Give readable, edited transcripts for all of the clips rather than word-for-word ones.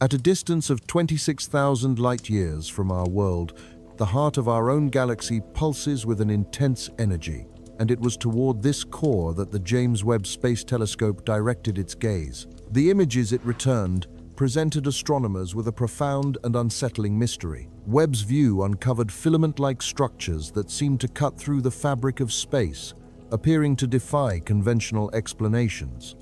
At a distance of 26,000 light-years from our world, the heart of our own galaxy pulses with an intense energy, and it was toward this core that the James Webb Space Telescope directed its gaze. The images it returned presented astronomers with a profound and unsettling mystery. Webb's view uncovered filament-like structures that seemed to cut through the fabric of space, appearing to defy conventional explanations.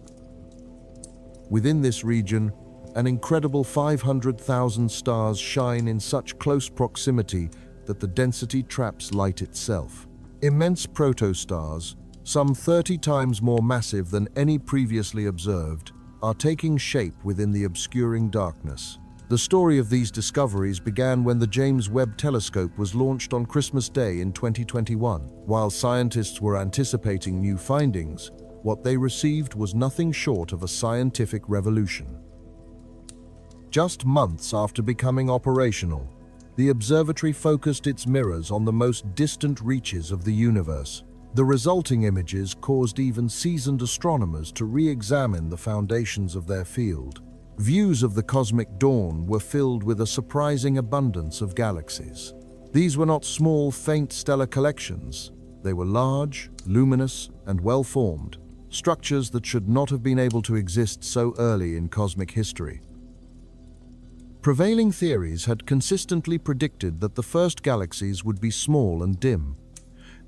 Within this region, an incredible 500,000 stars shine in such close proximity that the density traps light itself. Immense protostars, some 30 times more massive than any previously observed, are taking shape within the obscuring darkness. The story of these discoveries began when the James Webb Telescope was launched on Christmas Day in 2021. While scientists were anticipating new findings, what they received was nothing short of a scientific revolution. Just months after becoming operational, the observatory focused its mirrors on the most distant reaches of the universe. The resulting images caused even seasoned astronomers to re-examine the foundations of their field. Views of the cosmic dawn were filled with a surprising abundance of galaxies. These were not small, faint stellar collections. They were large, luminous, and well-formed, structures that should not have been able to exist so early in cosmic history. Prevailing theories had consistently predicted that the first galaxies would be small and dim.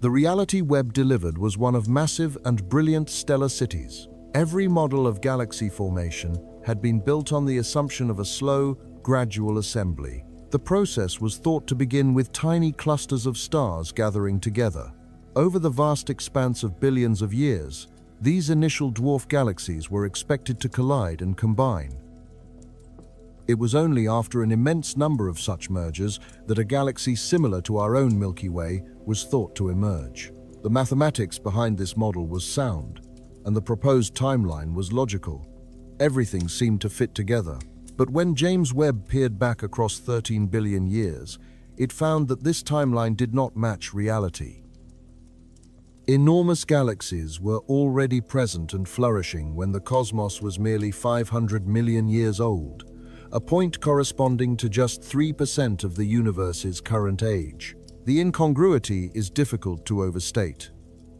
The reality Webb delivered was one of massive and brilliant stellar cities. Every model of galaxy formation had been built on the assumption of a slow, gradual assembly. The process was thought to begin with tiny clusters of stars gathering together. Over the vast expanse of billions of years, these initial dwarf galaxies were expected to collide and combine. It was only after an immense number of such mergers that a galaxy similar to our own Milky Way was thought to emerge. The mathematics behind this model was sound, and the proposed timeline was logical. Everything seemed to fit together. But when James Webb peered back across 13 billion years, it found that this timeline did not match reality. Enormous galaxies were already present and flourishing when the cosmos was merely 500 million years old, a point corresponding to just 3% of the universe's current age. The incongruity is difficult to overstate,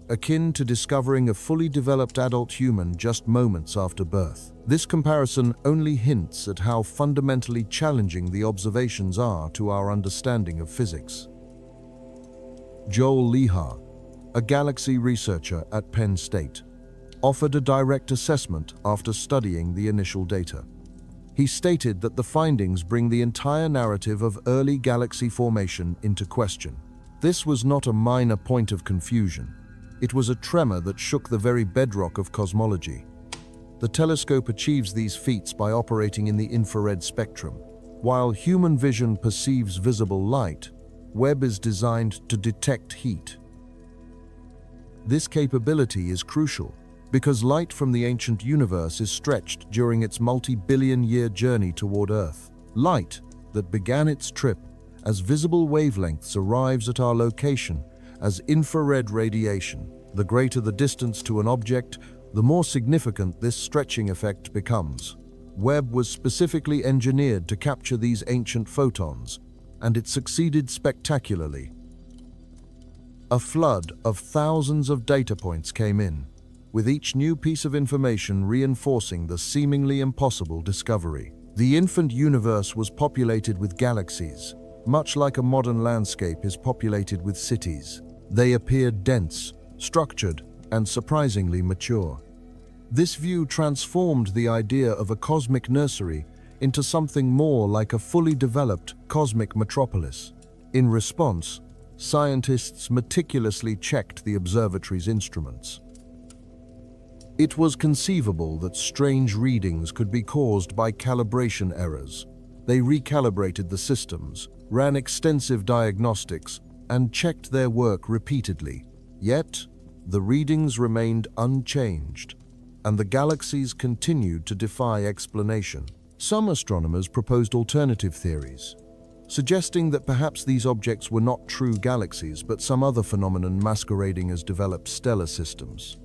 akin to discovering a fully developed adult human just moments after birth. This comparison only hints at how fundamentally challenging the observations are to our understanding of physics. Joel Leha, a galaxy researcher at Penn State, offered a direct assessment after studying the initial data. He stated that the findings bring the entire narrative of early galaxy formation into question. This was not a minor point of confusion. It was a tremor that shook the very bedrock of cosmology. The telescope achieves these feats by operating in the infrared spectrum. While human vision perceives visible light, Webb is designed to detect heat. This capability is crucial because light from the ancient universe is stretched during its multi-billion-year journey toward Earth. Light that began its trip as visible wavelengths arrives at our location as infrared radiation. The greater the distance to an object, the more significant this stretching effect becomes. Webb was specifically engineered to capture these ancient photons, and it succeeded spectacularly. A flood of thousands of data points came in, with each new piece of information reinforcing the seemingly impossible discovery. The infant universe was populated with galaxies, much like a modern landscape is populated with cities. They appeared dense, structured, and surprisingly mature. This view transformed the idea of a cosmic nursery into something more like a fully developed cosmic metropolis. In response, scientists meticulously checked the observatory's instruments. It was conceivable that strange readings could be caused by calibration errors. They recalibrated the systems, ran extensive diagnostics, and checked their work repeatedly. Yet, the readings remained unchanged, and the galaxies continued to defy explanation. Some astronomers proposed alternative theories, suggesting that perhaps these objects were not true galaxies but some other phenomenon masquerading as developed stellar systems.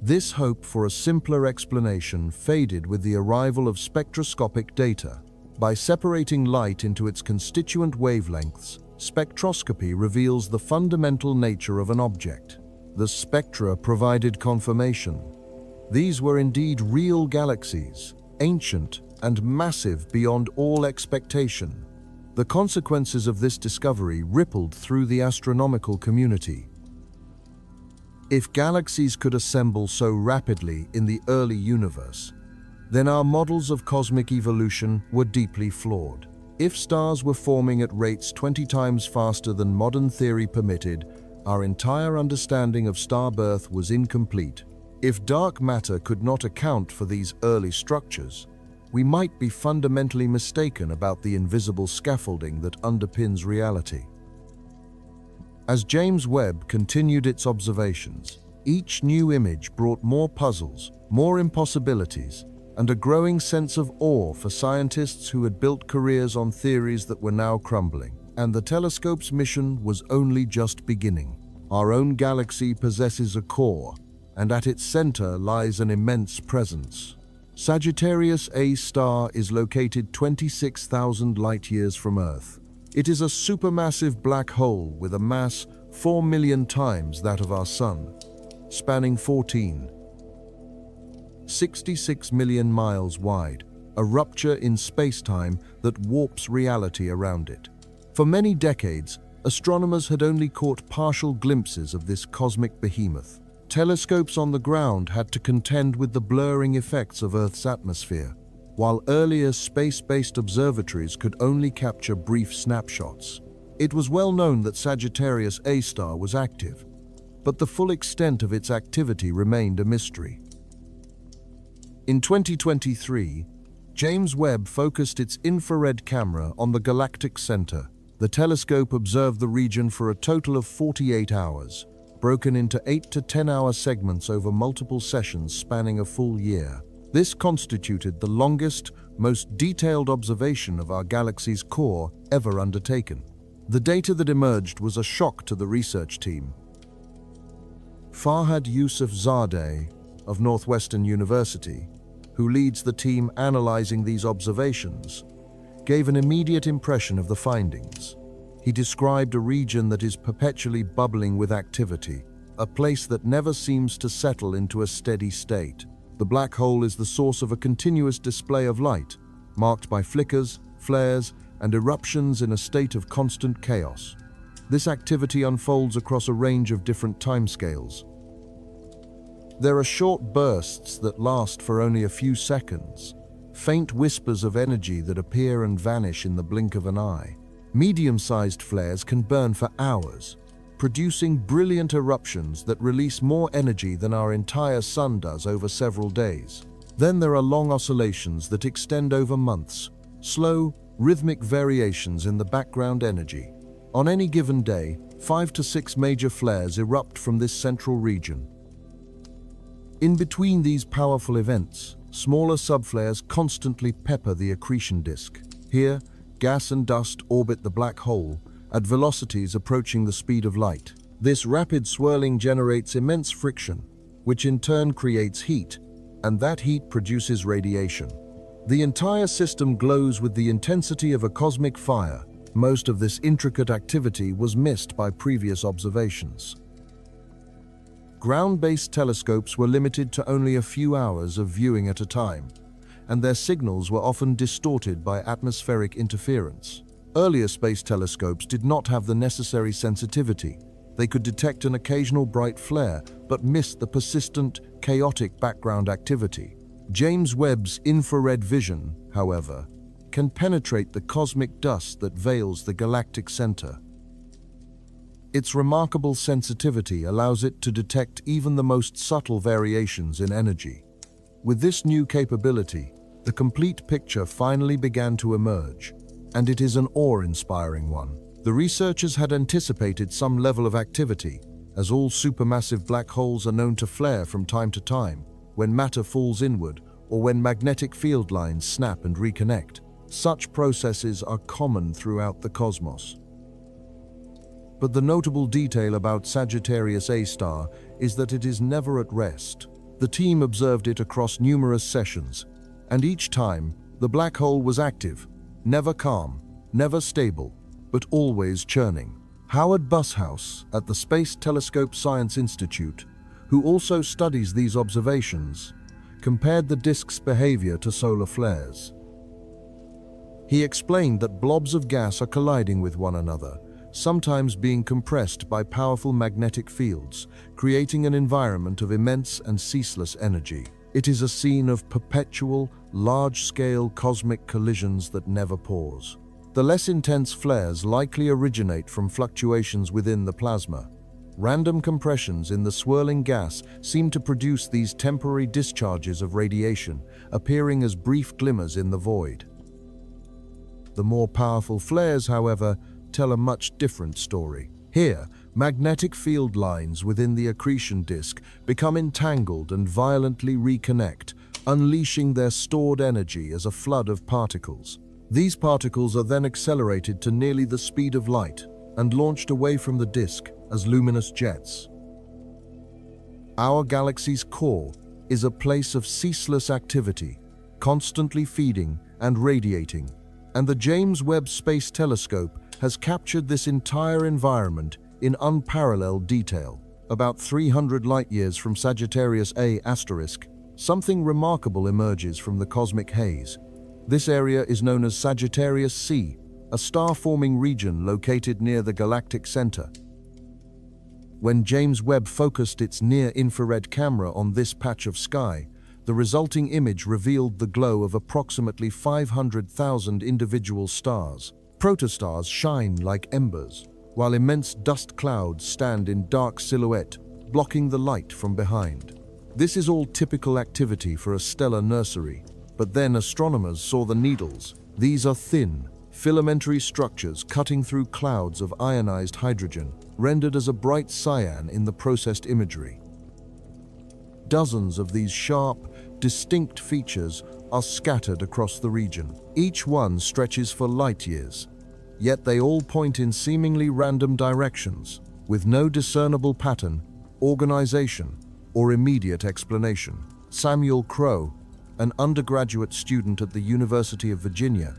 This hope for a simpler explanation faded with the arrival of spectroscopic data. By separating light into its constituent wavelengths, spectroscopy reveals the fundamental nature of an object. The spectra provided confirmation. These were indeed real galaxies, ancient and massive beyond all expectation. The consequences of this discovery rippled through the astronomical community. If galaxies could assemble so rapidly in the early universe, then our models of cosmic evolution were deeply flawed. If stars were forming at rates 20 times faster than modern theory permitted, our entire understanding of star birth was incomplete. If dark matter could not account for these early structures, we might be fundamentally mistaken about the invisible scaffolding that underpins reality. As James Webb continued its observations, each new image brought more puzzles, more impossibilities, and a growing sense of awe for scientists who had built careers on theories that were now crumbling. And the telescope's mission was only just beginning. Our own galaxy possesses a core, and at its center lies an immense presence. Sagittarius A star is located 26,000 light-years from Earth. It is a supermassive black hole with a mass 4 million times that of our Sun, spanning 66 million miles wide, a rupture in space-time that warps reality around it. For many decades, astronomers had only caught partial glimpses of this cosmic behemoth. Telescopes on the ground had to contend with the blurring effects of Earth's atmosphere, while earlier space-based observatories could only capture brief snapshots. It was well known that Sagittarius A star was active, but the full extent of its activity remained a mystery. In 2023, James Webb focused its infrared camera on the galactic center. The telescope observed the region for a total of 48 hours, broken into 8 to 10-hour segments over multiple sessions spanning a full year. This constituted the longest, most detailed observation of our galaxy's core ever undertaken. The data that emerged was a shock to the research team. Farhad Yousafzadeh of Northwestern University, who leads the team analyzing these observations, gave an immediate impression of the findings. He described a region that is perpetually bubbling with activity, a place that never seems to settle into a steady state. The black hole is the source of a continuous display of light, marked by flickers, flares, and eruptions in a state of constant chaos. This activity unfolds across a range of different timescales. There are short bursts that last for only a few seconds, faint whispers of energy that appear and vanish in the blink of an eye. Medium-sized flares can burn for hours, producing brilliant eruptions that release more energy than our entire sun does over several days. Then there are long oscillations that extend over months, slow, rhythmic variations in the background energy. On any given day, 5 to 6 major flares erupt from this central region. In between these powerful events, smaller subflares constantly pepper the accretion disk. Here, gas and dust orbit the black hole at velocities approaching the speed of light. This rapid swirling generates immense friction, which in turn creates heat, and that heat produces radiation. The entire system glows with the intensity of a cosmic fire. Most of this intricate activity was missed by previous observations. Ground-based telescopes were limited to only a few hours of viewing at a time, and their signals were often distorted by atmospheric interference. Earlier space telescopes did not have the necessary sensitivity. They could detect an occasional bright flare, but missed the persistent, chaotic background activity. James Webb's infrared vision, however, can penetrate the cosmic dust that veils the galactic center. Its remarkable sensitivity allows it to detect even the most subtle variations in energy. With this new capability, the complete picture finally began to emerge, and it is an awe-inspiring one. The researchers had anticipated some level of activity, as all supermassive black holes are known to flare from time to time, when matter falls inward or when magnetic field lines snap and reconnect. Such processes are common throughout the cosmos. But the notable detail about Sagittarius A star is that it is never at rest. The team observed it across numerous sessions, and each time, the black hole was active, never calm, never stable, but always churning. Howard Bushouse at the Space Telescope Science Institute, who also studies these observations, compared the disk's behavior to solar flares. He explained that blobs of gas are colliding with one another, sometimes being compressed by powerful magnetic fields, creating an environment of immense and ceaseless energy. It is a scene of perpetual, large-scale cosmic collisions that never pause. The less intense flares likely originate from fluctuations within the plasma. Random compressions in the swirling gas seem to produce these temporary discharges of radiation, appearing as brief glimmers in the void. The more powerful flares, however, tell a much different story. Here, magnetic field lines within the accretion disk become entangled and violently reconnect, unleashing their stored energy as a flood of particles. These particles are then accelerated to nearly the speed of light and launched away from the disk as luminous jets. Our galaxy's core is a place of ceaseless activity, constantly feeding and radiating, and the James Webb Space Telescope has captured this entire environment in unparalleled detail. About 300 light-years from Sagittarius A*, something remarkable emerges from the cosmic haze. This area is known as Sagittarius C, a star-forming region located near the galactic center. When James Webb focused its near-infrared camera on this patch of sky, the resulting image revealed the glow of approximately 500,000 individual stars. Protostars shine like embers, while immense dust clouds stand in dark silhouette, blocking the light from behind. This is all typical activity for a stellar nursery, but then astronomers saw the needles. These are thin, filamentary structures cutting through clouds of ionized hydrogen, rendered as a bright cyan in the processed imagery. Dozens of these sharp, distinct features are scattered across the region. Each one stretches for light years, yet they all point in seemingly random directions, with no discernible pattern, organization, or immediate explanation. Samuel Crowe, an undergraduate student at the University of Virginia,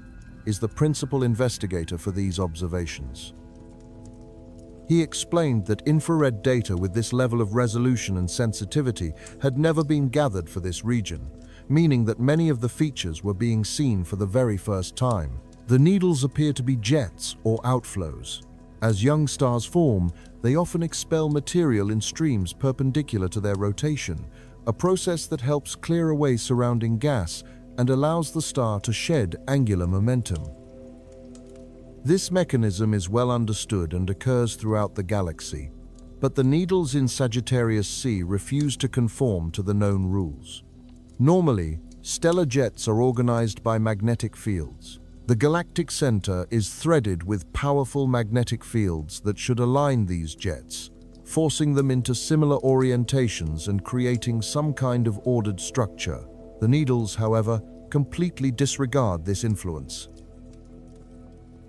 is the principal investigator for these observations. He explained that infrared data with this level of resolution and sensitivity had never been gathered for this region, meaning that many of the features were being seen for the very first time. The needles appear to be jets or outflows. As young stars form, they often expel material in streams perpendicular to their rotation, a process that helps clear away surrounding gas and allows the star to shed angular momentum. This mechanism is well understood and occurs throughout the galaxy, but the needles in Sagittarius C refuse to conform to the known rules. Normally, stellar jets are organized by magnetic fields. The galactic center is threaded with powerful magnetic fields that should align these jets, forcing them into similar orientations and creating some kind of ordered structure. The needles, however, completely disregard this influence.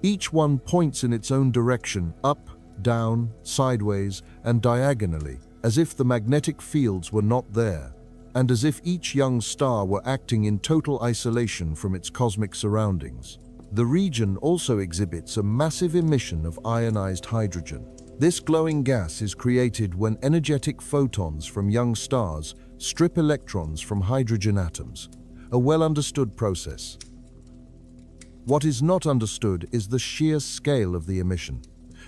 Each one points in its own direction, up, down, sideways, and diagonally, as if the magnetic fields were not there, and as if each young star were acting in total isolation from its cosmic surroundings. The region also exhibits a massive emission of ionized hydrogen. This glowing gas is created when energetic photons from young stars strip electrons from hydrogen atoms, a well-understood process. What is not understood is the sheer scale of the emission,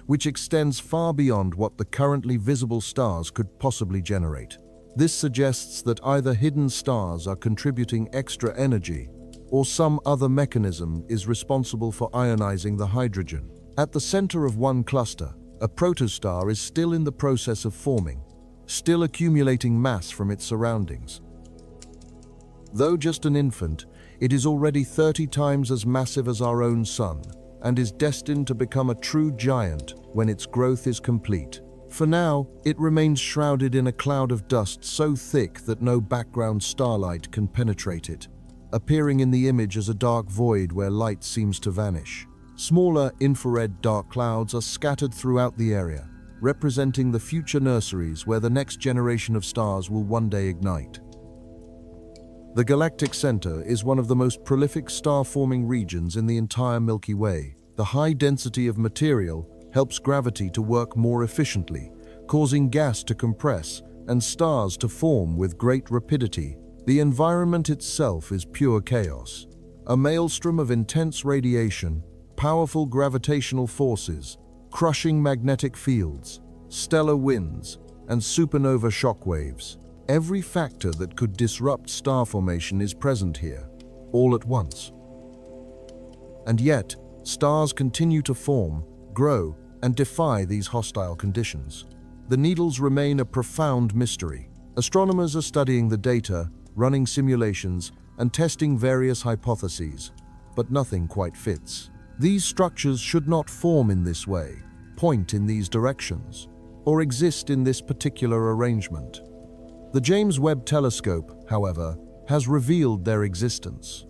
which extends far beyond what the currently visible stars could possibly generate. This suggests that either hidden stars are contributing extra energy, or some other mechanism is responsible for ionizing the hydrogen. At the center of one cluster, a protostar is still in the process of forming, still accumulating mass from its surroundings. Though just an infant, it is already 30 times as massive as our own sun, and is destined to become a true giant when its growth is complete. For now, it remains shrouded in a cloud of dust so thick that no background starlight can penetrate it, appearing in the image as a dark void where light seems to vanish. Smaller infrared dark clouds are scattered throughout the area, representing the future nurseries where the next generation of stars will one day ignite. The galactic center is one of the most prolific star-forming regions in the entire Milky Way. The high density of material helps gravity to work more efficiently, causing gas to compress and stars to form with great rapidity. The environment itself is pure chaos, a maelstrom of intense radiation, powerful gravitational forces, crushing magnetic fields, stellar winds, and supernova shockwaves. Every factor that could disrupt star formation is present here, all at once. And yet, stars continue to form, grow, and defy these hostile conditions. The needles remain a profound mystery. Astronomers are studying the data, running simulations, and testing various hypotheses, but nothing quite fits. These structures should not form in this way, point in these directions, or exist in this particular arrangement. The James Webb Telescope, however, has revealed their existence.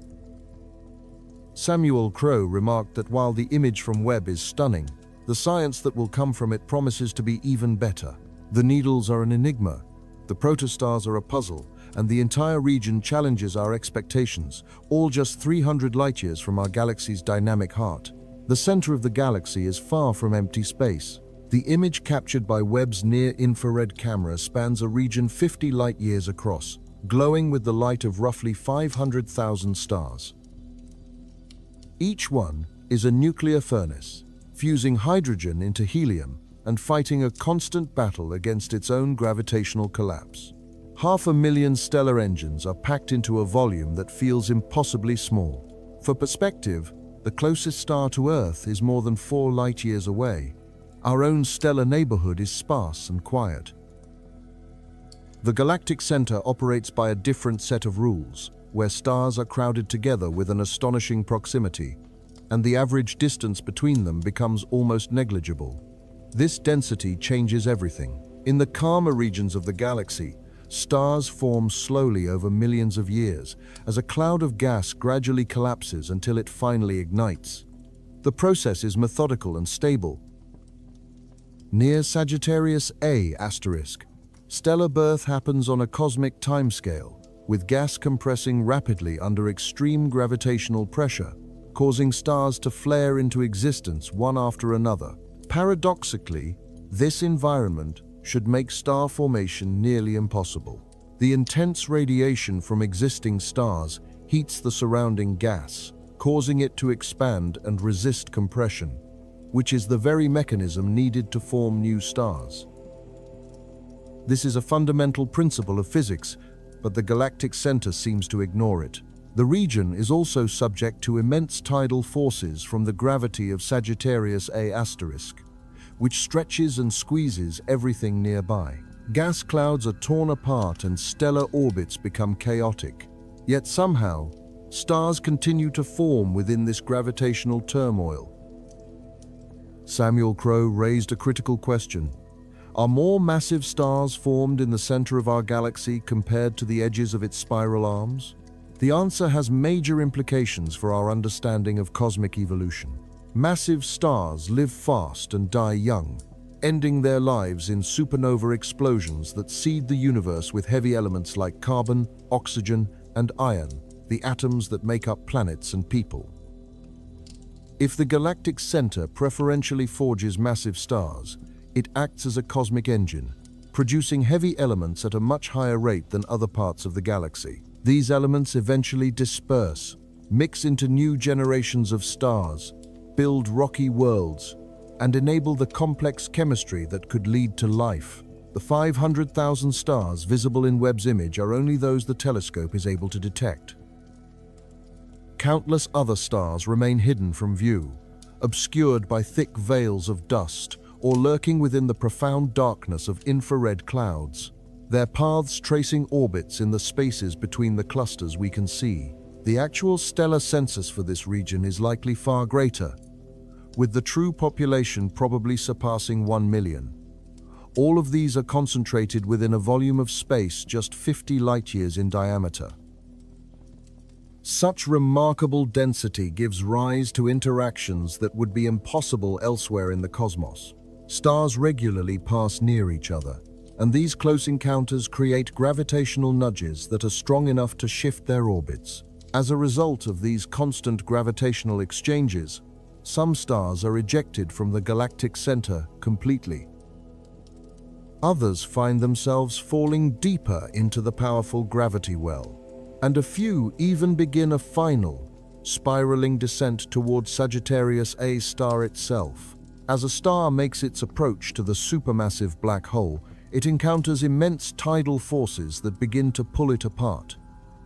Samuel Crowe remarked that while the image from Webb is stunning, the science that will come from it promises to be even better. The needles are an enigma, the protostars are a puzzle, and the entire region challenges our expectations, all just 300 light-years from our galaxy's dynamic heart. The center of the galaxy is far from empty space. The image captured by Webb's near-infrared camera spans a region 50 light-years across, glowing with the light of roughly 500,000 stars. Each one is a nuclear furnace, fusing hydrogen into helium and fighting a constant battle against its own gravitational collapse. 500,000 stellar engines are packed into a volume that feels impossibly small. For perspective, the closest star to Earth is more than 4 light-years away. Our own stellar neighborhood is sparse and quiet. The galactic center operates by a different set of rules, where stars are crowded together with an astonishing proximity, and the average distance between them becomes almost negligible. This density changes everything. In the calmer regions of the galaxy, stars form slowly over millions of years as a cloud of gas gradually collapses until it finally ignites. The process is methodical and stable. Near Sagittarius A*, stellar birth happens on a cosmic timescale, with gas compressing rapidly under extreme gravitational pressure, causing stars to flare into existence one after another. Paradoxically, this environment should make star formation nearly impossible. The intense radiation from existing stars heats the surrounding gas, causing it to expand and resist compression, which is the very mechanism needed to form new stars. This is a fundamental principle of physics, but the galactic center seems to ignore it. The region is also subject to immense tidal forces from the gravity of Sagittarius A*, which stretches and squeezes everything nearby. Gas clouds are torn apart and stellar orbits become chaotic. Yet somehow, stars continue to form within this gravitational turmoil. Samuel Crowe raised a critical question. Are more massive stars formed in the center of our galaxy compared to the edges of its spiral arms? The answer has major implications for our understanding of cosmic evolution. Massive stars live fast and die young, ending their lives in supernova explosions that seed the universe with heavy elements like carbon, oxygen, and iron, the atoms that make up planets and people. If the galactic center preferentially forges massive stars, it acts as a cosmic engine, producing heavy elements at a much higher rate than other parts of the galaxy. These elements eventually disperse, mix into new generations of stars, build rocky worlds, and enable the complex chemistry that could lead to life. The 500,000 stars visible in Webb's image are only those the telescope is able to detect. Countless other stars remain hidden from view, obscured by thick veils of dust or lurking within the profound darkness of infrared clouds, their paths tracing orbits in the spaces between the clusters we can see. The actual stellar census for this region is likely far greater, with the true population probably surpassing 1 million. All of these are concentrated within a volume of space just 50 light-years in diameter. Such remarkable density gives rise to interactions that would be impossible elsewhere in the cosmos. Stars regularly pass near each other, and these close encounters create gravitational nudges that are strong enough to shift their orbits. As a result of these constant gravitational exchanges, some stars are ejected from the galactic center completely. Others find themselves falling deeper into the powerful gravity well, and a few even begin a final, spiraling descent toward Sagittarius A star itself. As a star makes its approach to the supermassive black hole, it encounters immense tidal forces that begin to pull it apart.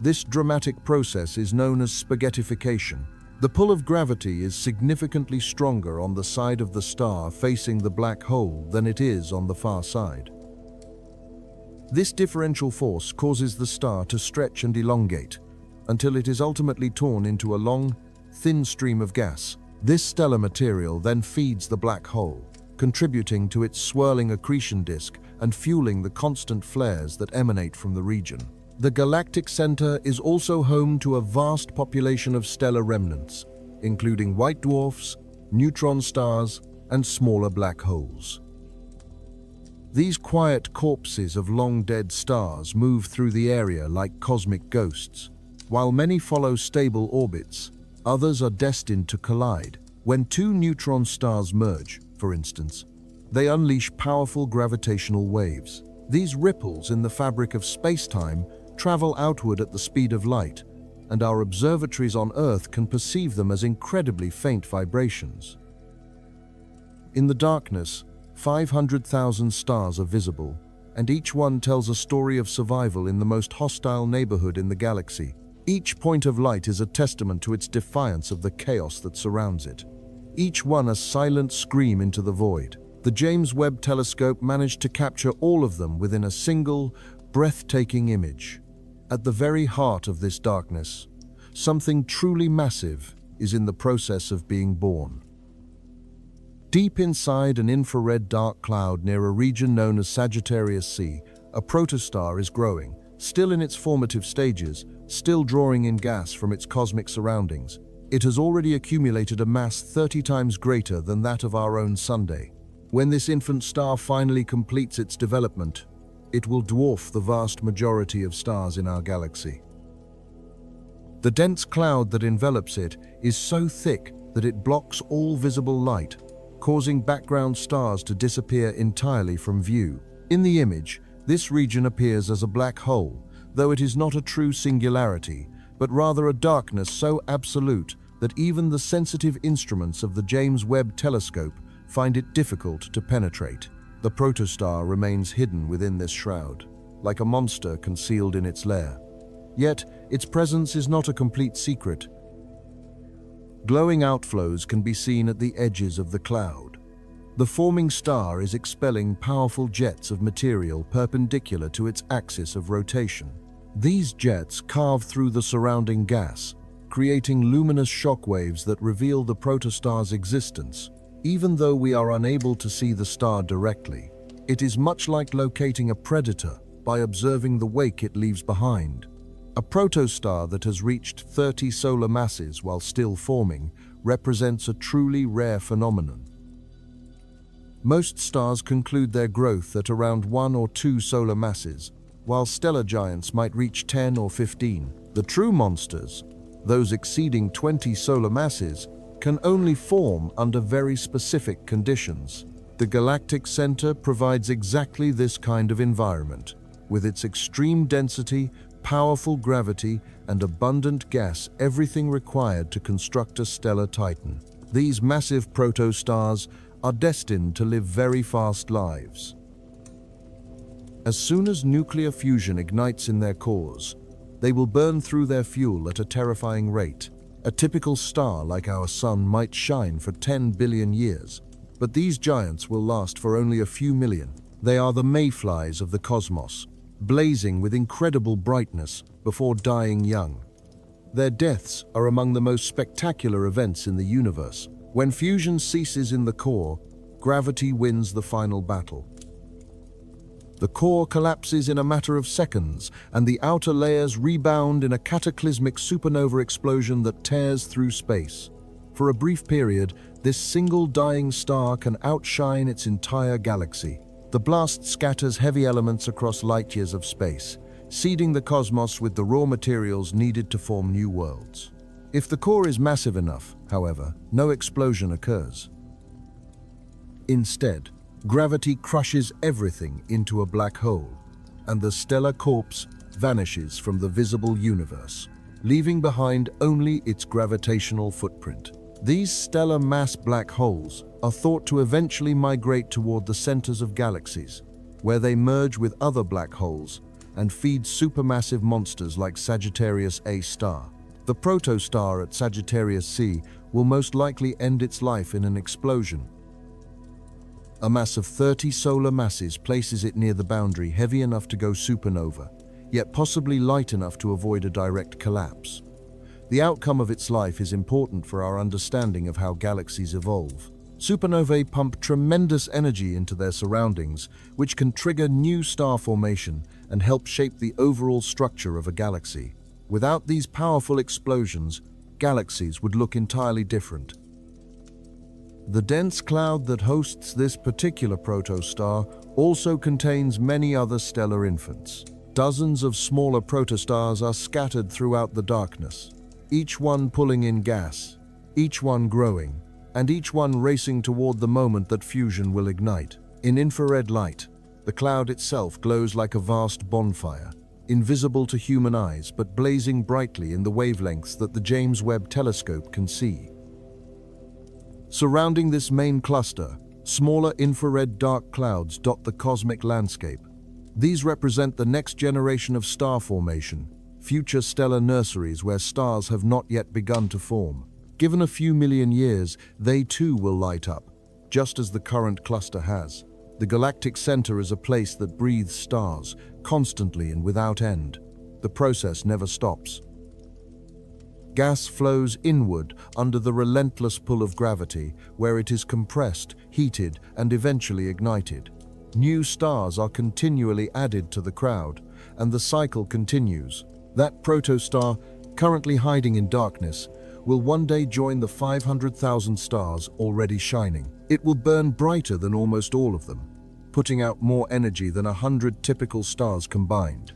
This dramatic process is known as spaghettification. The pull of gravity is significantly stronger on the side of the star facing the black hole than it is on the far side. This differential force causes the star to stretch and elongate until it is ultimately torn into a long, thin stream of gas. This stellar material then feeds the black hole, contributing to its swirling accretion disk and fueling the constant flares that emanate from the region. The galactic center is also home to a vast population of stellar remnants, including white dwarfs, neutron stars, and smaller black holes. These quiet corpses of long-dead stars move through the area like cosmic ghosts. While many follow stable orbits, others are destined to collide. When two neutron stars merge, for instance, they unleash powerful gravitational waves. These ripples in the fabric of space-time travel outward at the speed of light, and our observatories on Earth can perceive them as incredibly faint vibrations. In the darkness, 500,000 stars are visible, and each one tells a story of survival in the most hostile neighborhood in the galaxy. Each point of light is a testament to its defiance of the chaos that surrounds it. Each one a silent scream into the void. The James Webb Telescope managed to capture all of them within a single, breathtaking image. At the very heart of this darkness, something truly massive is in the process of being born. Deep inside an infrared dark cloud near a region known as Sagittarius C, a protostar is growing, still in its formative stages, still drawing in gas from its cosmic surroundings. It has already accumulated a mass 30 times greater than that of our own Sunday. When this infant star finally completes its development, it will dwarf the vast majority of stars in our galaxy. The dense cloud that envelops it is so thick that it blocks all visible light, causing background stars to disappear entirely from view. In the image, this region appears as a black hole, though it is not a true singularity, but rather a darkness so absolute that even the sensitive instruments of the James Webb Telescope find it difficult to penetrate. The protostar remains hidden within this shroud, like a monster concealed in its lair. Yet, its presence is not a complete secret. Glowing outflows can be seen at the edges of the cloud. The forming star is expelling powerful jets of material perpendicular to its axis of rotation. These jets carve through the surrounding gas, creating luminous shockwaves that reveal the protostar's existence. Even though we are unable to see the star directly, it is much like locating a predator by observing the wake it leaves behind. A protostar that has reached 30 solar masses while still forming represents a truly rare phenomenon. Most stars conclude their growth at around 1 or 2 solar masses, while stellar giants might reach 10 or 15. The true monsters, those exceeding 20 solar masses, can only form under very specific conditions. The galactic center provides exactly this kind of environment. With its extreme density, powerful gravity, and abundant gas, everything required to construct a stellar titan. These massive protostars are destined to live very fast lives. As soon as nuclear fusion ignites in their cores, they will burn through their fuel at a terrifying rate. A typical star like our Sun might shine for 10 billion years, but these giants will last for only a few million. They are the mayflies of the cosmos, blazing with incredible brightness before dying young. Their deaths are among the most spectacular events in the universe. When fusion ceases in the core, gravity wins the final battle. The core collapses in a matter of seconds, and the outer layers rebound in a cataclysmic supernova explosion that tears through space. For a brief period, this single dying star can outshine its entire galaxy. The blast scatters heavy elements across light years of space, seeding the cosmos with the raw materials needed to form new worlds. If the core is massive enough, however, no explosion occurs. Instead, gravity crushes everything into a black hole, and the stellar corpse vanishes from the visible universe, leaving behind only its gravitational footprint. These stellar mass black holes are thought to eventually migrate toward the centers of galaxies, where they merge with other black holes and feed supermassive monsters like Sagittarius A star. The protostar at Sagittarius C will most likely end its life in an explosion. A mass of 30 solar masses places it near the boundary, heavy enough to go supernova, yet possibly light enough to avoid a direct collapse. The outcome of its life is important for our understanding of how galaxies evolve. Supernovae pump tremendous energy into their surroundings, which can trigger new star formation and help shape the overall structure of a galaxy. Without these powerful explosions, galaxies would look entirely different. The dense cloud that hosts this particular protostar also contains many other stellar infants. Dozens of smaller protostars are scattered throughout the darkness, each one pulling in gas, each one growing, and each one racing toward the moment that fusion will ignite. In infrared light, the cloud itself glows like a vast bonfire, invisible to human eyes but blazing brightly in the wavelengths that the James Webb Telescope can see. Surrounding this main cluster, smaller infrared dark clouds dot the cosmic landscape. These represent the next generation of star formation, future stellar nurseries where stars have not yet begun to form. Given a few million years, they too will light up, just as the current cluster has. The galactic center is a place that breathes stars, constantly and without end. The process never stops. Gas flows inward under the relentless pull of gravity, where it is compressed, heated, and eventually ignited. New stars are continually added to the crowd, and the cycle continues. That protostar, currently hiding in darkness, will one day join the 500,000 stars already shining. It will burn brighter than almost all of them, putting out more energy than 100 typical stars combined.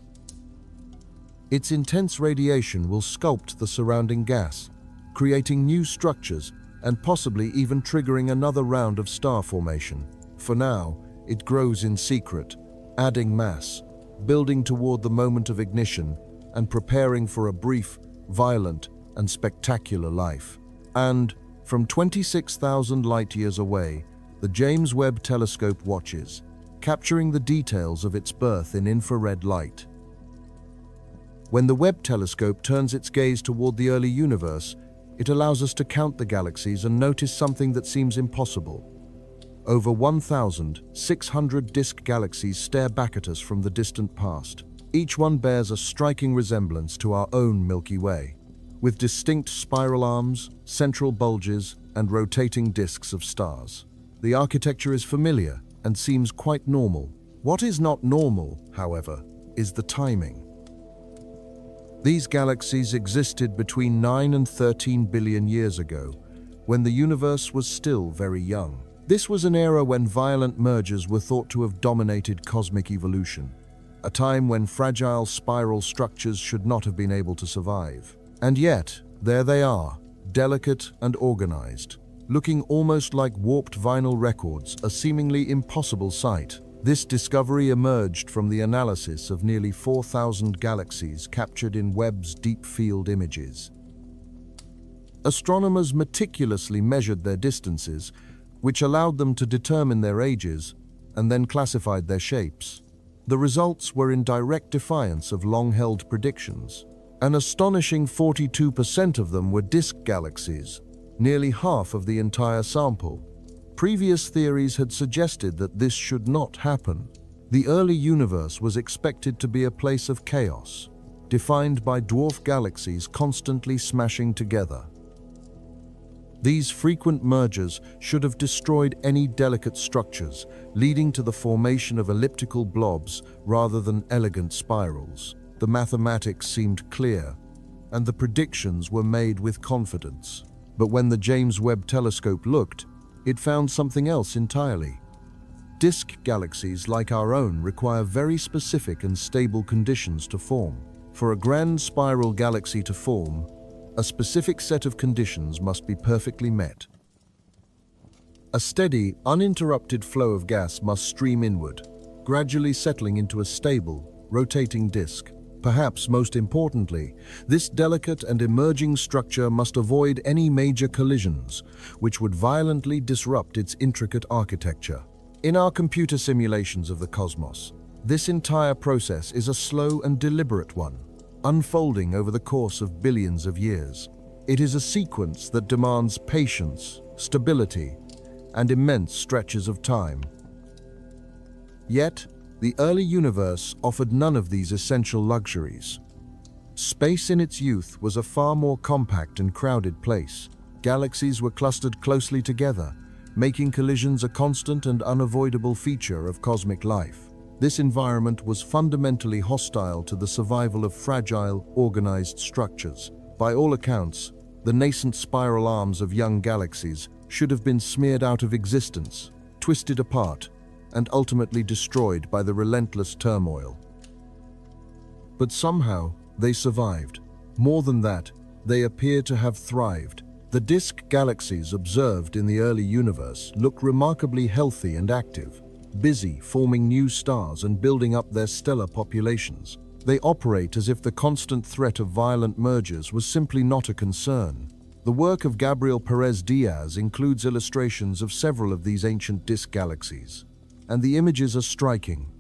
Its intense radiation will sculpt the surrounding gas, creating new structures and possibly even triggering another round of star formation. For now, it grows in secret, adding mass, building toward the moment of ignition, and preparing for a brief, violent, and spectacular life. And, from 26,000 light-years away, the James Webb Telescope watches, capturing the details of its birth in infrared light. When the Webb Telescope turns its gaze toward the early universe, it allows us to count the galaxies and notice something that seems impossible. Over 1,600 disk galaxies stare back at us from the distant past. Each one bears a striking resemblance to our own Milky Way, with distinct spiral arms, central bulges, and rotating disks of stars. The architecture is familiar and seems quite normal. What is not normal, however, is the timing. These galaxies existed between 9 and 13 billion years ago, when the universe was still very young. This was an era when violent mergers were thought to have dominated cosmic evolution, a time when fragile spiral structures should not have been able to survive. And yet, there they are, delicate and organized, looking almost like warped vinyl records, a seemingly impossible sight. This discovery emerged from the analysis of nearly 4,000 galaxies captured in Webb's deep field images. Astronomers meticulously measured their distances, which allowed them to determine their ages, and then classified their shapes. The results were in direct defiance of long-held predictions. An astonishing 42% of them were disk galaxies, nearly half of the entire sample. Previous theories had suggested that this should not happen. The early universe was expected to be a place of chaos, defined by dwarf galaxies constantly smashing together. These frequent mergers should have destroyed any delicate structures, leading to the formation of elliptical blobs rather than elegant spirals. The mathematics seemed clear, and the predictions were made with confidence. But when the James Webb Telescope looked, it found something else entirely. Disk galaxies like our own require very specific and stable conditions to form. For a grand spiral galaxy to form, a specific set of conditions must be perfectly met. A steady, uninterrupted flow of gas must stream inward, gradually settling into a stable, rotating disk. Perhaps most importantly, this delicate and emerging structure must avoid any major collisions, which would violently disrupt its intricate architecture. In our computer simulations of the cosmos, this entire process is a slow and deliberate one, unfolding over the course of billions of years. It is a sequence that demands patience, stability, and immense stretches of time. Yet, the early universe offered none of these essential luxuries. Space in its youth was a far more compact and crowded place. Galaxies were clustered closely together, making collisions a constant and unavoidable feature of cosmic life. This environment was fundamentally hostile to the survival of fragile, organized structures. By all accounts, the nascent spiral arms of young galaxies should have been smeared out of existence, twisted apart, and ultimately destroyed by the relentless turmoil. But somehow, they survived. More than that, they appear to have thrived. The disk galaxies observed in the early universe look remarkably healthy and active, busy forming new stars and building up their stellar populations. They operate as if the constant threat of violent mergers was simply not a concern. The work of Gabriel Perez Diaz includes illustrations of several of these ancient disk galaxies, and the images are striking.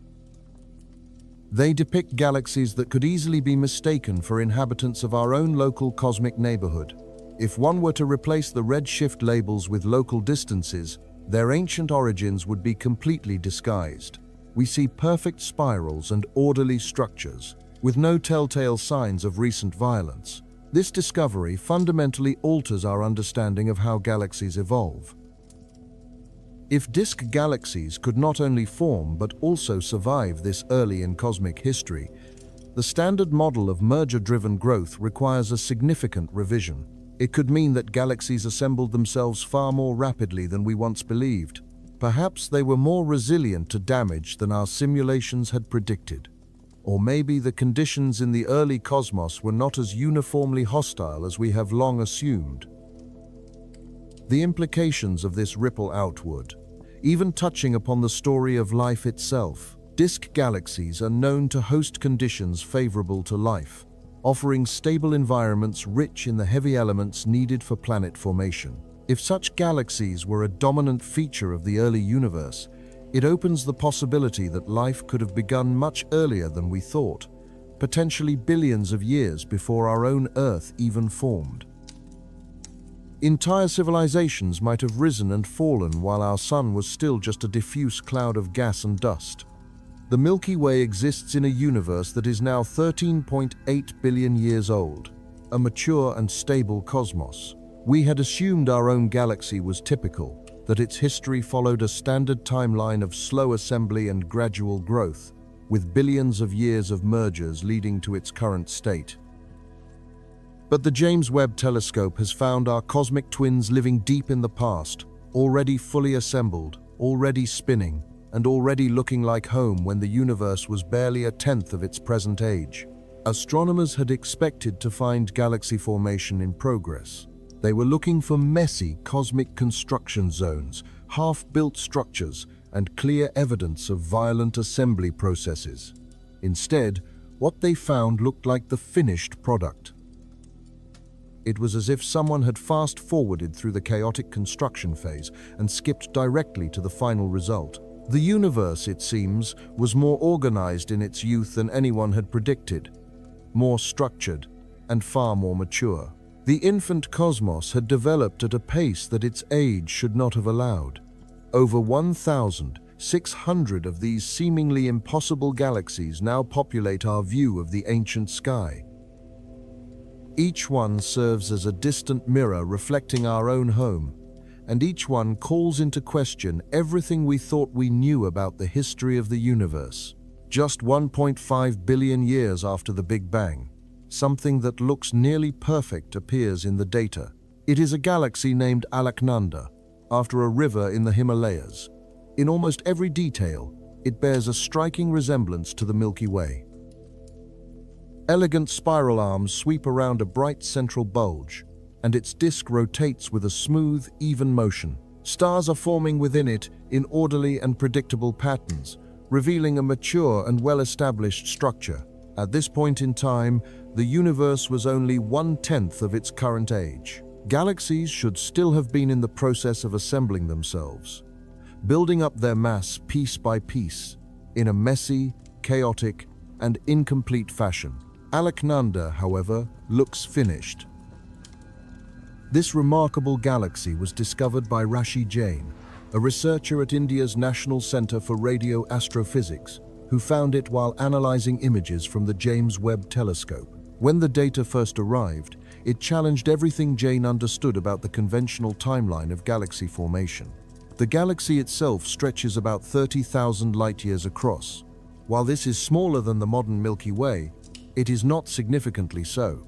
They depict galaxies that could easily be mistaken for inhabitants of our own local cosmic neighborhood. If one were to replace the redshift labels with local distances, their ancient origins would be completely disguised. We see perfect spirals and orderly structures, with no telltale signs of recent violence. This discovery fundamentally alters our understanding of how galaxies evolve. If disk galaxies could not only form but also survive this early in cosmic history, the standard model of merger-driven growth requires a significant revision. It could mean that galaxies assembled themselves far more rapidly than we once believed. Perhaps they were more resilient to damage than our simulations had predicted. Or maybe the conditions in the early cosmos were not as uniformly hostile as we have long assumed. The implications of this ripple outward, even touching upon the story of life itself. Disk galaxies are known to host conditions favorable to life, offering stable environments rich in the heavy elements needed for planet formation. If such galaxies were a dominant feature of the early universe, it opens the possibility that life could have begun much earlier than we thought, potentially billions of years before our own Earth even formed. Entire civilizations might have risen and fallen while our sun was still just a diffuse cloud of gas and dust. The Milky Way exists in a universe that is now 13.8 billion years old, a mature and stable cosmos. We had assumed our own galaxy was typical, that its history followed a standard timeline of slow assembly and gradual growth, with billions of years of mergers leading to its current state. But the James Webb Telescope has found our cosmic twins living deep in the past, already fully assembled, already spinning, and already looking like home when the universe was barely a tenth of its present age. Astronomers had expected to find galaxy formation in progress. They were looking for messy cosmic construction zones, half-built structures, and clear evidence of violent assembly processes. Instead, what they found looked like the finished product. It was as if someone had fast-forwarded through the chaotic construction phase and skipped directly to the final result. The universe, it seems, was more organized in its youth than anyone had predicted, more structured, and far more mature. The infant cosmos had developed at a pace that its age should not have allowed. Over 1,600 of these seemingly impossible galaxies now populate our view of the ancient sky. Each one serves as a distant mirror reflecting our own home, and each one calls into question everything we thought we knew about the history of the universe. Just 1.5 billion years after the Big Bang, something that looks nearly perfect appears in the data. It is a galaxy named Alaknanda, after a river in the Himalayas. In almost every detail, it bears a striking resemblance to the Milky Way. Elegant spiral arms sweep around a bright central bulge, and its disk rotates with a smooth, even motion. Stars are forming within it in orderly and predictable patterns, revealing a mature and well-established structure. At this point in time, the universe was only 1/10 of its current age. Galaxies should still have been in the process of assembling themselves, building up their mass piece by piece, in a messy, chaotic, and incomplete fashion. Alaknanda, however, looks finished. This remarkable galaxy was discovered by Rashi Jain, a researcher at India's National Centre for Radio Astrophysics, who found it while analyzing images from the James Webb Telescope. When the data first arrived, it challenged everything Jain understood about the conventional timeline of galaxy formation. The galaxy itself stretches about 30,000 light-years across. While this is smaller than the modern Milky Way, it is not significantly so.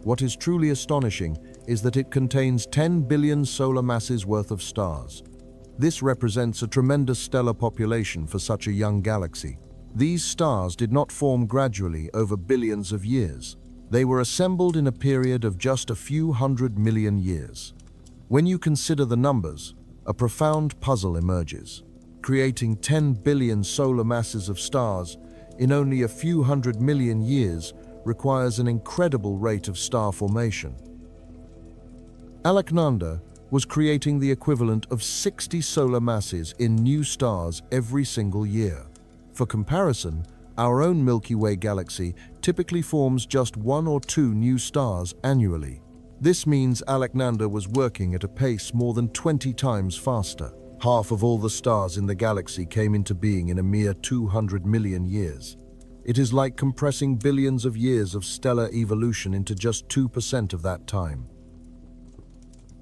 What is truly astonishing is that it contains 10 billion solar masses worth of stars. This represents a tremendous stellar population for such a young galaxy. These stars did not form gradually over billions of years. They were assembled in a period of just a few 100 million years. When you consider the numbers, a profound puzzle emerges. Creating 10 billion solar masses of stars in only a few 100 million years requires an incredible rate of star formation. Alaknanda was creating the equivalent of 60 solar masses in new stars every single year. For comparison, our own Milky Way galaxy typically forms just 1 or 2 new stars annually. This means Alaknanda was working at a pace more than 20 times faster. Half of all the stars in the galaxy came into being in a mere 200 million years. It is like compressing billions of years of stellar evolution into just 2% of that time.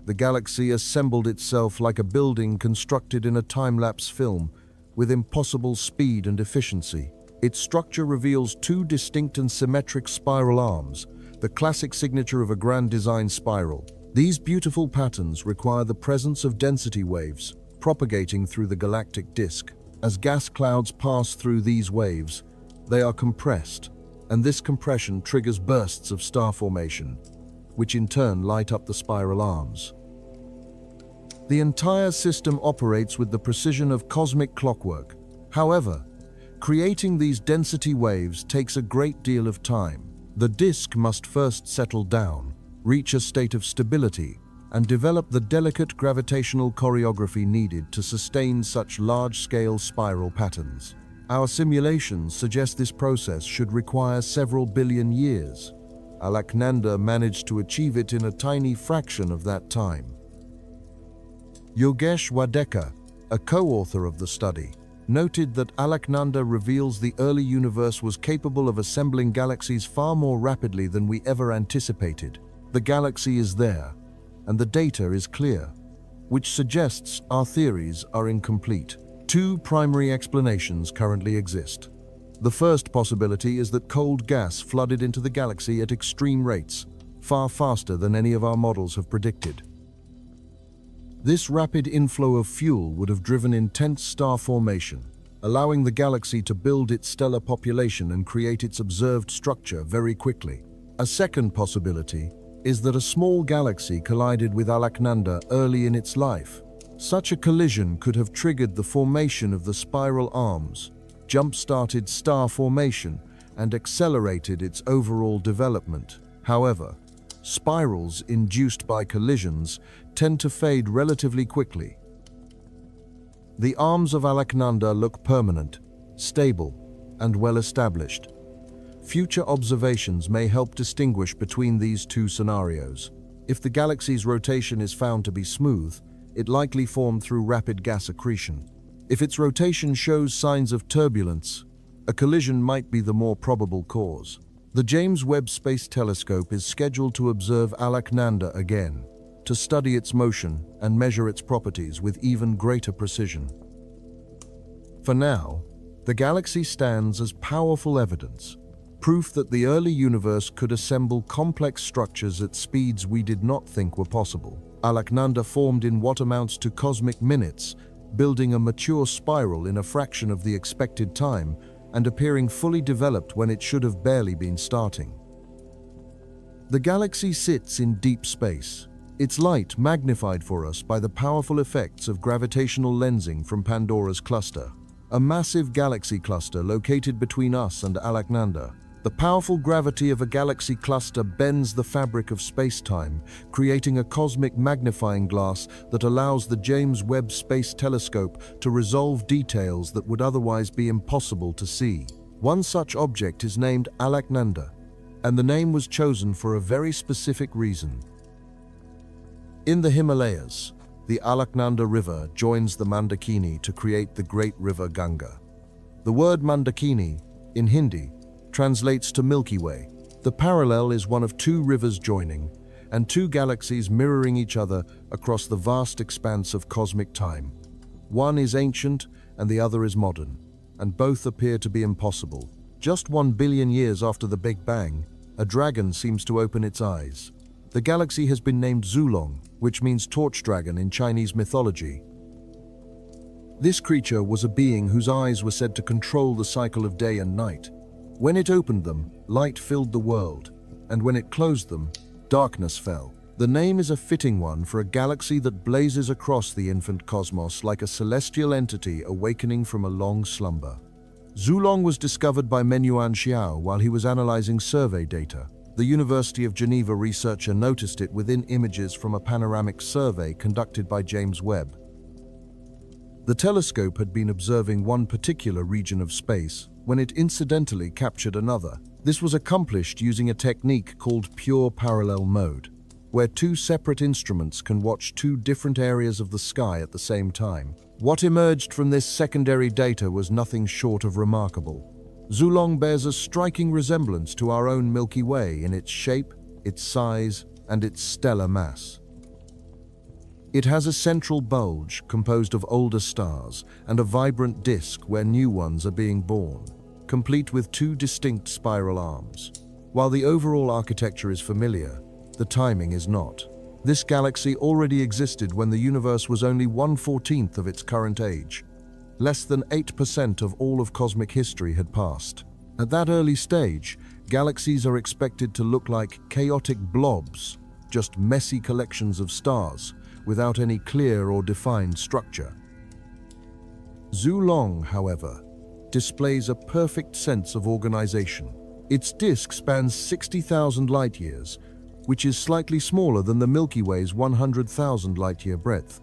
The galaxy assembled itself like a building constructed in a time-lapse film, with impossible speed and efficiency. Its structure reveals 2 distinct and symmetric spiral arms, the classic signature of a grand design spiral. These beautiful patterns require the presence of density waves, propagating through the galactic disk. As gas clouds pass through these waves, they are compressed, and this compression triggers bursts of star formation, which in turn light up the spiral arms. The entire system operates with the precision of cosmic clockwork. However, creating these density waves takes a great deal of time. The disk must first settle down, reach a state of stability, and develop the delicate gravitational choreography needed to sustain such large-scale spiral patterns. Our simulations suggest this process should require several billion years. Alaknanda managed to achieve it in a tiny fraction of that time. Yogesh Wadekar, a co-author of the study, noted that Alaknanda reveals the early universe was capable of assembling galaxies far more rapidly than we ever anticipated. The galaxy is there, and the data is clear, which suggests our theories are incomplete. 2 primary explanations currently exist. The first possibility is that cold gas flooded into the galaxy at extreme rates, far faster than any of our models have predicted. This rapid inflow of fuel would have driven intense star formation, allowing the galaxy to build its stellar population and create its observed structure very quickly. A second possibility is that a small galaxy collided with Alaknanda early in its life. Such a collision could have triggered the formation of the spiral arms, jump-started star formation, and accelerated its overall development. However, spirals induced by collisions tend to fade relatively quickly. The arms of Alaknanda look permanent, stable, and well-established. Future observations may help distinguish between these 2 scenarios. If the galaxy's rotation is found to be smooth, it likely formed through rapid gas accretion. If its rotation shows signs of turbulence, a collision might be the more probable cause. The James Webb Space Telescope is scheduled to observe Alaknanda again, to study its motion and measure its properties with even greater precision. For now, the galaxy stands as powerful evidence, proof that the early universe could assemble complex structures at speeds we did not think were possible. Alaknanda formed in what amounts to cosmic minutes, building a mature spiral in a fraction of the expected time and appearing fully developed when it should have barely been starting. The galaxy sits in deep space, its light magnified for us by the powerful effects of gravitational lensing from Pandora's cluster, a massive galaxy cluster located between us and Alaknanda. The powerful gravity of a galaxy cluster bends the fabric of space-time, creating a cosmic magnifying glass that allows the James Webb Space Telescope to resolve details that would otherwise be impossible to see. One such object is named Alaknanda, and the name was chosen for a very specific reason. In the Himalayas, the Alaknanda River joins the Mandakini to create the great river Ganga. The word Mandakini, in Hindi, translates to Milky Way. The parallel is one of two rivers joining, and two galaxies mirroring each other across the vast expanse of cosmic time. One is ancient and the other is modern, and both appear to be impossible. Just 1 billion years after the Big Bang, a dragon seems to open its eyes. The galaxy has been named Zulong, which means torch dragon in Chinese mythology. This creature was a being whose eyes were said to control the cycle of day and night. When it opened them, light filled the world, and when it closed them, darkness fell. The name is a fitting one for a galaxy that blazes across the infant cosmos like a celestial entity awakening from a long slumber. Zulong was discovered by Menyuan Xiao while he was analyzing survey data. The University of Geneva researcher noticed it within images from a panoramic survey conducted by James Webb. The telescope had been observing one particular region of space when it incidentally captured another. This was accomplished using a technique called pure parallel mode, where two separate instruments can watch two different areas of the sky at the same time. What emerged from this secondary data was nothing short of remarkable. Zulong bears a striking resemblance to our own Milky Way in its shape, its size, and its stellar mass. It has a central bulge composed of older stars and a vibrant disk where new ones are being born, complete with two distinct spiral arms. While the overall architecture is familiar, the timing is not. This galaxy already existed when the universe was only 1/14 of its current age. Less than 8% of all of cosmic history had passed. At that early stage, galaxies are expected to look like chaotic blobs, just messy collections of stars, without any clear or defined structure. Zulong, however, displays a perfect sense of organization. Its disk spans 60,000 light-years, which is slightly smaller than the Milky Way's 100,000 light-year breadth,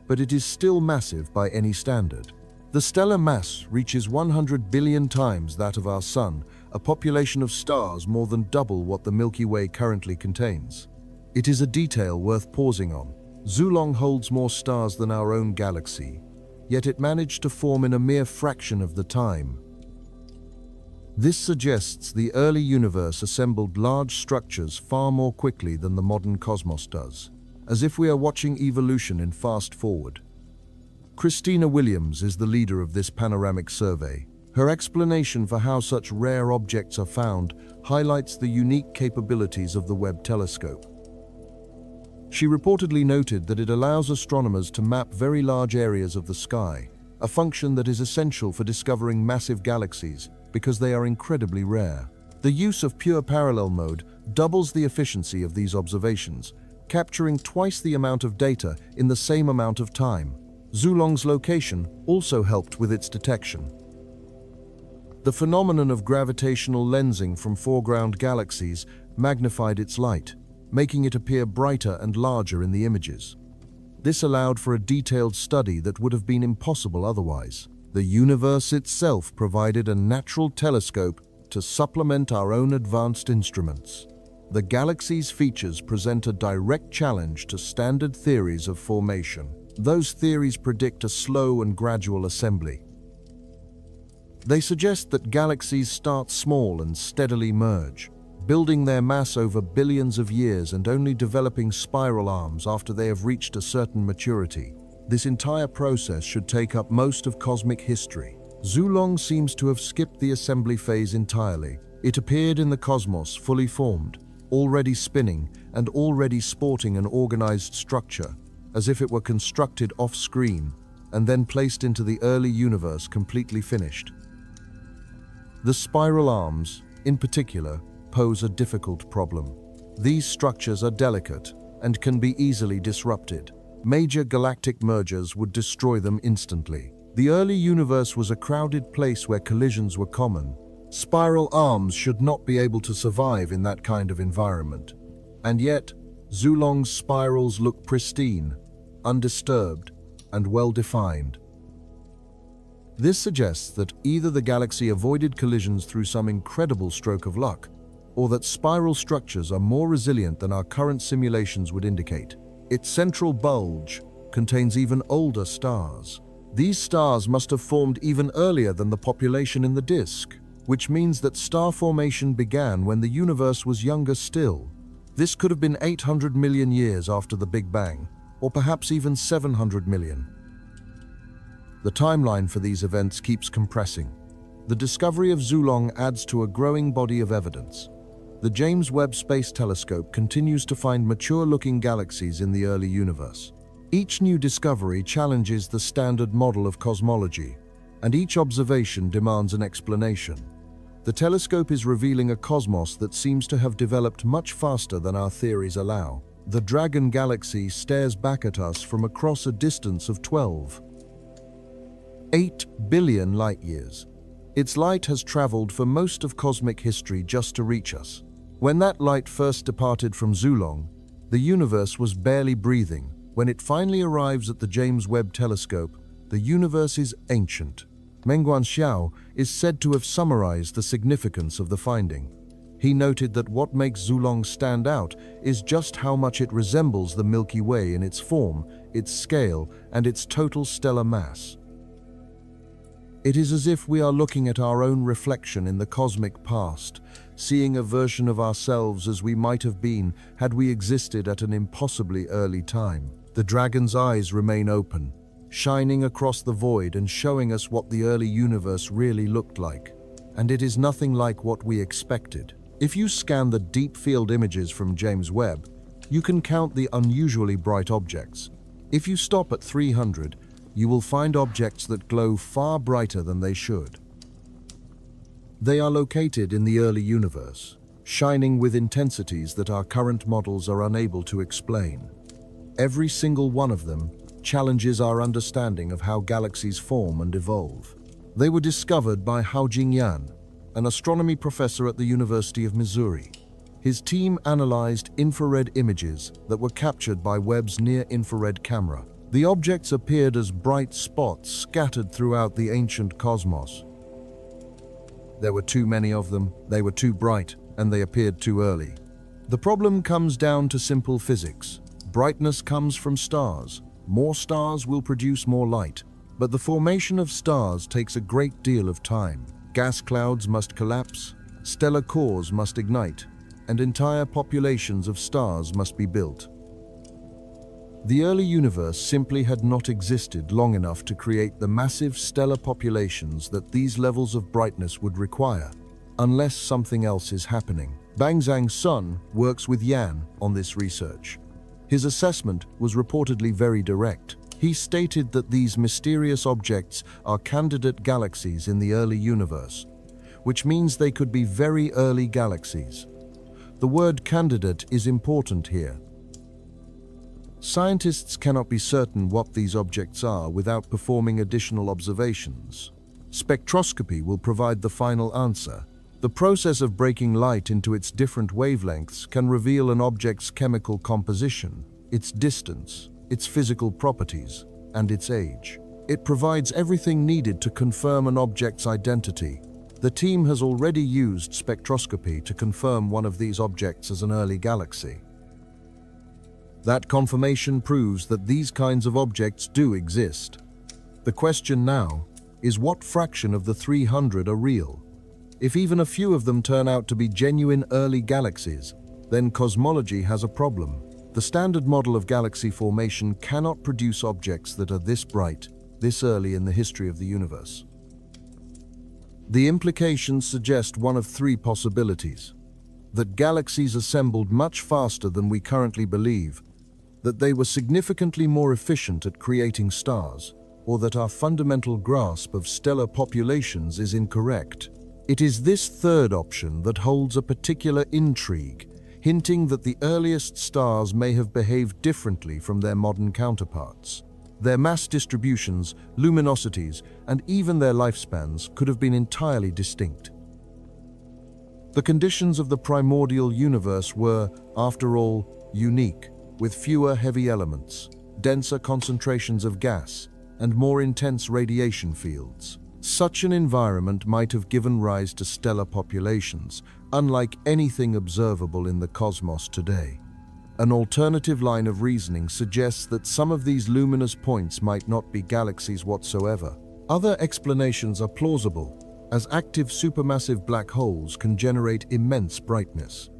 but it is still massive by any standard. The stellar mass reaches 100 billion times that of our Sun, a population of stars more than double what the Milky Way currently contains. It is a detail worth pausing on. Zulong holds more stars than our own galaxy, yet it managed to form in a mere fraction of the time. This suggests the early universe assembled large structures far more quickly than the modern cosmos does, as if we are watching evolution in fast forward. Christina Williams is the leader of this panoramic survey. Her explanation for how such rare objects are found highlights the unique capabilities of the Webb telescope. She reportedly noted that it allows astronomers to map very large areas of the sky, a function that is essential for discovering massive galaxies because they are incredibly rare. The use of pure parallel mode doubles the efficiency of these observations, capturing twice the amount of data in the same amount of time. Zulong's location also helped with its detection. The phenomenon of gravitational lensing from foreground galaxies magnified its light, making it appear brighter and larger in the images. This allowed for a detailed study that would have been impossible otherwise. The universe itself provided a natural telescope to supplement our own advanced instruments. The galaxy's features present a direct challenge to standard theories of formation. Those theories predict a slow and gradual assembly. They suggest that galaxies start small and steadily merge, building their mass over billions of years and only developing spiral arms after they have reached a certain maturity. This entire process should take up most of cosmic history. Zulong seems to have skipped the assembly phase entirely. It appeared in the cosmos fully formed, already spinning, and already sporting an organized structure, as if it were constructed off-screen, and then placed into the early universe completely finished. The spiral arms, in particular, pose a difficult problem. These structures are delicate and can be easily disrupted. Major galactic mergers would destroy them instantly. The early universe was a crowded place where collisions were common. Spiral arms should not be able to survive in that kind of environment. And yet, Xulong's spirals look pristine, undisturbed, and well-defined. This suggests that either the galaxy avoided collisions through some incredible stroke of luck, or that spiral structures are more resilient than our current simulations would indicate. Its central bulge contains even older stars. These stars must have formed even earlier than the population in the disk, which means that star formation began when the universe was younger still. This could have been 800 million years after the Big Bang, or perhaps even 700 million. The timeline for these events keeps compressing. The discovery of Xulong adds to a growing body of evidence. The James Webb Space Telescope continues to find mature-looking galaxies in the early universe. Each new discovery challenges the standard model of cosmology, and each observation demands an explanation. The telescope is revealing a cosmos that seems to have developed much faster than our theories allow. The Dragon Galaxy stares back at us from across a distance of 12.8 billion light-years. Its light has traveled for most of cosmic history just to reach us. When that light first departed from Xulong, the universe was barely breathing. When it finally arrives at the James Webb Telescope, the universe is ancient. Mengguan Xiao is said to have summarized the significance of the finding. He noted that what makes Xulong stand out is just how much it resembles the Milky Way in its form, its scale, and its total stellar mass. It is as if we are looking at our own reflection in the cosmic past, seeing a version of ourselves as we might have been had we existed at an impossibly early time. The dragon's eyes remain open, shining across the void and showing us what the early universe really looked like. And it is nothing like what we expected. If you scan the deep field images from James Webb, you can count the unusually bright objects. If you stop at 300, you will find objects that glow far brighter than they should. They are located in the early universe, shining with intensities that our current models are unable to explain. Every single one of them challenges our understanding of how galaxies form and evolve. They were discovered by Hao Jingyan, an astronomy professor at the University of Missouri. His team analyzed infrared images that were captured by Webb's near-infrared camera. The objects appeared as bright spots scattered throughout the ancient cosmos. There were too many of them, they were too bright, and they appeared too early. The problem comes down to simple physics. Brightness comes from stars. More stars will produce more light. But the formation of stars takes a great deal of time. Gas clouds must collapse, stellar cores must ignite, and entire populations of stars must be built. The early universe simply had not existed long enough to create the massive stellar populations that these levels of brightness would require, unless something else is happening. Bangzhang's son works with Yan on this research. His assessment was reportedly very direct. He stated that these mysterious objects are candidate galaxies in the early universe, which means they could be very early galaxies. The word candidate is important here. Scientists cannot be certain what these objects are without performing additional observations. Spectroscopy will provide the final answer. The process of breaking light into its different wavelengths can reveal an object's chemical composition, its distance, its physical properties, and its age. It provides everything needed to confirm an object's identity. The team has already used spectroscopy to confirm one of these objects as an early galaxy. That confirmation proves that these kinds of objects do exist. The question now is what fraction of the 300 are real? If even a few of them turn out to be genuine early galaxies, then cosmology has a problem. The standard model of galaxy formation cannot produce objects that are this bright, this early in the history of the universe. The implications suggest one of three possibilities: that galaxies assembled much faster than we currently believe, that they were significantly more efficient at creating stars, or that our fundamental grasp of stellar populations is incorrect. It is this third option that holds a particular intrigue, hinting that the earliest stars may have behaved differently from their modern counterparts. Their mass distributions, luminosities, and even their lifespans could have been entirely distinct. The conditions of the primordial universe were, after all, unique, with fewer heavy elements, denser concentrations of gas, and more intense radiation fields. Such an environment might have given rise to stellar populations, unlike anything observable in the cosmos today. An alternative line of reasoning suggests that some of these luminous points might not be galaxies whatsoever. Other explanations are plausible, as active supermassive black holes can generate immense brightness.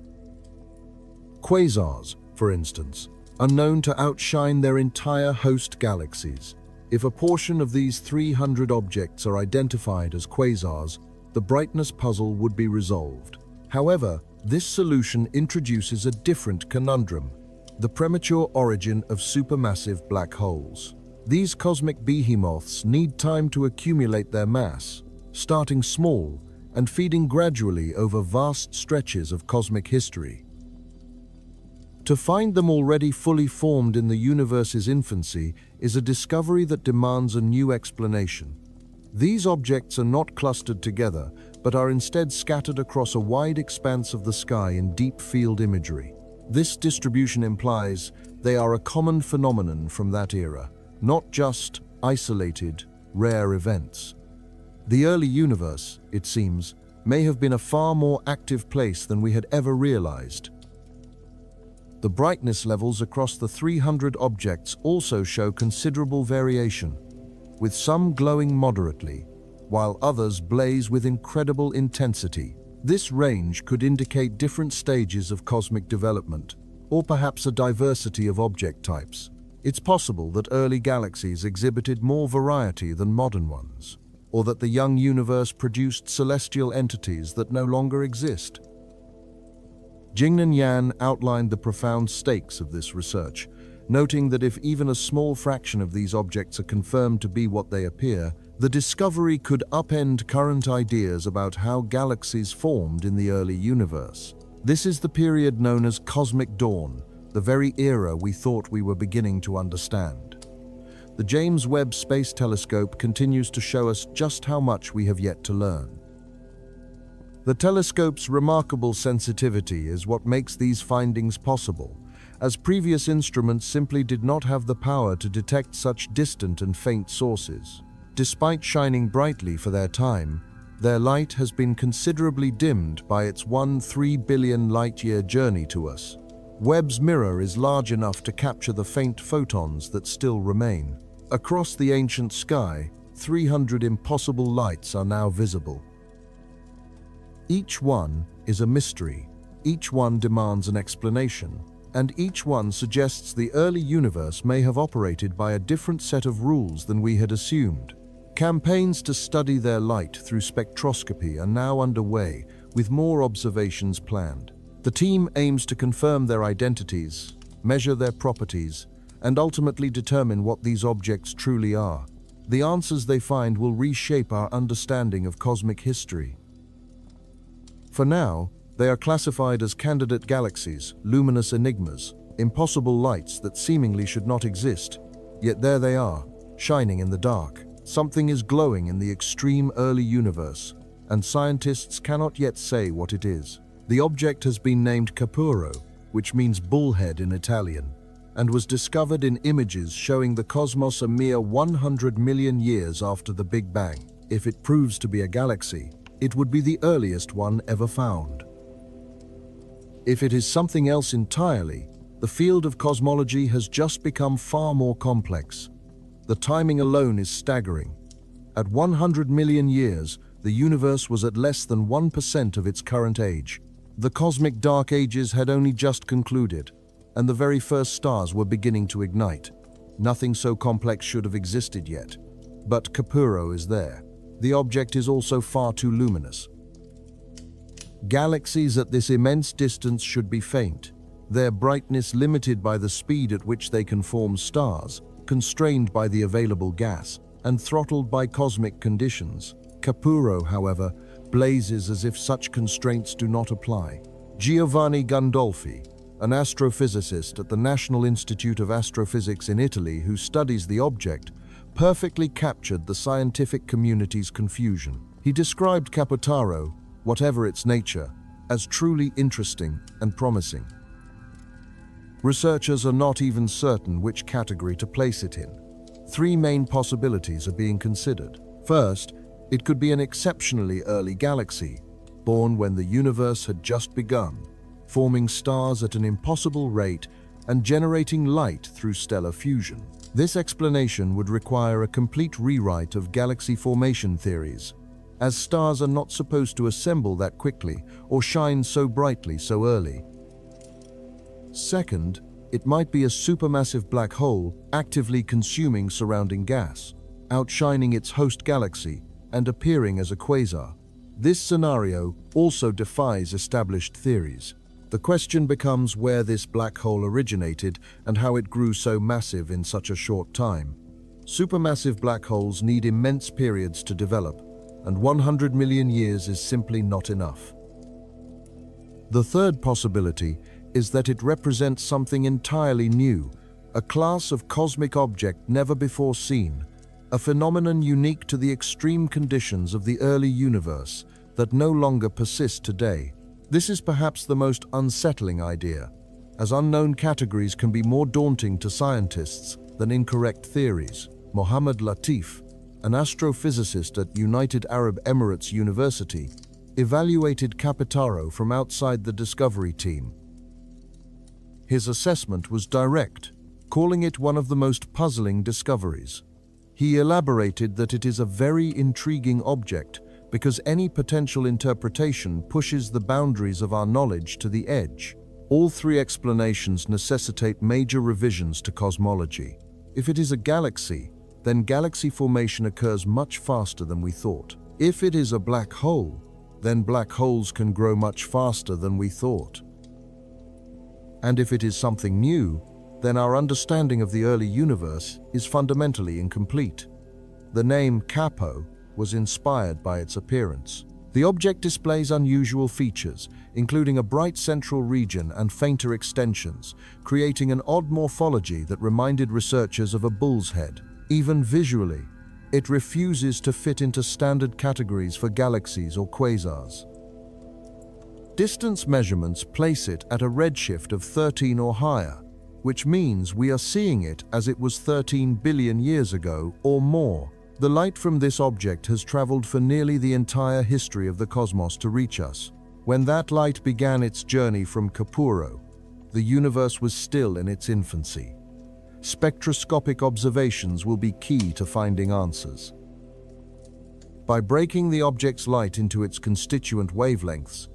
Quasars, for instance, are known to outshine their entire host galaxies. If a portion of these 300 objects are identified as quasars, the brightness puzzle would be resolved. However, this solution introduces a different conundrum: the premature origin of supermassive black holes. These cosmic behemoths need time to accumulate their mass, starting small and feeding gradually over vast stretches of cosmic history. To find them already fully formed in the universe's infancy is a discovery that demands a new explanation. These objects are not clustered together, but are instead scattered across a wide expanse of the sky in deep field imagery. This distribution implies they are a common phenomenon from that era, not just isolated, rare events. The early universe, it seems, may have been a far more active place than we had ever realized. The brightness levels across the 300 objects also show considerable variation, with some glowing moderately, while others blaze with incredible intensity. This range could indicate different stages of cosmic development, or perhaps a diversity of object types. It's possible that early galaxies exhibited more variety than modern ones, or that the young universe produced celestial entities that no longer exist. Jingnan Yan outlined the profound stakes of this research, noting that if even a small fraction of these objects are confirmed to be what they appear, the discovery could upend current ideas about how galaxies formed in the early universe. This is the period known as cosmic dawn, the very era we thought we were beginning to understand. The James Webb Space Telescope continues to show us just how much we have yet to learn. The telescope's remarkable sensitivity is what makes these findings possible, as previous instruments simply did not have the power to detect such distant and faint sources. Despite shining brightly for their time, their light has been considerably dimmed by its 3 billion light-year journey to us. Webb's mirror is large enough to capture the faint photons that still remain. Across the ancient sky, 300 impossible lights are now visible. Each one is a mystery, each one demands an explanation, and each one suggests the early universe may have operated by a different set of rules than we had assumed. Campaigns to study their light through spectroscopy are now underway, with more observations planned. The team aims to confirm their identities, measure their properties, and ultimately determine what these objects truly are. The answers they find will reshape our understanding of cosmic history. For now, they are classified as candidate galaxies, luminous enigmas, impossible lights that seemingly should not exist. Yet there they are, shining in the dark. Something is glowing in the extreme early universe, and scientists cannot yet say what it is. The object has been named Capurro, which means bullhead in Italian, and was discovered in images showing the cosmos a mere 100 million years after the Big Bang. If it proves to be a galaxy, it would be the earliest one ever found. If it is something else entirely, the field of cosmology has just become far more complex. The timing alone is staggering. At 100 million years, the universe was at less than 1% of its current age. The cosmic dark ages had only just concluded, and the very first stars were beginning to ignite. Nothing so complex should have existed yet. But Capurro is there. The object is also far too luminous. Galaxies at this immense distance should be faint, their brightness limited by the speed at which they can form stars, constrained by the available gas. and throttled by cosmic conditions. Capurro, however, blazes as if such constraints do not apply. Giovanni Gandolfi, an astrophysicist at the National Institute of Astrophysics in Italy who studies the object, perfectly captured the scientific community's confusion. He described Caputaro, whatever its nature, as truly interesting and promising. Researchers are not even certain which category to place it in. Three main possibilities are being considered. First, it could be an exceptionally early galaxy, born when the universe had just begun, forming stars at an impossible rate and generating light through stellar fusion. This explanation would require a complete rewrite of galaxy formation theories, as stars are not supposed to assemble that quickly or shine so brightly so early. Second, it might be a supermassive black hole actively consuming surrounding gas, outshining its host galaxy and appearing as a quasar. This scenario also defies established theories. The question becomes where this black hole originated and how it grew so massive in such a short time. Supermassive black holes need immense periods to develop, and 100 million years is simply not enough. The third possibility is that it represents something entirely new, a class of cosmic object never before seen, a phenomenon unique to the extreme conditions of the early universe that no longer persist today. This is perhaps the most unsettling idea, as unknown categories can be more daunting to scientists than incorrect theories. Mohammed Latif, an astrophysicist at United Arab Emirates University, evaluated Caputaro from outside the discovery team. His assessment was direct, calling it one of the most puzzling discoveries. He elaborated that it is a very intriguing object because any potential interpretation pushes the boundaries of our knowledge to the edge. All three explanations necessitate major revisions to cosmology. If it is a galaxy, then galaxy formation occurs much faster than we thought. If it is a black hole, then black holes can grow much faster than we thought. And if it is something new, then our understanding of the early universe is fundamentally incomplete. The name Capo was inspired by its appearance. The object displays unusual features, including a bright central region and fainter extensions, creating an odd morphology that reminded researchers of a bull's head. Even visually, it refuses to fit into standard categories for galaxies or quasars. Distance measurements place it at a redshift of 13 or higher, which means we are seeing it as it was 13 billion years ago or more. The light from this object has traveled for nearly the entire history of the cosmos to reach us. When that light began its journey from Capurro, the universe was still in its infancy. Spectroscopic observations will be key to finding answers. By breaking the object's light into its constituent wavelengths,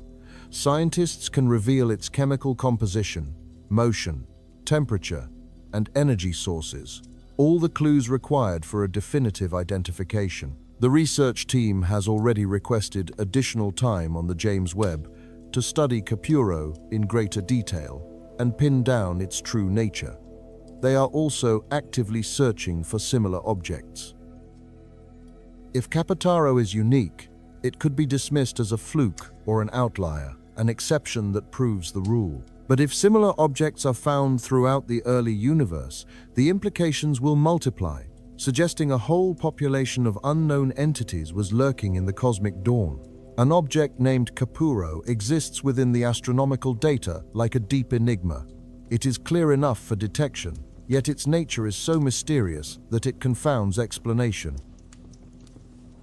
scientists can reveal its chemical composition, motion, temperature, and energy sources, all the clues required for a definitive identification. The research team has already requested additional time on the James Webb to study Capurro in greater detail and pin down its true nature. They are also actively searching for similar objects. If Caputaro is unique, it could be dismissed as a fluke or an outlier, an exception that proves the rule. But if similar objects are found throughout the early universe, the implications will multiply, suggesting a whole population of unknown entities was lurking in the cosmic dawn. An object named Capurro exists within the astronomical data like a deep enigma. It is clear enough for detection, yet its nature is so mysterious that it confounds explanation.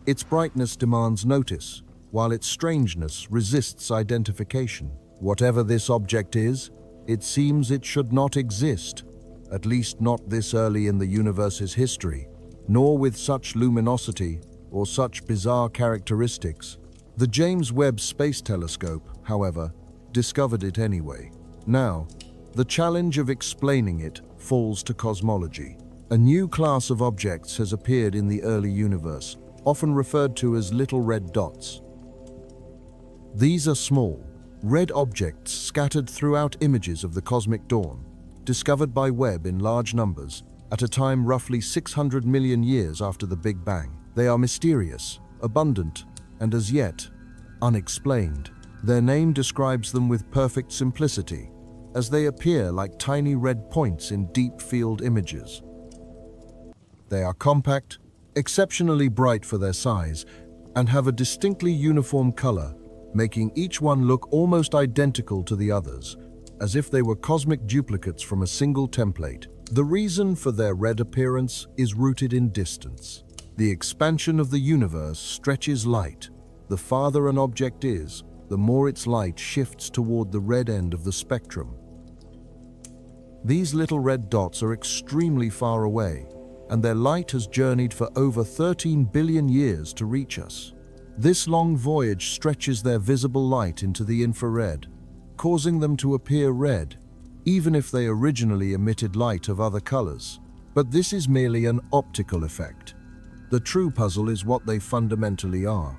Its brightness demands notice, while its strangeness resists identification. Whatever this object is, it seems it should not exist, at least not this early in the universe's history, nor with such luminosity or such bizarre characteristics. The James Webb Space Telescope, however, discovered it anyway. Now, the challenge of explaining it falls to cosmology. A new class of objects has appeared in the early universe, often referred to as little red dots. These are small, red objects scattered throughout images of the cosmic dawn, discovered by Webb in large numbers at a time roughly 600 million years after the Big Bang. They are mysterious, abundant, and as yet, unexplained. Their name describes them with perfect simplicity, as they appear like tiny red points in deep field images. They are compact, exceptionally bright for their size, and have a distinctly uniform color, making each one look almost identical to the others, as if they were cosmic duplicates from a single template. The reason for their red appearance is rooted in distance. The expansion of the universe stretches light. The farther an object is, the more its light shifts toward the red end of the spectrum. These little red dots are extremely far away, and their light has journeyed for over 13 billion years to reach us. This long voyage stretches their visible light into the infrared, causing them to appear red, even if they originally emitted light of other colors. But this is merely an optical effect. The true puzzle is what they fundamentally are.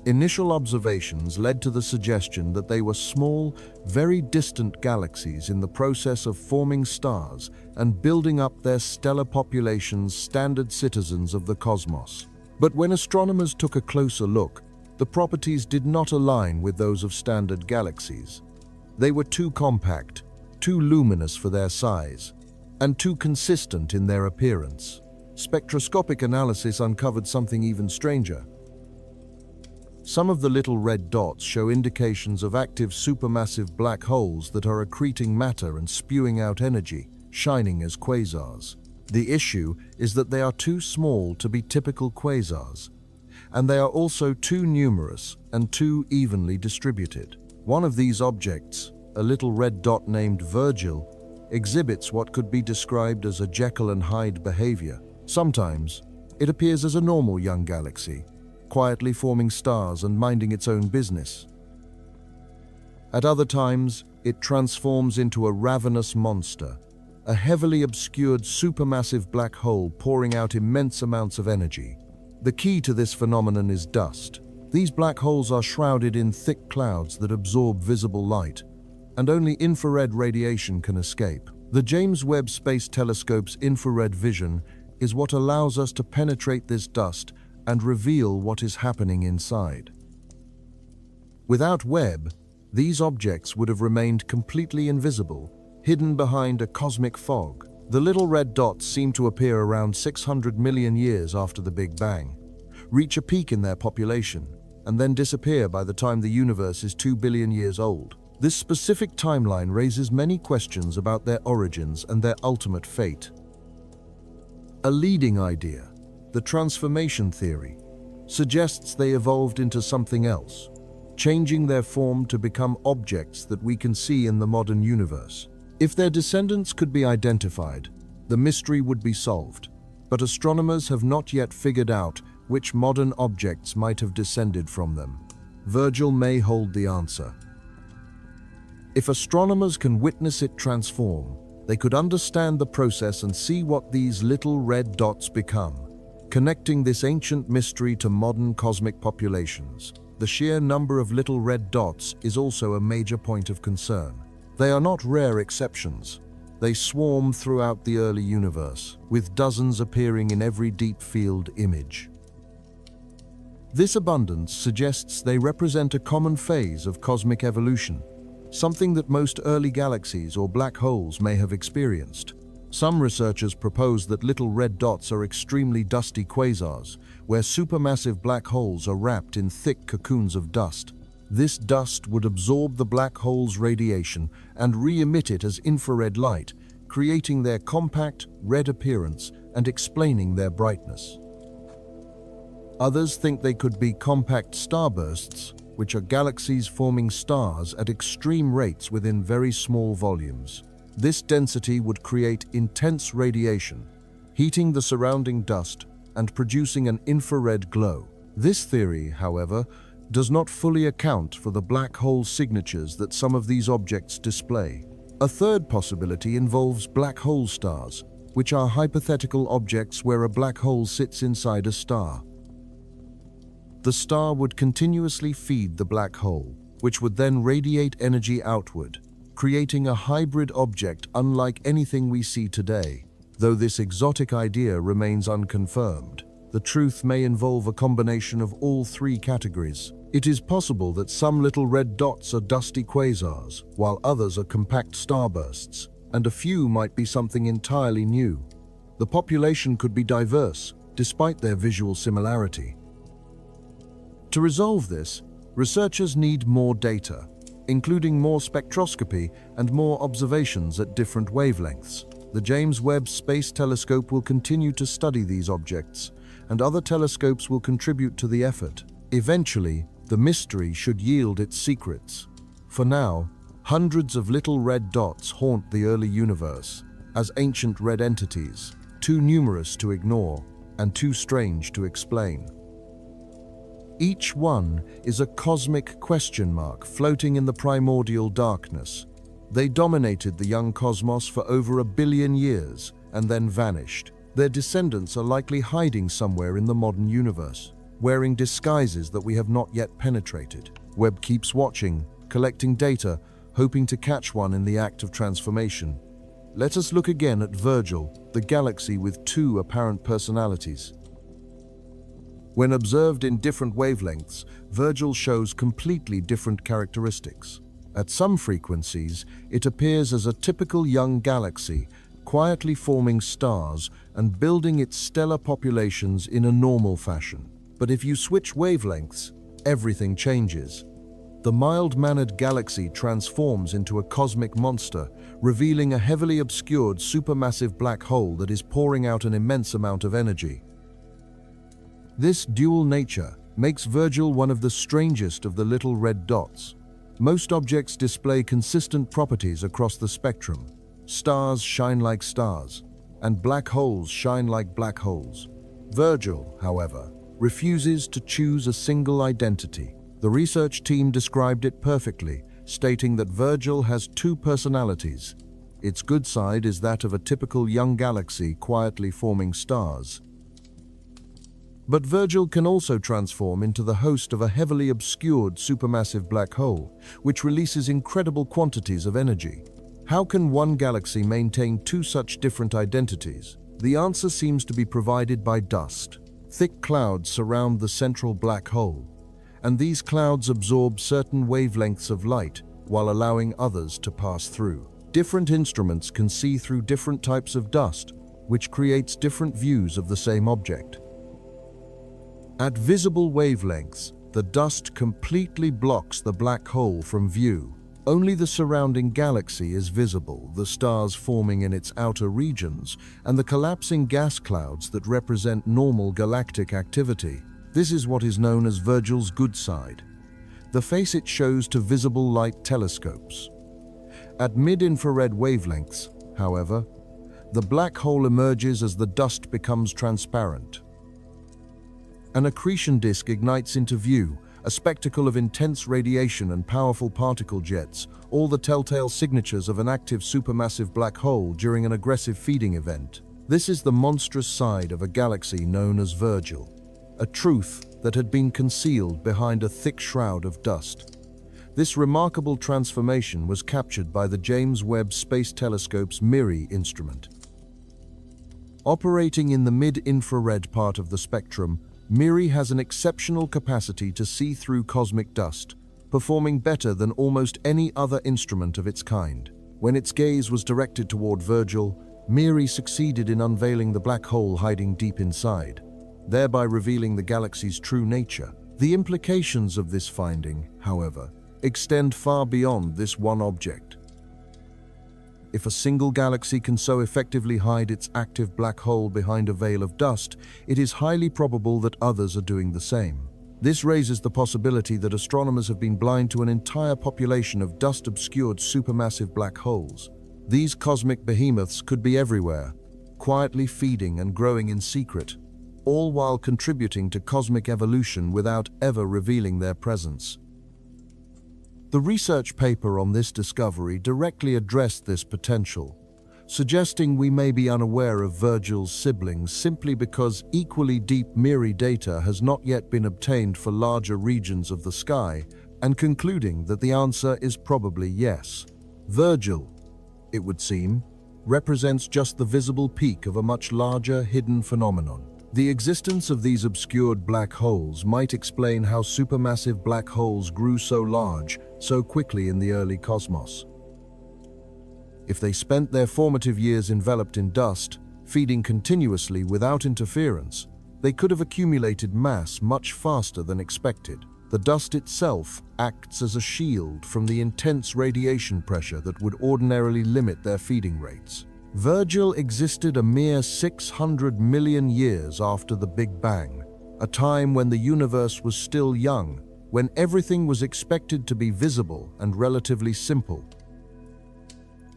Initial observations led to the suggestion that they were small, very distant galaxies in the process of forming stars and building up their stellar populations, standard citizens of the cosmos. But when astronomers took a closer look, the properties did not align with those of standard galaxies. They were too compact, too luminous for their size, and too consistent in their appearance. Spectroscopic analysis uncovered something even stranger. Some of the little red dots show indications of active supermassive black holes that are accreting matter and spewing out energy, shining as quasars. The issue is that they are too small to be typical quasars, and they are also too numerous and too evenly distributed. One of these objects, a little red dot named Virgil, exhibits what could be described as a Jekyll and Hyde behavior. Sometimes, it appears as a normal young galaxy, quietly forming stars and minding its own business. At other times, it transforms into a ravenous monster, a heavily obscured supermassive black hole pouring out immense amounts of energy. The key to this phenomenon is dust. These black holes are shrouded in thick clouds that absorb visible light, and only infrared radiation can escape. The James Webb Space Telescope's infrared vision is what allows us to penetrate this dust and reveal what is happening inside. Without Webb, these objects would have remained completely invisible, hidden behind a cosmic fog. The little red dots seem to appear around 600 million years after the Big Bang, reach a peak in their population, and then disappear by the time the universe is 2 billion years old. This specific timeline raises many questions about their origins and their ultimate fate. A leading idea, the transformation theory, suggests they evolved into something else, changing their form to become objects that we can see in the modern universe. If their descendants could be identified, the mystery would be solved, but astronomers have not yet figured out which modern objects might have descended from them. Virgil may hold the answer. If astronomers can witness it transform, they could understand the process and see what these little red dots become. Connecting this ancient mystery to modern cosmic populations, the sheer number of little red dots is also a major point of concern. They are not rare exceptions. They swarm throughout the early universe, with dozens appearing in every deep field image. This abundance suggests they represent a common phase of cosmic evolution, something that most early galaxies or black holes may have experienced. Some researchers propose that little red dots are extremely dusty quasars, where supermassive black holes are wrapped in thick cocoons of dust. This dust would absorb the black hole's radiation and re-emit it as infrared light, creating their compact, red appearance and explaining their brightness. Others think they could be compact starbursts, which are galaxies forming stars at extreme rates within very small volumes. This density would create intense radiation, heating the surrounding dust and producing an infrared glow. This theory, however, does not fully account for the black hole signatures that some of these objects display. A third possibility involves black hole stars, which are hypothetical objects where a black hole sits inside a star. The star would continuously feed the black hole, which would then radiate energy outward, creating a hybrid object unlike anything we see today. Though this exotic idea remains unconfirmed, the truth may involve a combination of all three categories. It is possible that some little red dots are dusty quasars, while others are compact starbursts, and a few might be something entirely new. The population could be diverse, despite their visual similarity. To resolve this, researchers need more data, including more spectroscopy and more observations at different wavelengths. The James Webb Space Telescope will continue to study these objects, and other telescopes will contribute to the effort. Eventually, the mystery should yield its secrets. For now, hundreds of little red dots haunt the early universe as ancient red entities, too numerous to ignore and too strange to explain. Each one is a cosmic question mark floating in the primordial darkness. They dominated the young cosmos for over 1 billion years and then vanished. Their descendants are likely hiding somewhere in the modern universe, wearing disguises that we have not yet penetrated. Webb keeps watching, collecting data, hoping to catch one in the act of transformation. Let us look again at Virgil, the galaxy with two apparent personalities. When observed in different wavelengths, Virgil shows completely different characteristics. At some frequencies, it appears as a typical young galaxy, quietly forming stars and building its stellar populations in a normal fashion. But if you switch wavelengths, everything changes. The mild-mannered galaxy transforms into a cosmic monster, revealing a heavily obscured supermassive black hole that is pouring out an immense amount of energy. This dual nature makes Virgil one of the strangest of the little red dots. Most objects display consistent properties across the spectrum. Stars shine like stars, and black holes shine like black holes. Virgil, however, refuses to choose a single identity. The research team described it perfectly, stating that Virgil has two personalities. Its good side is that of a typical young galaxy quietly forming stars. But Virgil can also transform into the host of a heavily obscured supermassive black hole, which releases incredible quantities of energy. How can one galaxy maintain two such different identities? The answer seems to be provided by dust. Thick clouds surround the central black hole, and these clouds absorb certain wavelengths of light while allowing others to pass through. Different instruments can see through different types of dust, which creates different views of the same object. At visible wavelengths, the dust completely blocks the black hole from view. Only the surrounding galaxy is visible, the stars forming in its outer regions, and the collapsing gas clouds that represent normal galactic activity. This is what is known as Virgil's good side, the face it shows to visible light telescopes. At mid-infrared wavelengths, however, the black hole emerges as the dust becomes transparent. An accretion disk ignites into view, a spectacle of intense radiation and powerful particle jets, all the telltale signatures of an active supermassive black hole during an aggressive feeding event. This is the monstrous side of a galaxy known as Virgil, a truth that had been concealed behind a thick shroud of dust. This remarkable transformation was captured by the James Webb Space Telescope's MIRI instrument. Operating in the mid-infrared part of the spectrum, MIRI has an exceptional capacity to see through cosmic dust, performing better than almost any other instrument of its kind. When its gaze was directed toward Virgil, MIRI succeeded in unveiling the black hole hiding deep inside, thereby revealing the galaxy's true nature. The implications of this finding, however, extend far beyond this one object. If a single galaxy can so effectively hide its active black hole behind a veil of dust, it is highly probable that others are doing the same. This raises the possibility that astronomers have been blind to an entire population of dust-obscured supermassive black holes. These cosmic behemoths could be everywhere, quietly feeding and growing in secret, all while contributing to cosmic evolution without ever revealing their presence. The research paper on this discovery directly addressed this potential, suggesting we may be unaware of Virgil's siblings simply because equally deep MIRI data has not yet been obtained for larger regions of the sky, and concluding that the answer is probably yes. Virgil, it would seem, represents just the visible peak of a much larger hidden phenomenon. The existence of these obscured black holes might explain how supermassive black holes grew so large so quickly in the early cosmos. If they spent their formative years enveloped in dust, feeding continuously without interference, they could have accumulated mass much faster than expected. The dust itself acts as a shield from the intense radiation pressure that would ordinarily limit their feeding rates. Virgil existed a mere 600 million years after the Big Bang, a time when the universe was still young, when everything was expected to be visible and relatively simple.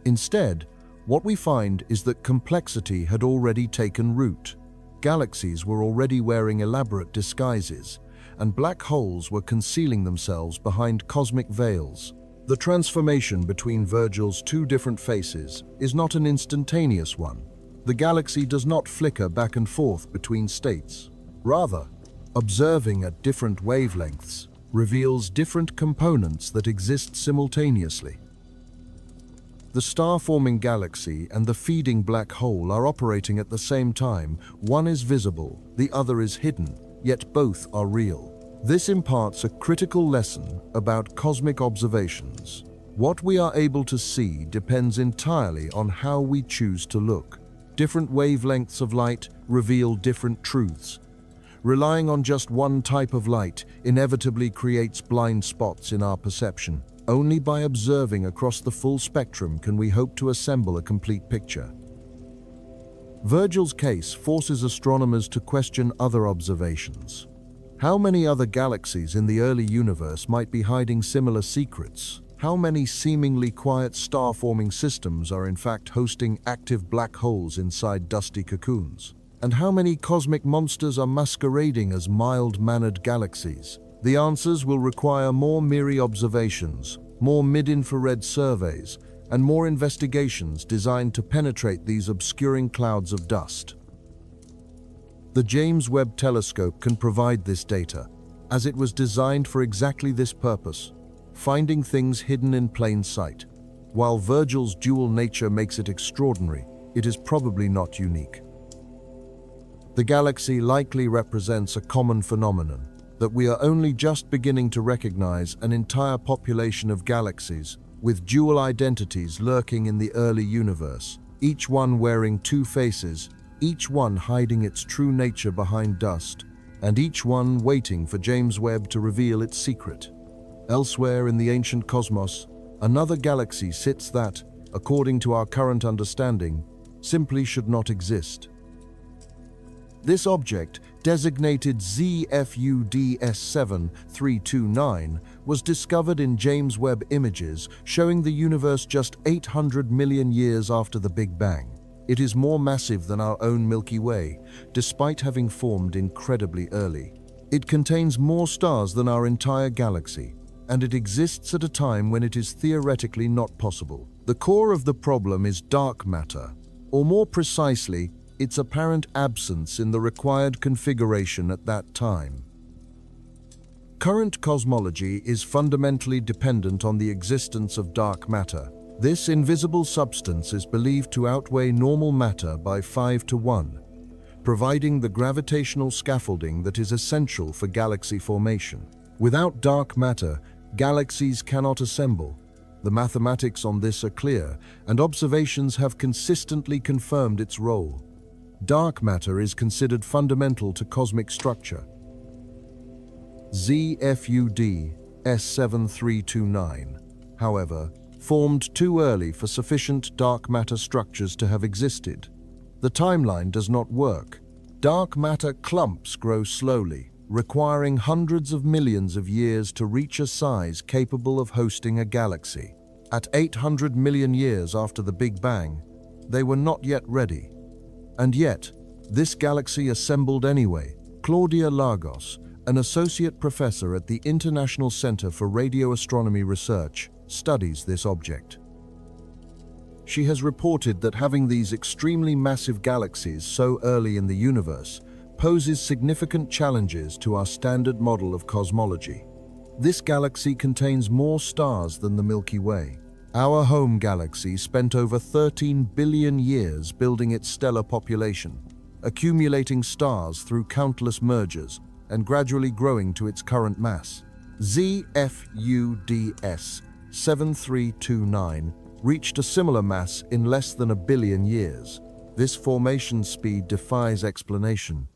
Instead, what we find is that complexity had already taken root. Galaxies were already wearing elaborate disguises, and black holes were concealing themselves behind cosmic veils. The transformation between Virgil's two different faces is not an instantaneous one. The galaxy does not flicker back and forth between states. Rather, observing at different wavelengths reveals different components that exist simultaneously. The star-forming galaxy and the feeding black hole are operating at the same time. One is visible, the other is hidden, yet both are real. This imparts a critical lesson about cosmic observations. What we are able to see depends entirely on how we choose to look. Different wavelengths of light reveal different truths. Relying on just one type of light inevitably creates blind spots in our perception. Only by observing across the full spectrum can we hope to assemble a complete picture. Virgil's case forces astronomers to question other observations. How many other galaxies in the early universe might be hiding similar secrets? How many seemingly quiet star-forming systems are in fact hosting active black holes inside dusty cocoons? And how many cosmic monsters are masquerading as mild-mannered galaxies? The answers will require more MIRI observations, more mid-infrared surveys, and more investigations designed to penetrate these obscuring clouds of dust. The James Webb Telescope can provide this data, as it was designed for exactly this purpose, finding things hidden in plain sight. While Virgil's dual nature makes it extraordinary, it is probably not unique. The galaxy likely represents a common phenomenon, that we are only just beginning to recognize an entire population of galaxies with dual identities lurking in the early universe, each one wearing two faces, each one hiding its true nature behind dust, and each one waiting for James Webb to reveal its secret. Elsewhere in the ancient cosmos, another galaxy sits that, according to our current understanding, simply should not exist. This object, designated ZFUDS7329, was discovered in James Webb images showing the universe just 800 million years after the Big Bang. It is more massive than our own Milky Way, despite having formed incredibly early. It contains more stars than our entire galaxy, and it exists at a time when it is theoretically not possible. The core of the problem is dark matter, or more precisely, its apparent absence in the required configuration at that time. Current cosmology is fundamentally dependent on the existence of dark matter. This invisible substance is believed to outweigh normal matter by 5 to 1, providing the gravitational scaffolding that is essential for galaxy formation. Without dark matter, galaxies cannot assemble. The mathematics on this are clear, and observations have consistently confirmed its role. Dark matter is considered fundamental to cosmic structure. ZFUD S7329, however, formed too early for sufficient dark matter structures to have existed. The timeline does not work. Dark matter clumps grow slowly, requiring hundreds of millions of years to reach a size capable of hosting a galaxy. At 800 million years after the Big Bang, they were not yet ready. And yet, this galaxy assembled anyway. Claudia Lagos, an associate professor at the International Center for Radio Astronomy Research, studies this object. She has reported that having these extremely massive galaxies so early in the universe poses significant challenges to our standard model of cosmology. This galaxy contains more stars than the Milky Way, Our home galaxy spent over 13 billion years building its stellar population, accumulating stars through countless mergers and gradually growing to its current mass. ZFUDS 7329 reached a similar mass in less than a billion years. This formation speed defies explanation.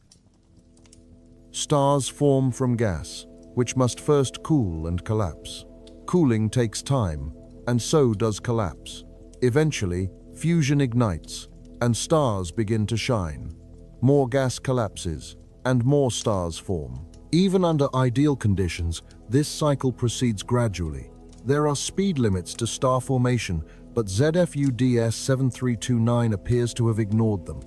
Stars form from gas, which must first cool and collapse. Cooling takes time, and so does collapse. Eventually, fusion ignites, and stars begin to shine. More gas collapses, and more stars form. Even under ideal conditions, this cycle proceeds gradually. There are speed limits to star formation, but ZFUDS 7329 appears to have ignored them.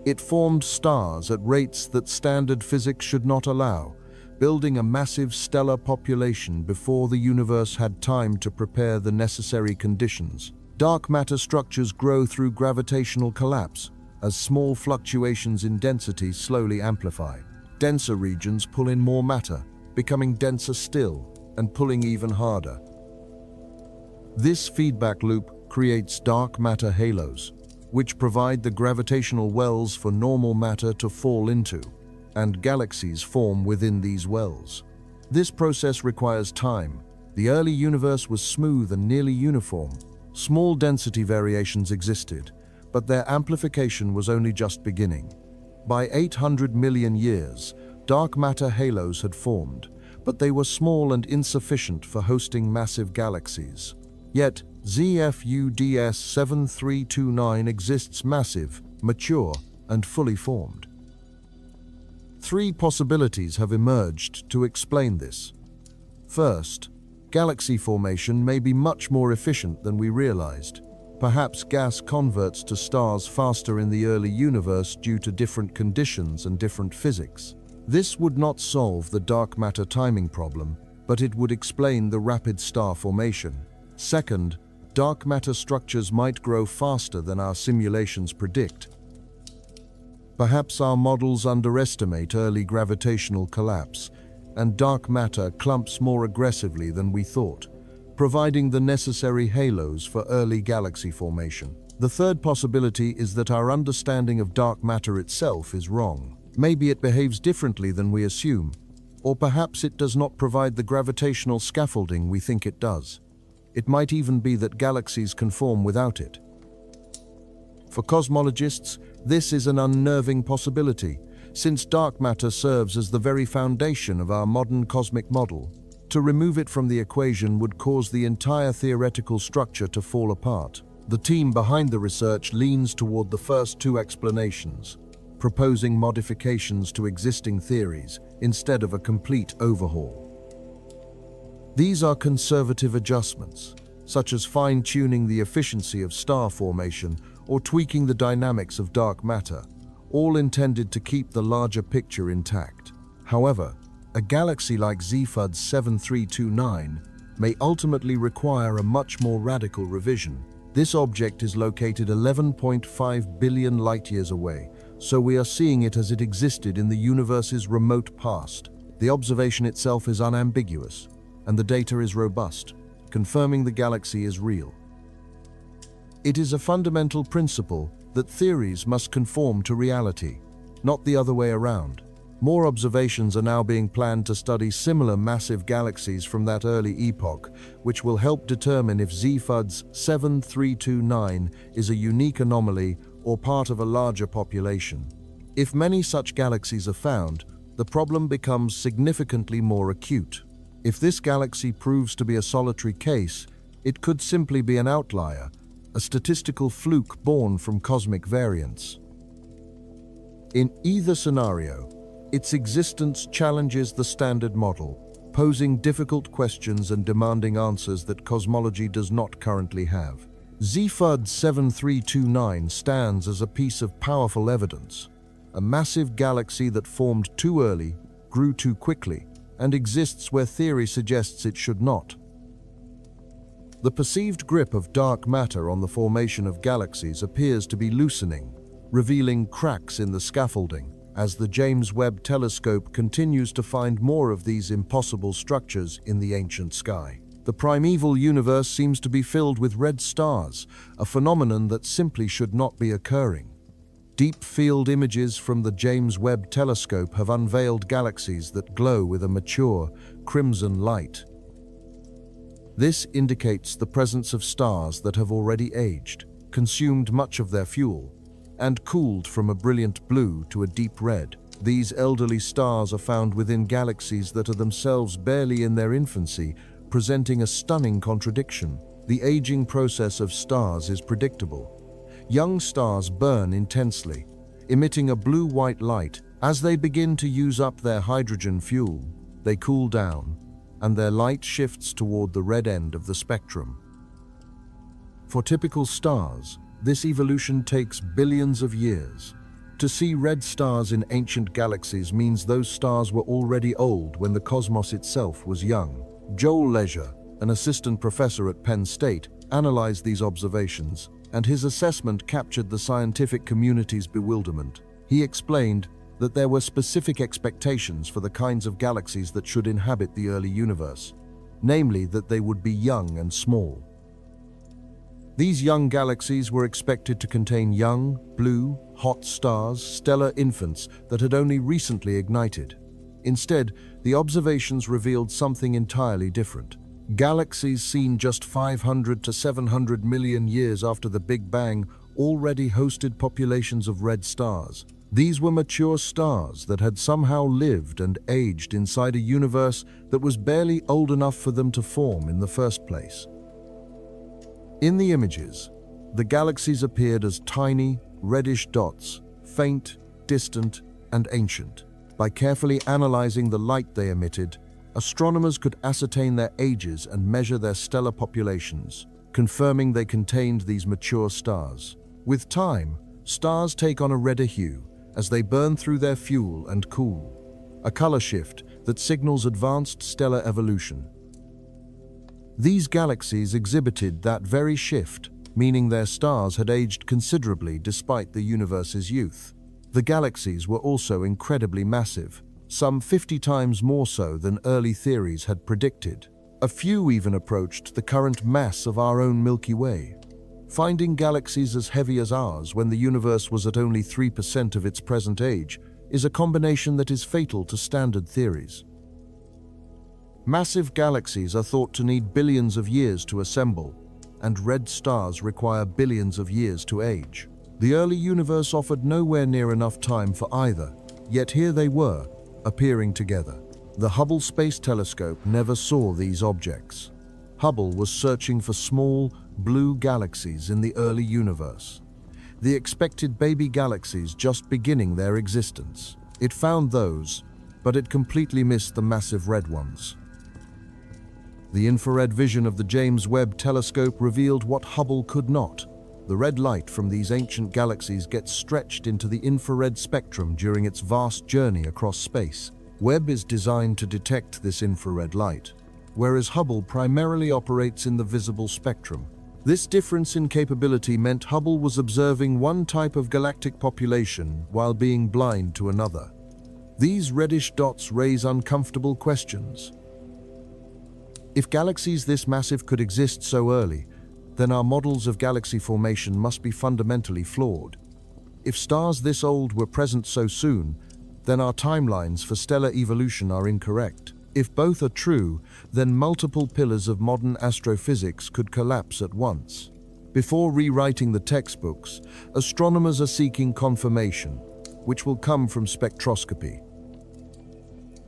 It formed stars at rates that standard physics should not allow, building a massive stellar population before the universe had time to prepare the necessary conditions. Dark matter structures grow through gravitational collapse, as small fluctuations in density slowly amplify. Denser regions pull in more matter, becoming denser still, and pulling even harder. This feedback loop creates dark matter halos, which provide the gravitational wells for normal matter to fall into, and galaxies form within these wells. This process requires time. The early universe was smooth and nearly uniform. Small density variations existed, but their amplification was only just beginning. By 800 million years, dark matter halos had formed, but they were small and insufficient for hosting massive galaxies. Yet, ZFUDS 7329 exists massive, mature, and fully formed. Three possibilities have emerged to explain this. First, galaxy formation may be much more efficient than we realized. Perhaps gas converts to stars faster in the early universe due to different conditions and different physics. This would not solve the dark matter timing problem, but it would explain the rapid star formation. Second, dark matter structures might grow faster than our simulations predict. Perhaps our models underestimate early gravitational collapse, and dark matter clumps more aggressively than we thought, providing the necessary halos for early galaxy formation. The third possibility is that our understanding of dark matter itself is wrong. Maybe it behaves differently than we assume, or perhaps it does not provide the gravitational scaffolding we think it does. It might even be that galaxies can form without it. For cosmologists, this is an unnerving possibility, since dark matter serves as the very foundation of our modern cosmic model. To remove it from the equation would cause the entire theoretical structure to fall apart. The team behind the research leans toward the first two explanations, proposing modifications to existing theories instead of a complete overhaul. These are conservative adjustments, such as fine-tuning the efficiency of star formation or tweaking the dynamics of dark matter, all intended to keep the larger picture intact. However, a galaxy like ZFUDS 7329 may ultimately require a much more radical revision. This object is located 11.5 billion light-years away, so we are seeing it as it existed in the universe's remote past. The observation itself is unambiguous, and the data is robust, confirming the galaxy is real. It is a fundamental principle that theories must conform to reality, not the other way around. More observations are now being planned to study similar massive galaxies from that early epoch, which will help determine if ZFUDS 7329 is a unique anomaly or part of a larger population. If many such galaxies are found, the problem becomes significantly more acute. If this galaxy proves to be a solitary case, it could simply be an outlier, a statistical fluke born from cosmic variance. In either scenario, its existence challenges the standard model, posing difficult questions and demanding answers that cosmology does not currently have. ZFUDS 7329 stands as a piece of powerful evidence, a massive galaxy that formed too early, grew too quickly, and exists where theory suggests it should not. The perceived grip of dark matter on the formation of galaxies appears to be loosening, revealing cracks in the scaffolding as the James Webb Telescope continues to find more of these impossible structures in the ancient sky. The primeval universe seems to be filled with red stars, a phenomenon that simply should not be occurring. Deep field images from the James Webb Telescope have unveiled galaxies that glow with a mature, crimson light. This indicates the presence of stars that have already aged, consumed much of their fuel, and cooled from a brilliant blue to a deep red. These elderly stars are found within galaxies that are themselves barely in their infancy, presenting a stunning contradiction. The aging process of stars is predictable. Young stars burn intensely, emitting a blue-white light. As they begin to use up their hydrogen fuel, they cool down, and their light shifts toward the red end of the spectrum. For typical stars, this evolution takes billions of years. To see red stars in ancient galaxies means those stars were already old when the cosmos itself was young. Joel Leisure, an assistant professor at Penn State, analyzed these observations, and his assessment captured the scientific community's bewilderment. He explained that there were specific expectations for the kinds of galaxies that should inhabit the early universe, namely that they would be young and small. These young galaxies were expected to contain young, blue, hot stars, stellar infants that had only recently ignited. Instead, the observations revealed something entirely different. Galaxies seen just 500 to 700 million years after the Big Bang already hosted populations of red stars. These were mature stars that had somehow lived and aged inside a universe that was barely old enough for them to form in the first place. In the images, the galaxies appeared as tiny, reddish dots, faint, distant, and ancient. By carefully analyzing the light they emitted, astronomers could ascertain their ages and measure their stellar populations, confirming they contained these mature stars. With time, stars take on a redder hue as they burn through their fuel and cool, a color shift that signals advanced stellar evolution. These galaxies exhibited that very shift, meaning their stars had aged considerably despite the universe's youth. The galaxies were also incredibly massive, some 50 times more so than early theories had predicted. A few even approached the current mass of our own Milky Way. Finding galaxies as heavy as ours when the universe was at only 3% of its present age is a combination that is fatal to standard theories. Massive galaxies are thought to need billions of years to assemble, and red stars require billions of years to age. The early universe offered nowhere near enough time for either, yet here they were, appearing together. The Hubble Space Telescope never saw these objects. Hubble was searching for small, blue galaxies in the early universe, the expected baby galaxies just beginning their existence. It found those, but it completely missed the massive red ones. The infrared vision of the James Webb Telescope revealed what Hubble could not. The red light from these ancient galaxies gets stretched into the infrared spectrum during its vast journey across space. Webb is designed to detect this infrared light, whereas Hubble primarily operates in the visible spectrum. This difference in capability meant Hubble was observing one type of galactic population while being blind to another. These reddish dots raise uncomfortable questions. If galaxies this massive could exist so early, then our models of galaxy formation must be fundamentally flawed. If stars this old were present so soon, then our timelines for stellar evolution are incorrect. If both are true, then multiple pillars of modern astrophysics could collapse at once. Before rewriting the textbooks, astronomers are seeking confirmation, which will come from spectroscopy.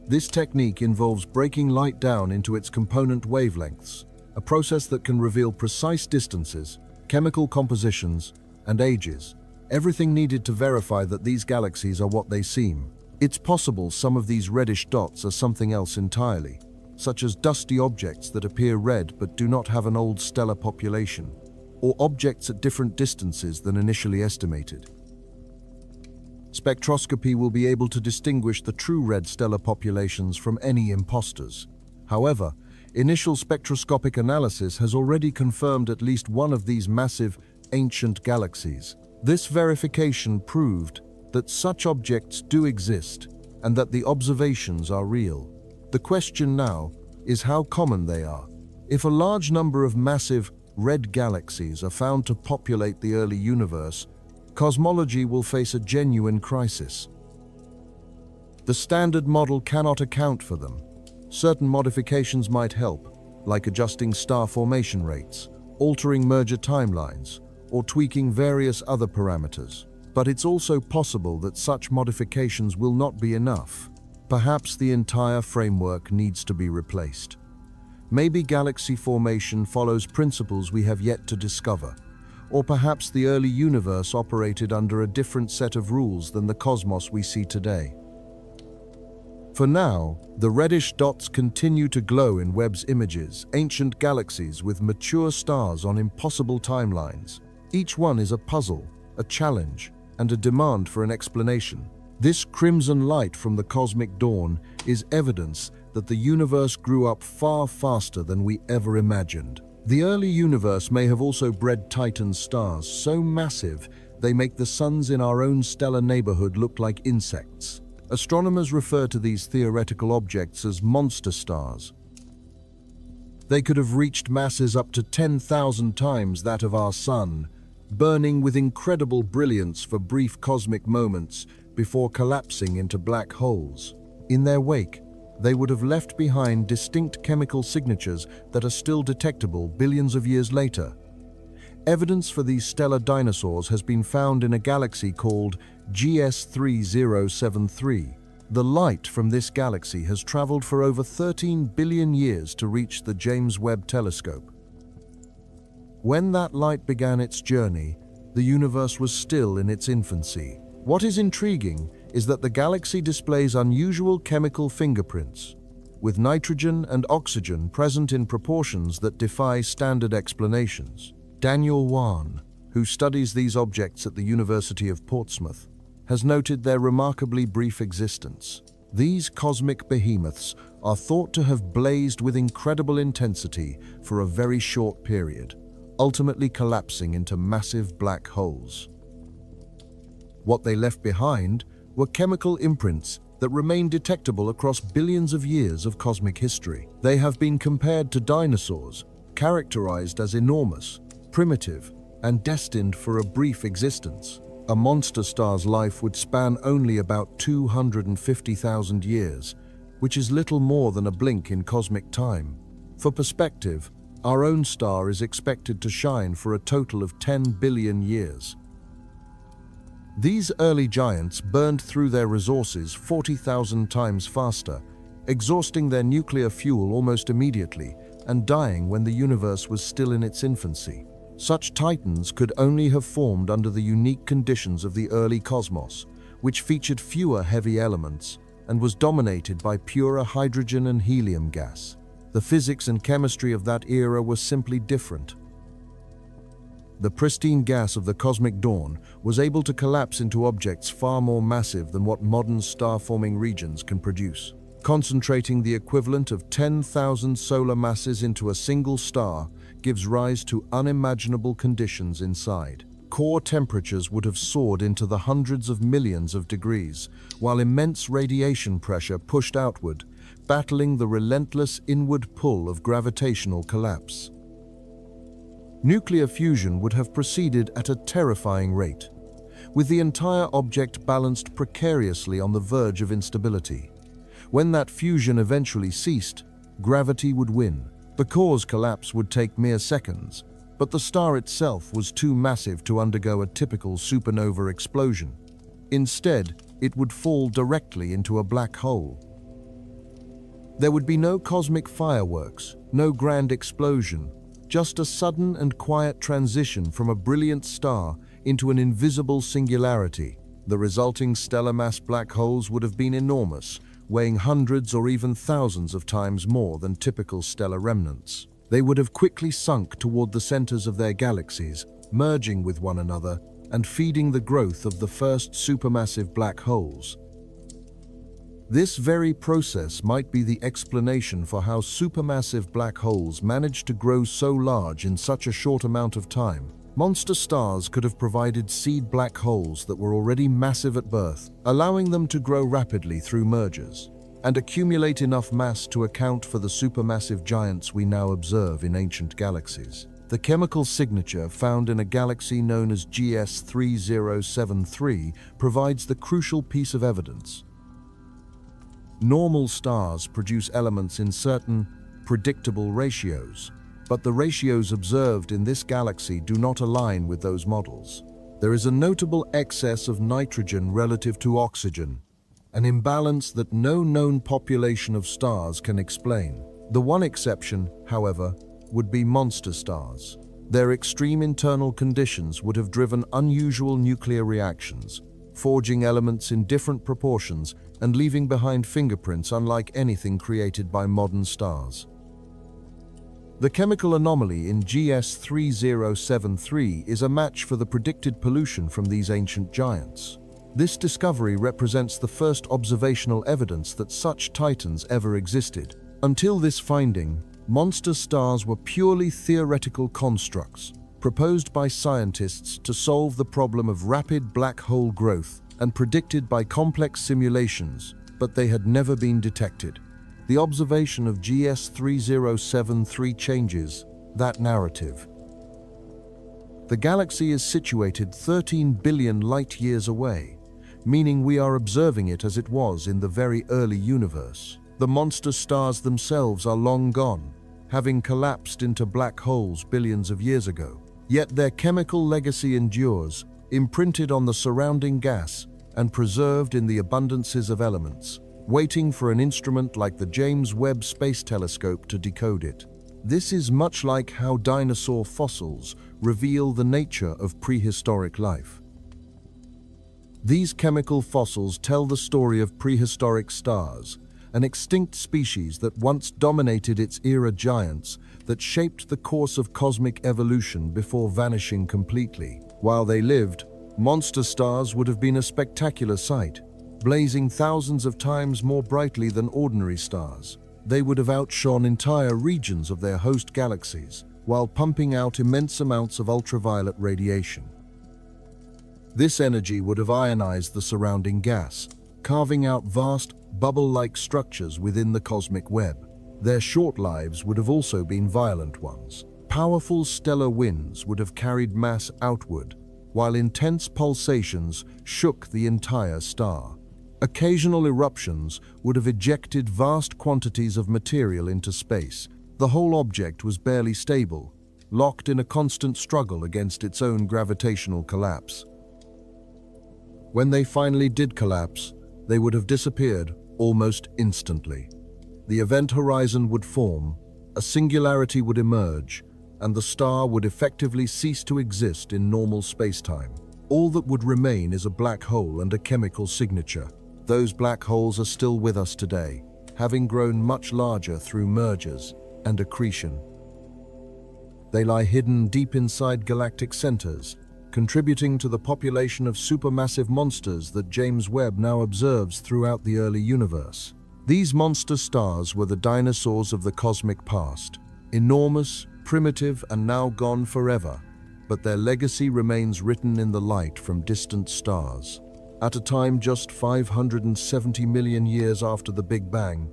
This technique involves breaking light down into its component wavelengths, a process that can reveal precise distances, chemical compositions, and ages, everything needed to verify that these galaxies are what they seem. It's possible some of these reddish dots are something else entirely, such as dusty objects that appear red but do not have an old stellar population, or objects at different distances than initially estimated. Spectroscopy will be able to distinguish the true red stellar populations from any imposters. However, initial spectroscopic analysis has already confirmed at least one of these massive, ancient galaxies. This verification proved that such objects do exist and that the observations are real. The question now is how common they are. If a large number of massive red galaxies are found to populate the early universe, cosmology will face a genuine crisis. The standard model cannot account for them. Certain modifications might help, like adjusting star formation rates, altering merger timelines, or tweaking various other parameters. But it's also possible that such modifications will not be enough. Perhaps the entire framework needs to be replaced. Maybe galaxy formation follows principles we have yet to discover, or perhaps the early universe operated under a different set of rules than the cosmos we see today. For now, the reddish dots continue to glow in Webb's images, ancient galaxies with mature stars on impossible timelines. Each one is a puzzle, a challenge, and a demand for an explanation. This crimson light from the cosmic dawn is evidence that the universe grew up far faster than we ever imagined. The early universe may have also bred Titan stars so massive they make the suns in our own stellar neighborhood look like insects. Astronomers refer to these theoretical objects as monster stars. They could have reached masses up to 10,000 times that of our Sun, burning with incredible brilliance for brief cosmic moments before collapsing into black holes. In their wake, they would have left behind distinct chemical signatures that are still detectable billions of years later. Evidence for these stellar dinosaurs has been found in a galaxy called GS3073. The light from this galaxy has traveled for over 13 billion years to reach the James Webb Telescope. When that light began its journey, the universe was still in its infancy. What is intriguing is that the galaxy displays unusual chemical fingerprints, with nitrogen and oxygen present in proportions that defy standard explanations. Daniel Wan, who studies these objects at the University of Portsmouth, has noted their remarkably brief existence. These cosmic behemoths are thought to have blazed with incredible intensity for a very short period, ultimately collapsing into massive black holes. What they left behind were chemical imprints that remain detectable across billions of years of cosmic history. They have been compared to dinosaurs, characterized as enormous, primitive, and destined for a brief existence. A monster star's life would span only about 250,000 years, which is little more than a blink in cosmic time. For perspective, our own star is expected to shine for a total of 10 billion years. These early giants burned through their resources 40,000 times faster, exhausting their nuclear fuel almost immediately and dying when the universe was still in its infancy. Such titans could only have formed under the unique conditions of the early cosmos, which featured fewer heavy elements and was dominated by purer hydrogen and helium gas. The physics and chemistry of that era were simply different. The pristine gas of the cosmic dawn was able to collapse into objects far more massive than what modern star-forming regions can produce. Concentrating the equivalent of 10,000 solar masses into a single star gives rise to unimaginable conditions inside. Core temperatures would have soared into the hundreds of millions of degrees, while immense radiation pressure pushed outward, battling the relentless inward pull of gravitational collapse. Nuclear fusion would have proceeded at a terrifying rate, with the entire object balanced precariously on the verge of instability. When that fusion eventually ceased, gravity would win. The core's collapse would take mere seconds, but the star itself was too massive to undergo a typical supernova explosion. Instead, it would fall directly into a black hole. There would be no cosmic fireworks, no grand explosion, just a sudden and quiet transition from a brilliant star into an invisible singularity. The resulting stellar mass black holes would have been enormous, weighing hundreds or even thousands of times more than typical stellar remnants. They would have quickly sunk toward the centers of their galaxies, merging with one another and feeding the growth of the first supermassive black holes. This very process might be the explanation for how supermassive black holes manage to grow so large in such a short amount of time. Monster stars could have provided seed black holes that were already massive at birth, allowing them to grow rapidly through mergers. and accumulate enough mass to account for the supermassive giants we now observe in ancient galaxies. The chemical signature found in a galaxy known as GS 3073 provides the crucial piece of evidence. Normal stars produce elements in certain, predictable ratios, but the ratios observed in this galaxy do not align with those models. There is a notable excess of nitrogen relative to oxygen, an imbalance that no known population of stars can explain. The one exception, however, would be monster stars. Their extreme internal conditions would have driven unusual nuclear reactions, forging elements in different proportions and leaving behind fingerprints unlike anything created by modern stars. The chemical anomaly in GS 3073 is a match for the predicted pollution from these ancient giants. This discovery represents the first observational evidence that such titans ever existed. Until this finding, monster stars were purely theoretical constructs, proposed by scientists to solve the problem of rapid black hole growth and predicted by complex simulations, but they had never been detected. The observation of GS 3073 changes that narrative. The galaxy is situated 13 billion light-years away, meaning we are observing it as it was in the very early universe. The monster stars themselves are long gone, having collapsed into black holes billions of years ago. Yet their chemical legacy endures, imprinted on the surrounding gas and preserved in the abundances of elements, waiting for an instrument like the James Webb Space Telescope to decode it. This is much like how dinosaur fossils reveal the nature of prehistoric life. These chemical fossils tell the story of prehistoric stars, an extinct species that once dominated its era giants that shaped the course of cosmic evolution before vanishing completely. While they lived, monster stars would have been a spectacular sight, blazing thousands of times more brightly than ordinary stars. They would have outshone entire regions of their host galaxies, while pumping out immense amounts of ultraviolet radiation. This energy would have ionized the surrounding gas, carving out vast, bubble-like structures within the cosmic web. Their short lives would have also been violent ones. Powerful stellar winds would have carried mass outward, while intense pulsations shook the entire star. Occasional eruptions would have ejected vast quantities of material into space. The whole object was barely stable, locked in a constant struggle against its own gravitational collapse. When they finally did collapse, they would have disappeared almost instantly. The event horizon would form, a singularity would emerge, and the star would effectively cease to exist in normal spacetime. All that would remain is a black hole and a chemical signature. Those black holes are still with us today, having grown much larger through mergers and accretion. They lie hidden deep inside galactic centers, contributing to the population of supermassive monsters that James Webb now observes throughout the early universe. These monster stars were the dinosaurs of the cosmic past, enormous, primitive, and now gone forever, but their legacy remains written in the light from distant stars. At a time just 570 million years after the Big Bang,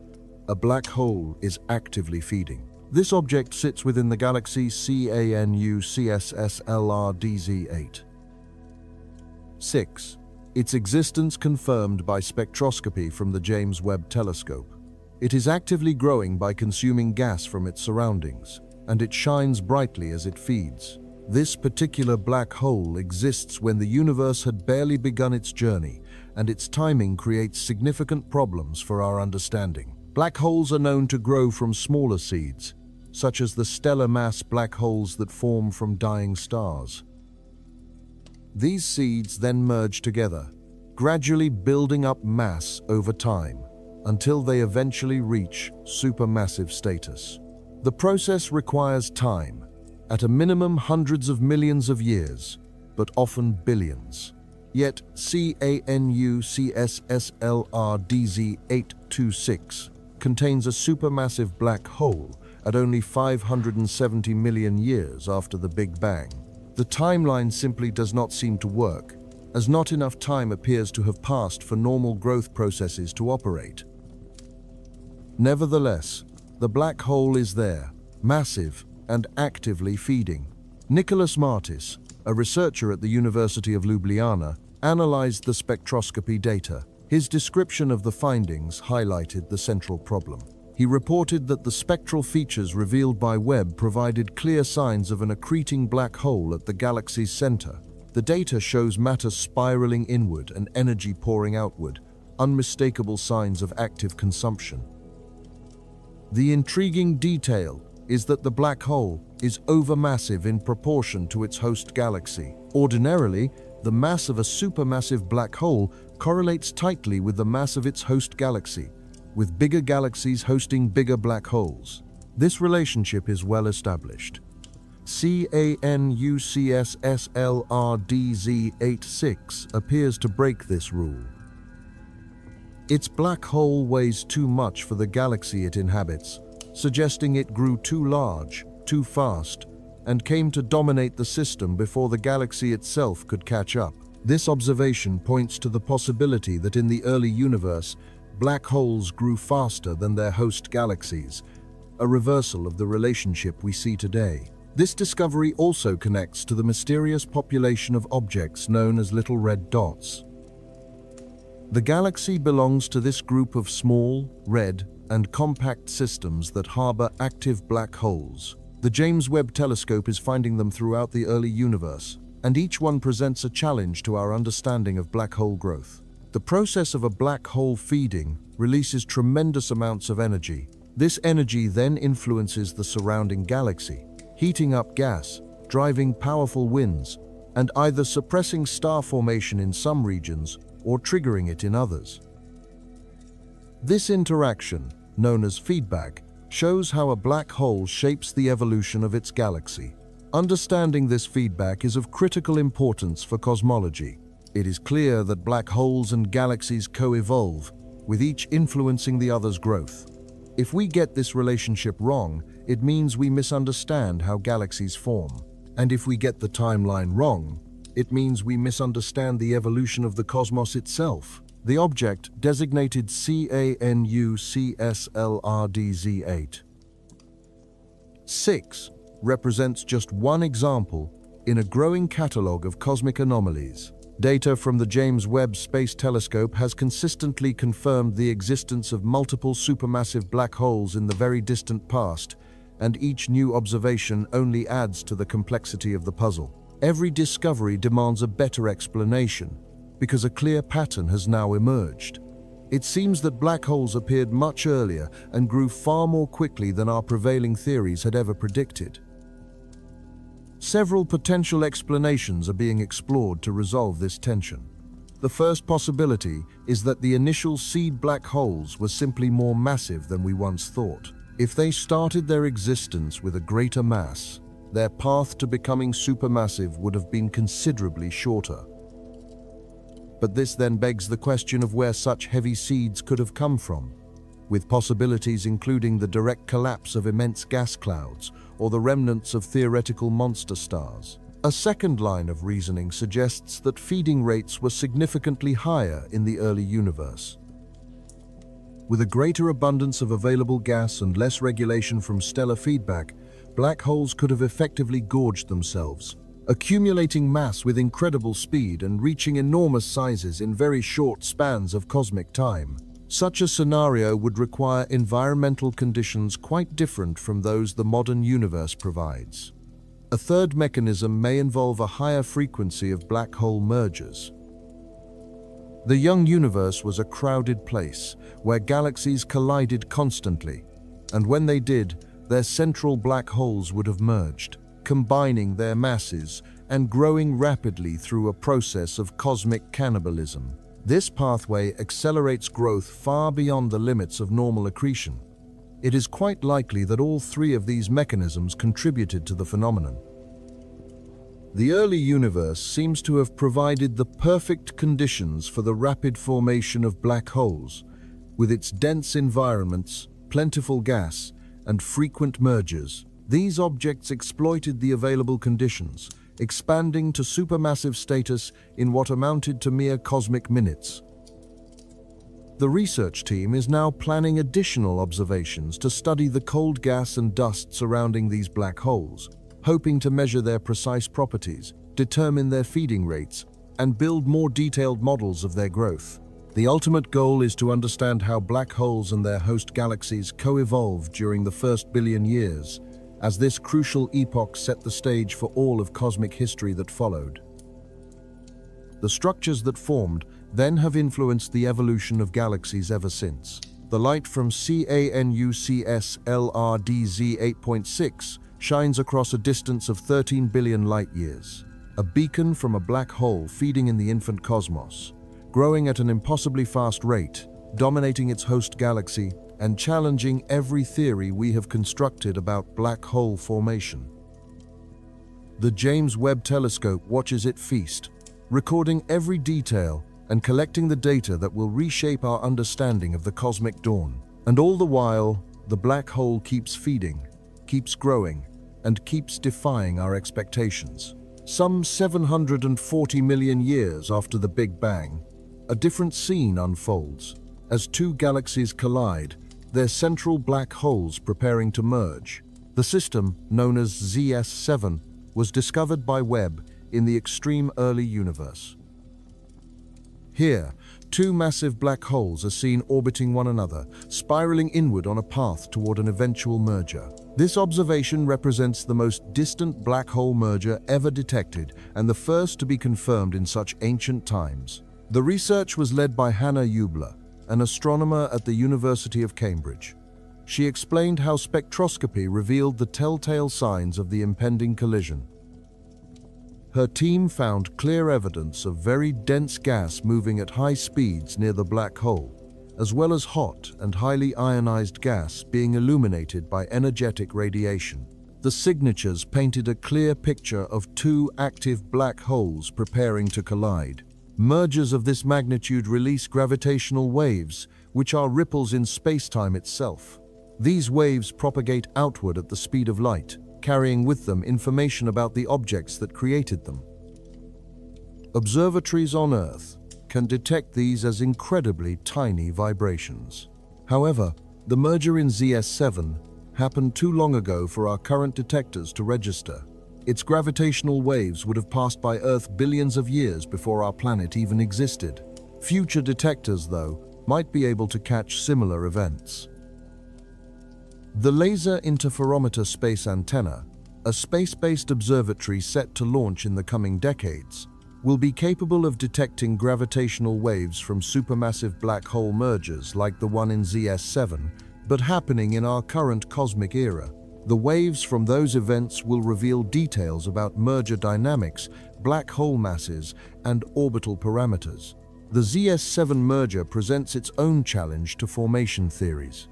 a black hole is actively feeding. This object sits within the galaxy CANU CSSLR-DZ8. 6. Its existence confirmed by spectroscopy from the James Webb Telescope. It is actively growing by consuming gas from its surroundings, and it shines brightly as it feeds. This particular black hole exists when the universe had barely begun its journey, and its timing creates significant problems for our understanding. Black holes are known to grow from smaller seeds, such as the stellar mass black holes that form from dying stars. These seeds then merge together, gradually building up mass over time, until they eventually reach supermassive status. The process requires time, at a minimum hundreds of millions of years, but often billions. Yet CANU CSSLR-DZ826 contains a supermassive black hole at only 570 million years after the Big Bang. The timeline simply does not seem to work, as not enough time appears to have passed for normal growth processes to operate. Nevertheless, the black hole is there, massive and actively feeding. Nicholas Martis, a researcher at the University of Ljubljana, analyzed the spectroscopy data. His description of the findings highlighted the central problem. He reported that the spectral features revealed by Webb provided clear signs of an accreting black hole at the galaxy's center. The data shows matter spiraling inward and energy pouring outward, unmistakable signs of active consumption. The intriguing detail is that the black hole is overmassive in proportion to its host galaxy. Ordinarily, the mass of a supermassive black hole correlates tightly with the mass of its host galaxy, with bigger galaxies hosting bigger black holes. This relationship is well established. CANUCSSLRDZ86 appears to break this rule. Its black hole weighs too much for the galaxy it inhabits, suggesting it grew too large, too fast, and came to dominate the system before the galaxy itself could catch up. This observation points to the possibility that in the early universe, black holes grew faster than their host galaxies, a reversal of the relationship we see today. This discovery also connects to the mysterious population of objects known as little red dots. The galaxy belongs to this group of small, red, and compact systems that harbor active black holes. The James Webb Telescope is finding them throughout the early universe, and each one presents a challenge to our understanding of black hole growth. The process of a black hole feeding releases tremendous amounts of energy. This energy then influences the surrounding galaxy, heating up gas, driving powerful winds, and either suppressing star formation in some regions or triggering it in others. This interaction, known as feedback, shows how a black hole shapes the evolution of its galaxy. Understanding this feedback is of critical importance for cosmology. It is clear that black holes and galaxies co-evolve, with each influencing the other's growth. If we get this relationship wrong, it means we misunderstand how galaxies form. And if we get the timeline wrong, it means we misunderstand the evolution of the cosmos itself. The object, designated CANUCSLRDZ8 6, represents just one example in a growing catalogue of cosmic anomalies. Data from the James Webb Space Telescope has consistently confirmed the existence of multiple supermassive black holes in the very distant past, and each new observation only adds to the complexity of the puzzle. Every discovery demands a better explanation, because a clear pattern has now emerged. It seems that black holes appeared much earlier and grew far more quickly than our prevailing theories had ever predicted. Several potential explanations are being explored to resolve this tension. The first possibility is that the initial seed black holes were simply more massive than we once thought. If they started their existence with a greater mass, their path to becoming supermassive would have been considerably shorter. But this then begs the question of where such heavy seeds could have come from, with possibilities including the direct collapse of immense gas clouds or the remnants of theoretical monster stars. A second line of reasoning suggests that feeding rates were significantly higher in the early universe. With a greater abundance of available gas and less regulation from stellar feedback, black holes could have effectively gorged themselves, accumulating mass with incredible speed and reaching enormous sizes in very short spans of cosmic time. Such a scenario would require environmental conditions quite different from those the modern universe provides. A third mechanism may involve a higher frequency of black hole mergers. The young universe was a crowded place where galaxies collided constantly, and when they did, their central black holes would have merged, combining their masses and growing rapidly through a process of cosmic cannibalism. This pathway accelerates growth far beyond the limits of normal accretion. It is quite likely that all three of these mechanisms contributed to the phenomenon. The early universe seems to have provided the perfect conditions for the rapid formation of black holes, with its dense environments, plentiful gas, and frequent mergers. These objects exploited the available conditions, expanding to supermassive status in what amounted to mere cosmic minutes. The research team is now planning additional observations to study the cold gas and dust surrounding these black holes, hoping to measure their precise properties, determine their feeding rates, and build more detailed models of their growth. The ultimate goal is to understand how black holes and their host galaxies co-evolved during the first billion years, as this crucial epoch set the stage for all of cosmic history that followed. The structures that formed then have influenced the evolution of galaxies ever since. The light from CANUCS LRDZ 8.6 shines across a distance of 13 billion light-years, a beacon from a black hole feeding in the infant cosmos, growing at an impossibly fast rate, dominating its host galaxy and challenging every theory we have constructed about black hole formation. The James Webb Telescope watches it feast, recording every detail and collecting the data that will reshape our understanding of the cosmic dawn. And all the while, the black hole keeps feeding, keeps growing, and keeps defying our expectations. Some 740 million years after the Big Bang, a different scene unfolds. As two galaxies collide, their central black holes preparing to merge. The system, known as ZS7, was discovered by Webb in the extreme early universe. Here, two massive black holes are seen orbiting one another, spiraling inward on a path toward an eventual merger. This observation represents the most distant black hole merger ever detected and the first to be confirmed in such ancient times. The research was led by Hannah Eubler, an astronomer at the University of Cambridge. She explained how spectroscopy revealed the telltale signs of the impending collision. Her team found clear evidence of very dense gas moving at high speeds near the black hole, as well as hot and highly ionized gas being illuminated by energetic radiation. The signatures painted a clear picture of two active black holes preparing to collide. Mergers of this magnitude release gravitational waves, which are ripples in space-time itself. These waves propagate outward at the speed of light, carrying with them information about the objects that created them. Observatories on Earth can detect these as incredibly tiny vibrations. However, the merger in ZS7 happened too long ago for our current detectors to register. Its gravitational waves would have passed by Earth billions of years before our planet even existed. Future detectors, though, might be able to catch similar events. The Laser Interferometer Space Antenna, a space-based observatory set to launch in the coming decades, will be capable of detecting gravitational waves from supermassive black hole mergers like the one in ZS7, but happening in our current cosmic era. The waves from those events will reveal details about merger dynamics, black hole masses, and orbital parameters. The ZS7 merger presents its own challenge to formation theories.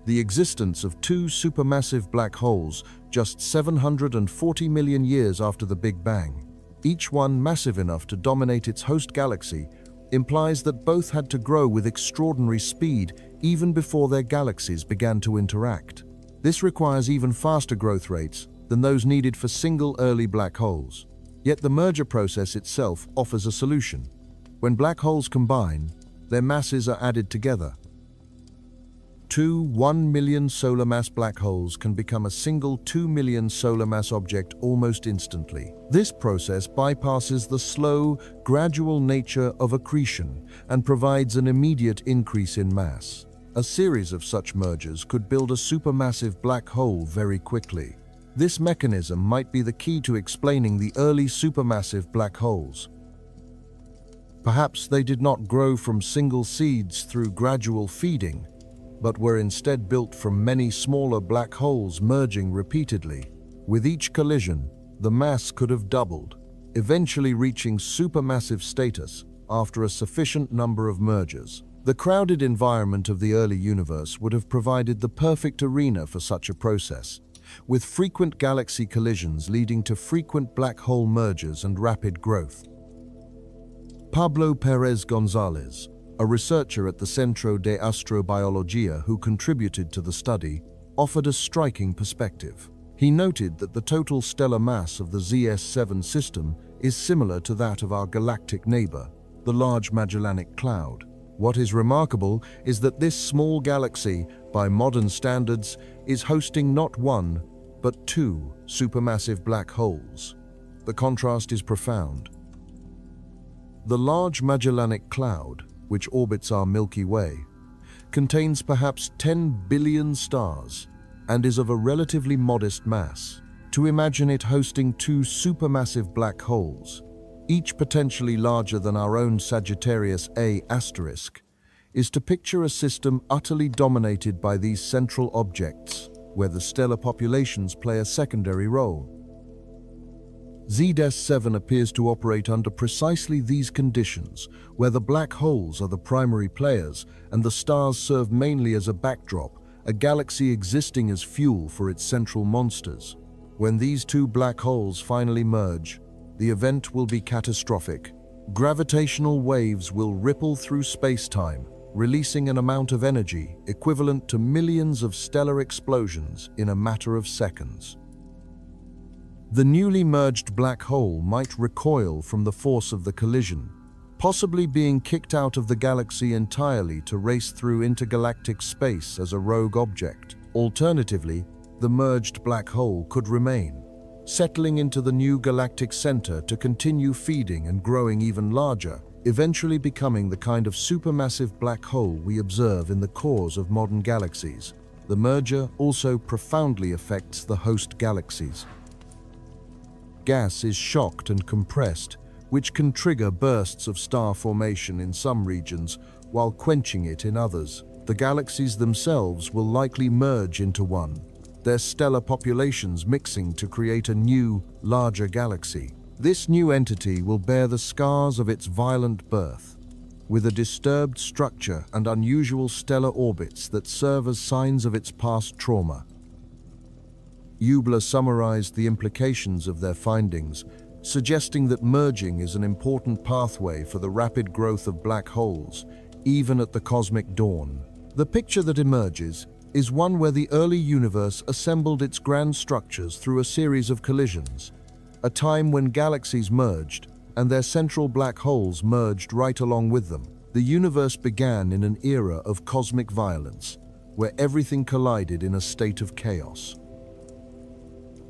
The existence of two supermassive black holes just 740 million years after the Big Bang, each one massive enough to dominate its host galaxy, implies that both had to grow with extraordinary speed even before their galaxies began to interact. This requires even faster growth rates than those needed for single early black holes. Yet the merger process itself offers a solution. When black holes combine, their masses are added together. Two 1 million solar mass black holes can become a single 2 million solar mass object almost instantly. This process bypasses the slow, gradual nature of accretion and provides an immediate increase in mass. A series of such mergers could build a supermassive black hole very quickly. This mechanism might be the key to explaining the early supermassive black holes. Perhaps they did not grow from single seeds through gradual feeding, but were instead built from many smaller black holes merging repeatedly. With each collision, the mass could have doubled, eventually reaching supermassive status after a sufficient number of mergers. The crowded environment of the early universe would have provided the perfect arena for such a process, with frequent galaxy collisions leading to frequent black hole mergers and rapid growth. Pablo Pérez González, a researcher at the Centro de Astrobiología who contributed to the study, offered a striking perspective. He noted that the total stellar mass of the ZS7 system is similar to that of our galactic neighbor, the Large Magellanic Cloud, What is remarkable is that this small galaxy, by modern standards, is hosting not one, but two supermassive black holes. The contrast is profound. The Large Magellanic Cloud, which orbits our Milky Way, contains perhaps 10 billion stars and is of a relatively modest mass. To imagine it hosting two supermassive black holes, each potentially larger than our own Sagittarius A*, is to picture a system utterly dominated by these central objects, where the stellar populations play a secondary role. Z-7 appears to operate under precisely these conditions, where the black holes are the primary players and the stars serve mainly as a backdrop, a galaxy existing as fuel for its central monsters. When these two black holes finally merge, the event will be catastrophic. Gravitational waves will ripple through space-time, releasing an amount of energy equivalent to millions of stellar explosions in a matter of seconds. The newly merged black hole might recoil from the force of the collision, possibly being kicked out of the galaxy entirely to race through intergalactic space as a rogue object. Alternatively, the merged black hole could remain, settling into the new galactic center to continue feeding and growing even larger, eventually becoming the kind of supermassive black hole we observe in the cores of modern galaxies. The merger also profoundly affects the host galaxies. Gas is shocked and compressed, which can trigger bursts of star formation in some regions while quenching it in others. The galaxies themselves will likely merge into one, their stellar populations mixing to create a new, larger galaxy. This new entity will bear the scars of its violent birth, with a disturbed structure and unusual stellar orbits that serve as signs of its past trauma. Hubler summarized the implications of their findings, suggesting that merging is an important pathway for the rapid growth of black holes, even at the cosmic dawn. The picture that emerges is one where the early universe assembled its grand structures through a series of collisions, a time when galaxies merged and their central black holes merged right along with them. The universe began in an era of cosmic violence, where everything collided in a state of chaos.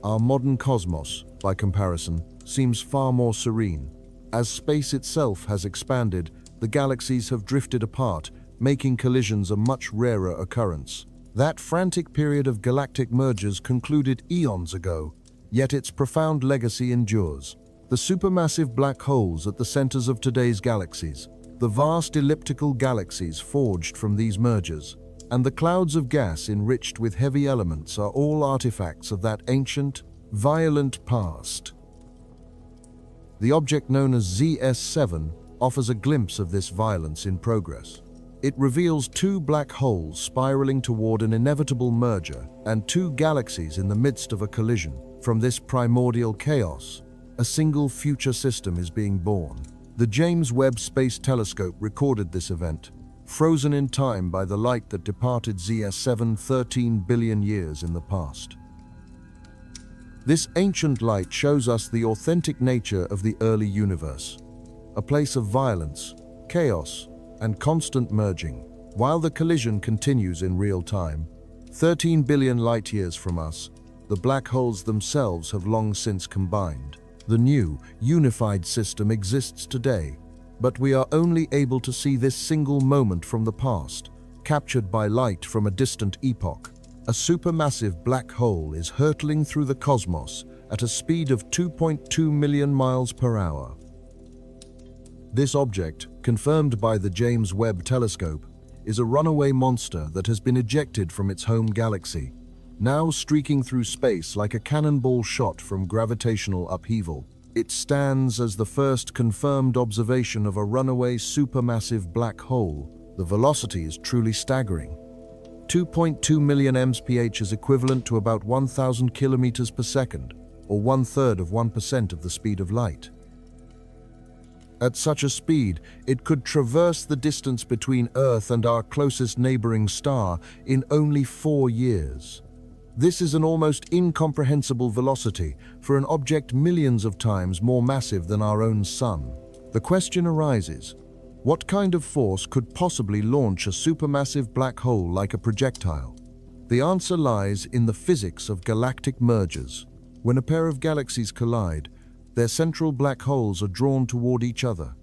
Our modern cosmos, by comparison, seems far more serene. As space itself has expanded, the galaxies have drifted apart, making collisions a much rarer occurrence. That frantic period of galactic mergers concluded eons ago, yet its profound legacy endures. The supermassive black holes at the centers of today's galaxies, the vast elliptical galaxies forged from these mergers, and the clouds of gas enriched with heavy elements are all artifacts of that ancient, violent past. The object known as Z-7 offers a glimpse of this violence in progress. It reveals two black holes spiraling toward an inevitable merger and two galaxies in the midst of a collision. From this primordial chaos, a single future system is being born. The James Webb Space Telescope recorded this event, frozen in time by the light that departed Z-7 13 billion years in the past. This ancient light shows us the authentic nature of the early universe, a place of violence, chaos, and constant merging. While the collision continues in real time, 13 billion light-years from us, the black holes themselves have long since combined. The new, unified system exists today, but we are only able to see this single moment from the past, captured by light from a distant epoch. A supermassive black hole is hurtling through the cosmos at a speed of 2.2 million miles per hour. This object, confirmed by the James Webb Telescope, is a runaway monster that has been ejected from its home galaxy, now streaking through space like a cannonball shot from gravitational upheaval. It stands as the first confirmed observation of a runaway supermassive black hole. The velocity is truly staggering. 2.2 million mph is equivalent to about 1,000 kilometers per second, or 1/3 of 1% of the speed of light. At such a speed, it could traverse the distance between Earth and our closest neighboring star in only 4 years. This is an almost incomprehensible velocity for an object millions of times more massive than our own Sun. The question arises, What kind of force could possibly launch a supermassive black hole like a projectile? The answer lies in the physics of galactic mergers. When a pair of galaxies collide, their central black holes are drawn toward each other.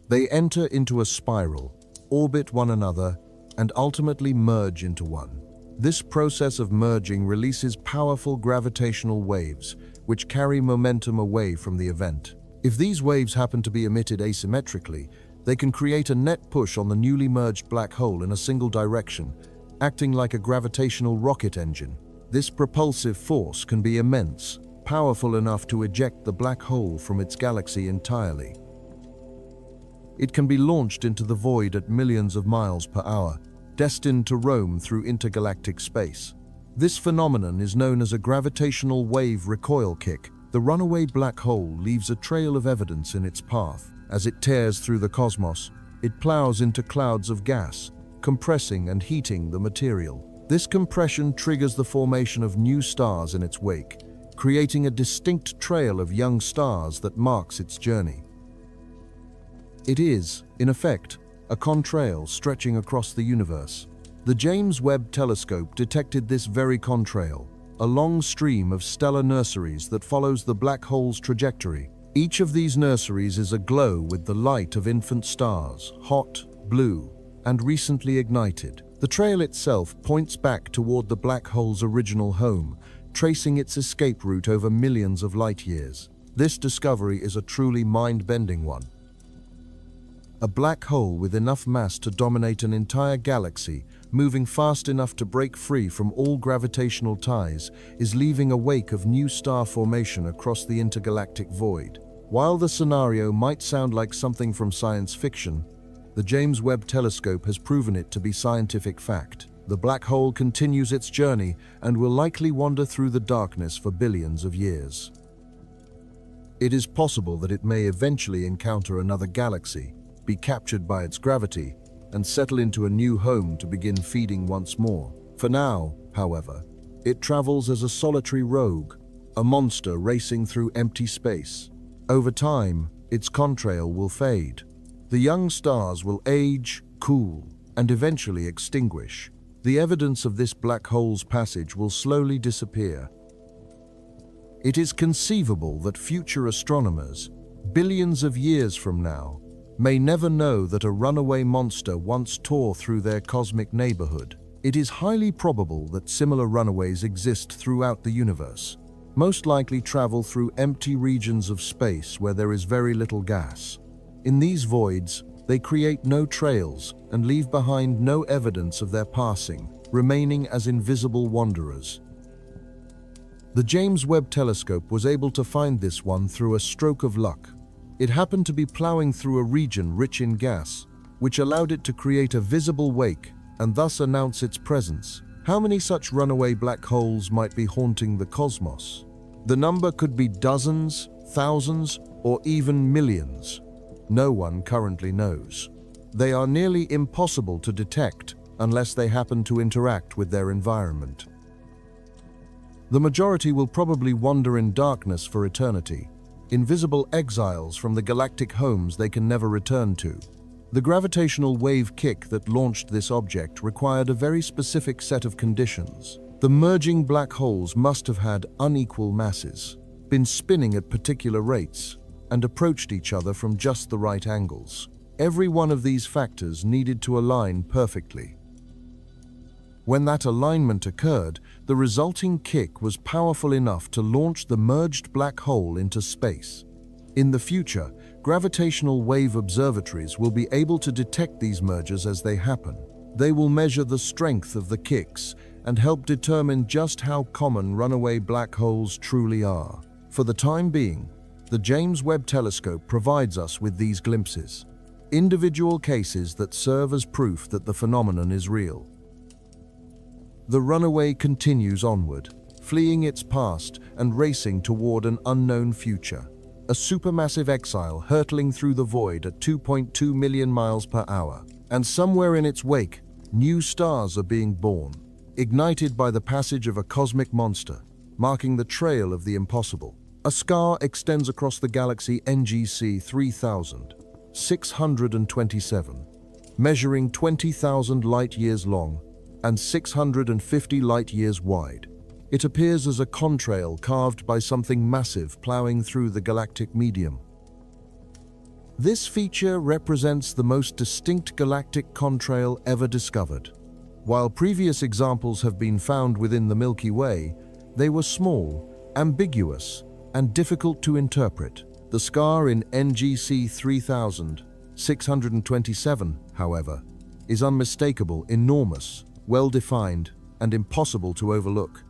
They enter into a spiral, orbit one another, and ultimately merge into one. This process of merging releases powerful gravitational waves, which carry momentum away from the event. If these waves happen to be emitted asymmetrically, they can create a net push on the newly merged black hole in a single direction, acting like a gravitational rocket engine. This propulsive force can be immense, powerful enough to eject the black hole from its galaxy entirely. It can be launched into the void at millions of miles per hour, destined to roam through intergalactic space. This phenomenon is known as a gravitational wave recoil kick. The runaway black hole leaves a trail of evidence in its path. As it tears through the cosmos, it plows into clouds of gas, compressing and heating the material. This compression triggers the formation of new stars in its wake, creating a distinct trail of young stars that marks its journey. It is, in effect, a contrail stretching across the universe. The James Webb Telescope detected this very contrail, a long stream of stellar nurseries that follows the black hole's trajectory. Each of these nurseries is aglow with the light of infant stars, hot, blue, and recently ignited. The trail itself points back toward the black hole's original home, tracing its escape route over millions of light years. This discovery is a truly mind-bending one. A black hole with enough mass to dominate an entire galaxy, moving fast enough to break free from all gravitational ties, is leaving a wake of new star formation across the intergalactic void. While the scenario might sound like something from science fiction, the James Webb Telescope has proven it to be scientific fact. The black hole continues its journey and will likely wander through the darkness for billions of years. It is possible that it may eventually encounter another galaxy, be captured by its gravity, and settle into a new home to begin feeding once more. For now, however, it travels as a solitary rogue, a monster racing through empty space. Over time, its contrail will fade. The young stars will age, cool, and eventually extinguish. The evidence of this black hole's passage will slowly disappear. It is conceivable that future astronomers, billions of years from now, may never know that a runaway monster once tore through their cosmic neighborhood. It is highly probable that similar runaways exist throughout the universe, most likely travel through empty regions of space where there is very little gas. In these voids, they create no trails and leave behind no evidence of their passing, remaining as invisible wanderers. The James Webb Telescope was able to find this one through a stroke of luck. It happened to be plowing through a region rich in gas, which allowed it to create a visible wake and thus announce its presence. How many such runaway black holes might be haunting the cosmos? The number could be dozens, thousands, or even millions. No one currently knows. They are nearly impossible to detect unless they happen to interact with their environment. The majority will probably wander in darkness for eternity, invisible exiles from the galactic homes they can never return to. The gravitational wave kick that launched this object required a very specific set of conditions. The merging black holes must have had unequal masses, been spinning at particular rates, and approached each other from just the right angles. Every one of these factors needed to align perfectly. When that alignment occurred, the resulting kick was powerful enough to launch the merged black hole into space. In the future, gravitational wave observatories will be able to detect these mergers as they happen. They will measure the strength of the kicks and help determine just how common runaway black holes truly are. For the time being, the James Webb Telescope provides us with these glimpses, individual cases that serve as proof that the phenomenon is real. The runaway continues onward, fleeing its past and racing toward an unknown future. A supermassive exile hurtling through the void at 2.2 million miles per hour. And somewhere in its wake, new stars are being born, ignited by the passage of a cosmic monster, marking the trail of the impossible. A scar extends across the galaxy NGC 3000, 627, measuring 20,000 light-years long and 650 light-years wide. It appears as a contrail carved by something massive plowing through the galactic medium. This feature represents the most distinct galactic contrail ever discovered. While previous examples have been found within the Milky Way, they were small, ambiguous, and difficult to interpret. The scar in NGC 3627, however, is unmistakable, enormous, well-defined, and impossible to overlook.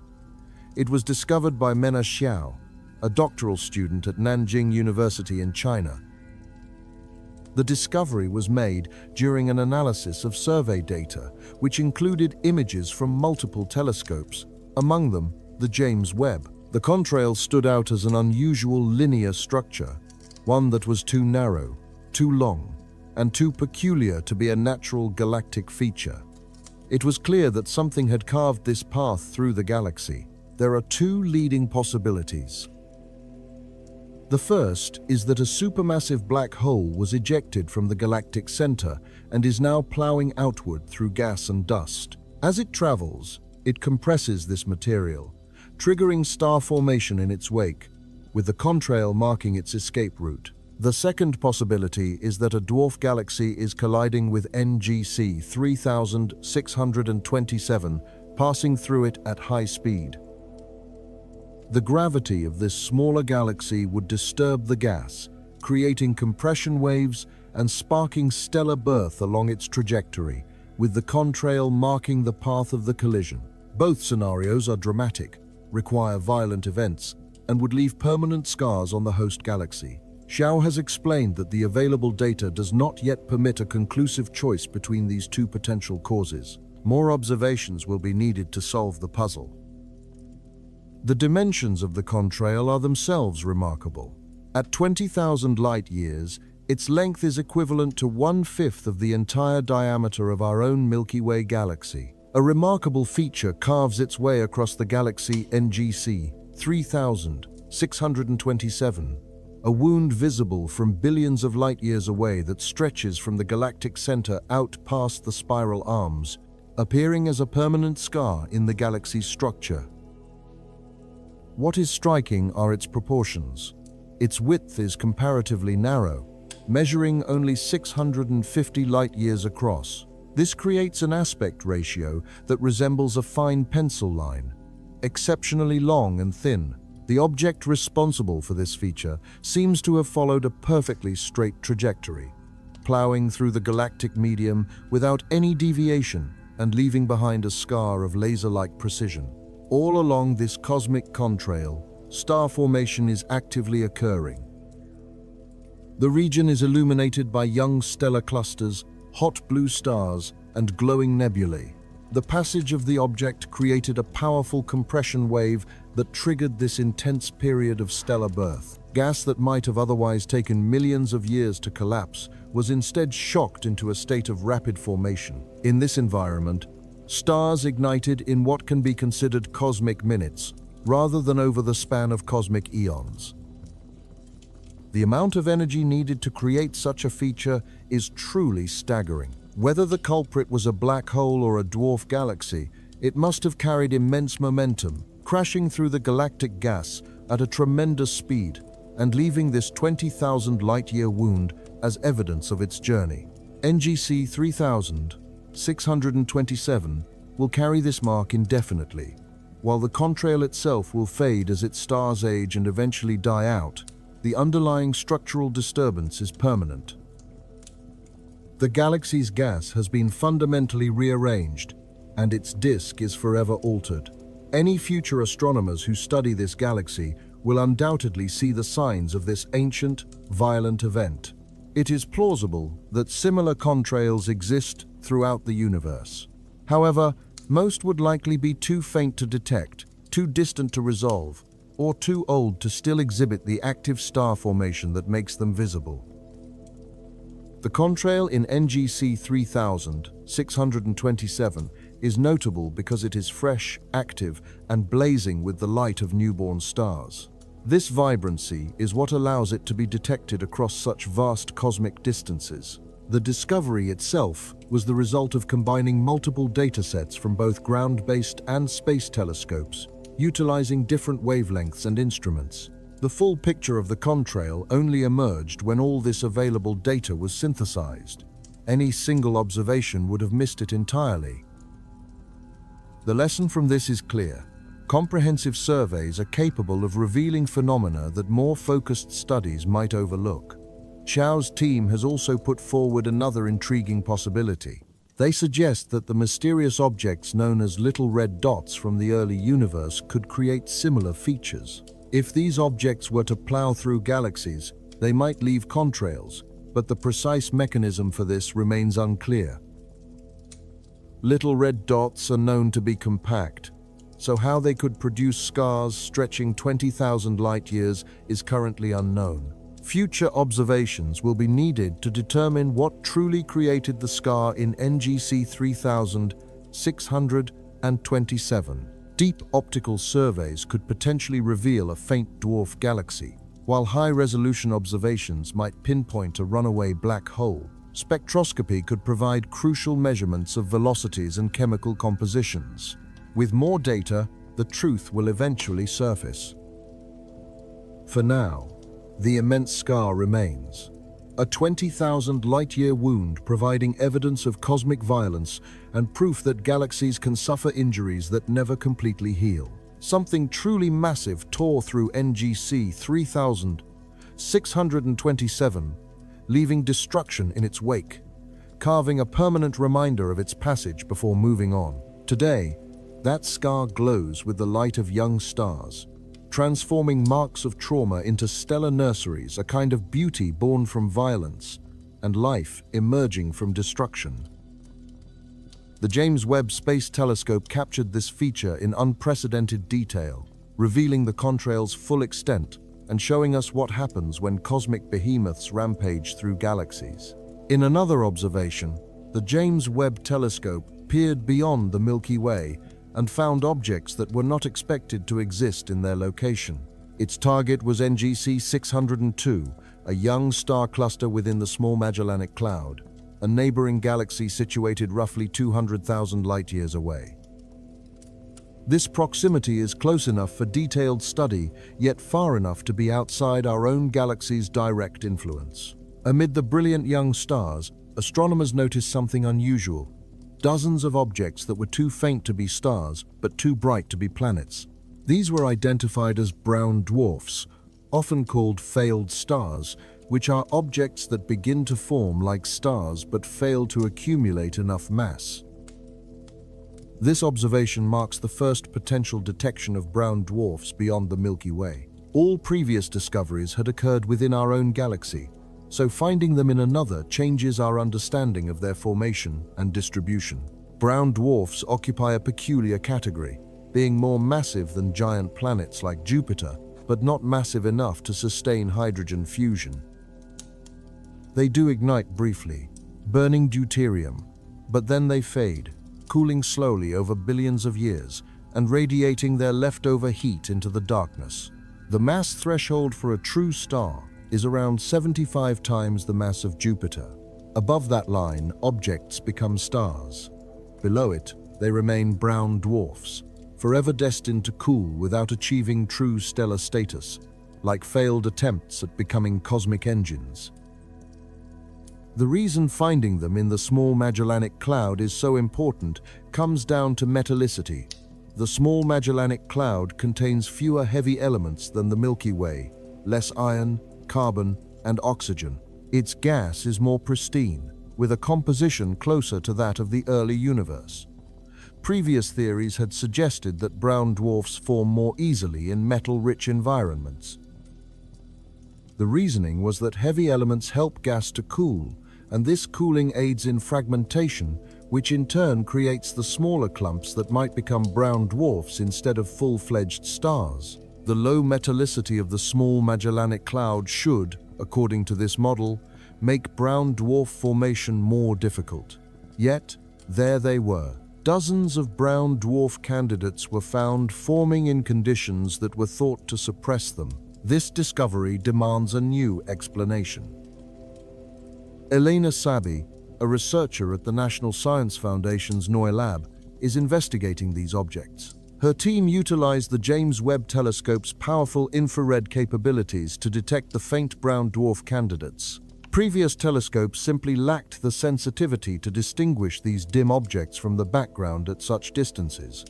It was discovered by Mena Xiao, a doctoral student at Nanjing University in China. The discovery was made during an analysis of survey data, which included images from multiple telescopes, among them the James Webb. The contrail stood out as an unusual linear structure, one that was too narrow, too long, and too peculiar to be a natural galactic feature. It was clear that something had carved this path through the galaxy. There are two leading possibilities. The first is that a supermassive black hole was ejected from the galactic center and is now plowing outward through gas and dust. As it travels, it compresses this material, triggering star formation in its wake, with the contrail marking its escape route. The second possibility is that a dwarf galaxy is colliding with NGC 3627, passing through it at high speed. The gravity of this smaller galaxy would disturb the gas, creating compression waves and sparking stellar birth along its trajectory, with the contrail marking the path of the collision. Both scenarios are dramatic, require violent events, and would leave permanent scars on the host galaxy. Xiao has explained that the available data does not yet permit a conclusive choice between these two potential causes. More observations will be needed to solve the puzzle. The dimensions of the contrail are themselves remarkable. At 20,000 light-years, its length is equivalent to 1/5 of the entire diameter of our own Milky Way galaxy. A remarkable feature carves its way across the galaxy NGC 3627, a wound visible from billions of light-years away that stretches from the galactic center out past the spiral arms, appearing as a permanent scar in the galaxy's structure. What is striking are its proportions. Its width is comparatively narrow, measuring only 650 light-years across. This creates an aspect ratio that resembles a fine pencil line, exceptionally long and thin. The object responsible for this feature seems to have followed a perfectly straight trajectory, plowing through the galactic medium without any deviation and leaving behind a scar of laser-like precision. All along this cosmic contrail, star formation is actively occurring. The region is illuminated by young stellar clusters, hot blue stars, and glowing nebulae. The passage of the object created a powerful compression wave that triggered this intense period of stellar birth. Gas that might have otherwise taken millions of years to collapse was instead shocked into a state of rapid formation. In this environment, stars ignited in what can be considered cosmic minutes, rather than over the span of cosmic eons. The amount of energy needed to create such a feature is truly staggering. Whether the culprit was a black hole or a dwarf galaxy, it must have carried immense momentum, crashing through the galactic gas at a tremendous speed and leaving this 20,000 light-year wound as evidence of its journey. NGC 3627 will carry this mark indefinitely, while the contrail itself will fade as its stars age and eventually die out. The underlying structural disturbance is permanent. The galaxy's gas has been fundamentally rearranged, and its disk is forever altered. Any future astronomers who study this galaxy will undoubtedly see the signs of this ancient, violent event. It is plausible that similar contrails exist throughout the universe. However, most would likely be too faint to detect, too distant to resolve, or too old to still exhibit the active star formation that makes them visible. The contrail in NGC 3627 is notable because it is fresh, active, and blazing with the light of newborn stars. This vibrancy is what allows it to be detected across such vast cosmic distances. The discovery itself was the result of combining multiple datasets from both ground-based and space telescopes, utilizing different wavelengths and instruments. The full picture of the contrail only emerged when all this available data was synthesized. Any single observation would have missed it entirely. The lesson from this is clear. Comprehensive surveys are capable of revealing phenomena that more focused studies might overlook. Xiao's team has also put forward another intriguing possibility. They suggest that the mysterious objects known as little red dots from the early universe could create similar features. If these objects were to plow through galaxies, they might leave contrails, but the precise mechanism for this remains unclear. Little red dots are known to be compact, so how they could produce scars stretching 20,000 light-years is currently unknown. Future observations will be needed to determine what truly created the scar in NGC 3627. Deep optical surveys could potentially reveal a faint dwarf galaxy, while high-resolution observations might pinpoint a runaway black hole. Spectroscopy could provide crucial measurements of velocities and chemical compositions. With more data, the truth will eventually surface. For now, the immense scar remains. A 20,000 light-year wound providing evidence of cosmic violence and proof that galaxies can suffer injuries that never completely heal. Something truly massive tore through NGC 3627, leaving destruction in its wake, carving a permanent reminder of its passage before moving on. Today, that scar glows with the light of young stars, transforming marks of trauma into stellar nurseries, a kind of beauty born from violence and life emerging from destruction. The James Webb Space Telescope captured this feature in unprecedented detail, revealing the contrail's full extent and showing us what happens when cosmic behemoths rampage through galaxies. In another observation, the James Webb Telescope peered beyond the Milky Way and found objects that were not expected to exist in their location. Its target was NGC 602, a young star cluster within the Small Magellanic Cloud, a neighboring galaxy situated roughly 200,000 light-years away. This proximity is close enough for detailed study, yet far enough to be outside our own galaxy's direct influence. Amid the brilliant young stars, astronomers noticed something unusual. Dozens of objects that were too faint to be stars, but too bright to be planets. These were identified as brown dwarfs, often called failed stars, which are objects that begin to form like stars but fail to accumulate enough mass. This observation marks the first potential detection of brown dwarfs beyond the Milky Way. All previous discoveries had occurred within our own galaxy, so finding them in another changes our understanding of their formation and distribution. Brown dwarfs occupy a peculiar category, being more massive than giant planets like Jupiter, but not massive enough to sustain hydrogen fusion. They do ignite briefly, burning deuterium, but then they fade, cooling slowly over billions of years and radiating their leftover heat into the darkness. The mass threshold for a true star is around 75 times the mass of Jupiter. Above that line, objects become stars. Below it, they remain brown dwarfs, forever destined to cool without achieving true stellar status, like failed attempts at becoming cosmic engines. The reason finding them in the Small Magellanic Cloud is so important comes down to metallicity. The Small Magellanic Cloud contains fewer heavy elements than the Milky Way, less iron, carbon, and oxygen. Its gas is more pristine, with a composition closer to that of the early universe. Previous theories had suggested that brown dwarfs form more easily in metal-rich environments. The reasoning was that heavy elements help gas to cool, and this cooling aids in fragmentation, which in turn creates the smaller clumps that might become brown dwarfs instead of full-fledged stars. The low metallicity of the Small Magellanic Cloud should, according to this model, make brown dwarf formation more difficult. Yet, there they were. Dozens of brown dwarf candidates were found forming in conditions that were thought to suppress them. This discovery demands a new explanation. Elena Sabi, a researcher at the National Science Foundation's Noy Lab, is investigating these objects. Her team utilized the James Webb Telescope's powerful infrared capabilities to detect the faint brown dwarf candidates. Previous telescopes simply lacked the sensitivity to distinguish these dim objects from the background at such distances.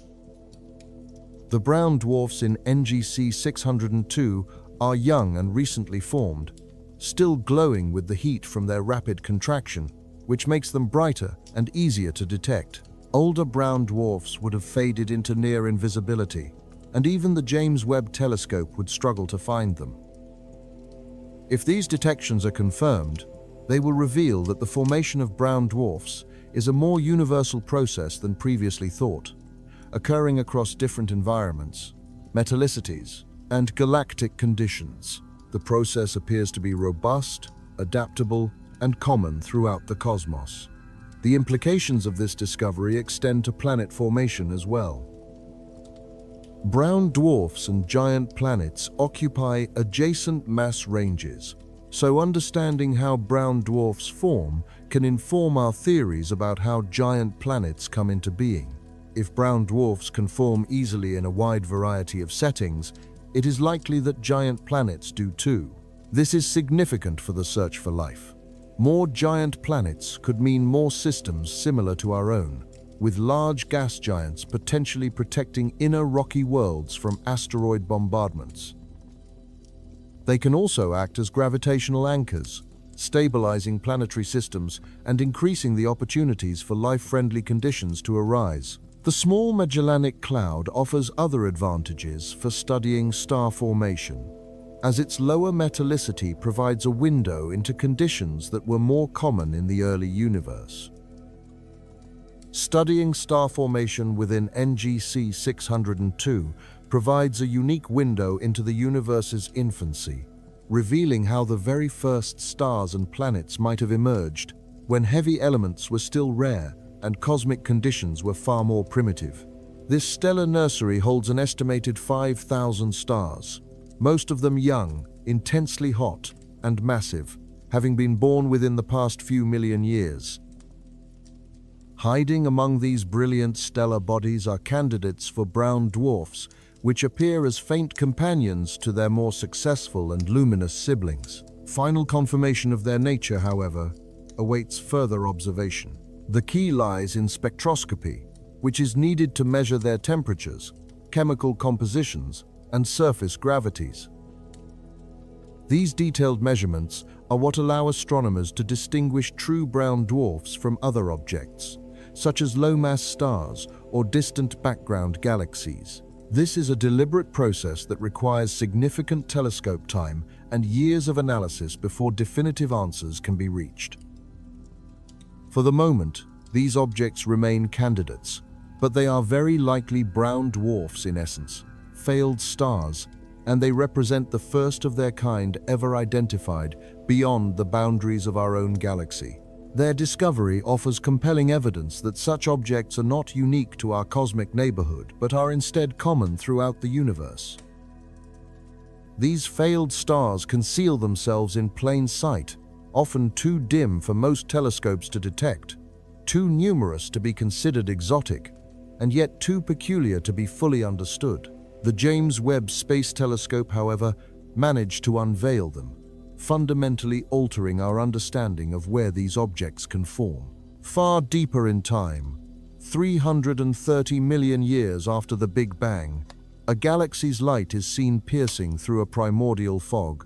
The brown dwarfs in NGC 602 are young and recently formed, still glowing with the heat from their rapid contraction, which makes them brighter and easier to detect. Older brown dwarfs would have faded into near invisibility, and even the James Webb Telescope would struggle to find them. If these detections are confirmed, they will reveal that the formation of brown dwarfs is a more universal process than previously thought, occurring across different environments, metallicities, and galactic conditions. The process appears to be robust, adaptable, and common throughout the cosmos. The implications of this discovery extend to planet formation as well. Brown dwarfs and giant planets occupy adjacent mass ranges, so understanding how brown dwarfs form can inform our theories about how giant planets come into being. If brown dwarfs can form easily in a wide variety of settings, it is likely that giant planets do too. This is significant for the search for life. More giant planets could mean more systems similar to our own, with large gas giants potentially protecting inner rocky worlds from asteroid bombardments. They can also act as gravitational anchors, stabilizing planetary systems and increasing the opportunities for life-friendly conditions to arise. The Small Magellanic Cloud offers other advantages for studying star formation, as its lower metallicity provides a window into conditions that were more common in the early universe. Studying star formation within NGC 602 provides a unique window into the universe's infancy, revealing how the very first stars and planets might have emerged when heavy elements were still rare and cosmic conditions were far more primitive. This stellar nursery holds an estimated 5,000 stars, most of them young, intensely hot, and massive, having been born within the past few million years. Hiding among these brilliant stellar bodies are candidates for brown dwarfs, which appear as faint companions to their more successful and luminous siblings. Final confirmation of their nature, however, awaits further observation. The key lies in spectroscopy, which is needed to measure their temperatures, chemical compositions, and surface gravities. These detailed measurements are what allow astronomers to distinguish true brown dwarfs from other objects, such as low-mass stars or distant background galaxies. This is a deliberate process that requires significant telescope time and years of analysis before definitive answers can be reached. For the moment, these objects remain candidates, but they are very likely brown dwarfs in essence, failed stars, and they represent the first of their kind ever identified beyond the boundaries of our own galaxy. Their discovery offers compelling evidence that such objects are not unique to our cosmic neighborhood, but are instead common throughout the universe. These failed stars conceal themselves in plain sight, often too dim for most telescopes to detect, too numerous to be considered exotic, and yet too peculiar to be fully understood. The James Webb Space Telescope, however, managed to unveil them, fundamentally altering our understanding of where these objects can form. Far deeper in time, 330 million years after the Big Bang, a galaxy's light is seen piercing through a primordial fog.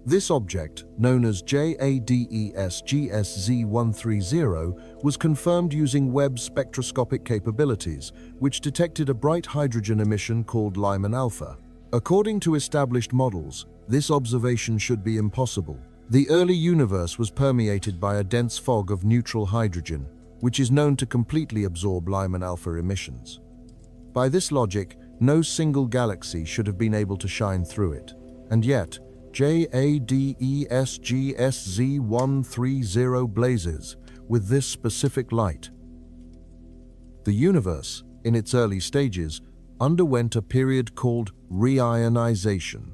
This object, known as JADES GSZ130, was confirmed using Webb's spectroscopic capabilities, which detected a bright hydrogen emission called Lyman alpha. According to established models, this observation should be impossible. The early universe was permeated by a dense fog of neutral hydrogen, which is known to completely absorb Lyman alpha emissions. By this logic, no single galaxy should have been able to shine through it. And yet, JADES GSZ130 blazes with this specific light. The universe, in its early stages, underwent a period called reionization,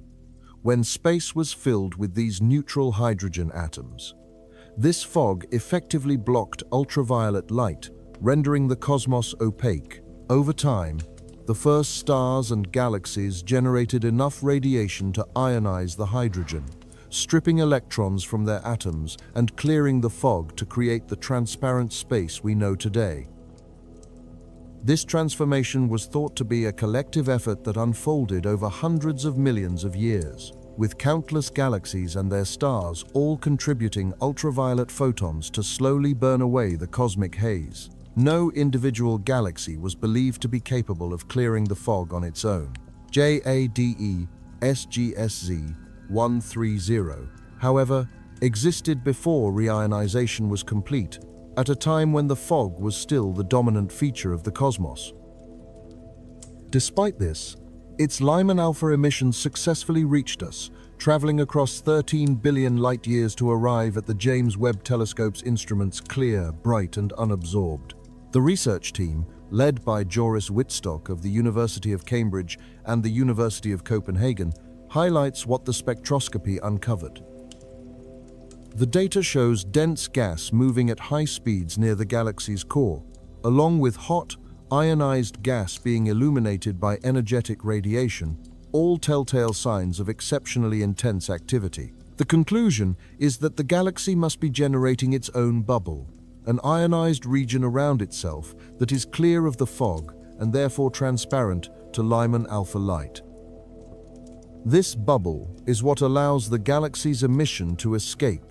when space was filled with these neutral hydrogen atoms. This fog effectively blocked ultraviolet light, rendering the cosmos opaque. Over time, the first stars and galaxies generated enough radiation to ionize the hydrogen, stripping electrons from their atoms and clearing the fog to create the transparent space we know today. This transformation was thought to be a collective effort that unfolded over hundreds of millions of years, with countless galaxies and their stars all contributing ultraviolet photons to slowly burn away the cosmic haze. No individual galaxy was believed to be capable of clearing the fog on its own. JADE SGSZ 130, however, existed before reionization was complete, at a time when the fog was still the dominant feature of the cosmos. Despite this, its Lyman alpha emissions successfully reached us, traveling across 13 billion light-years to arrive at the James Webb Telescope's instruments clear, bright, and unabsorbed. The research team, led by Joris Wittstock of the University of Cambridge and the University of Copenhagen, highlights what the spectroscopy uncovered. The data shows dense gas moving at high speeds near the galaxy's core, along with hot, ionized gas being illuminated by energetic radiation, all telltale signs of exceptionally intense activity. The conclusion is that the galaxy must be generating its own bubble, an ionized region around itself that is clear of the fog and therefore transparent to Lyman alpha light. This bubble is what allows the galaxy's emission to escape,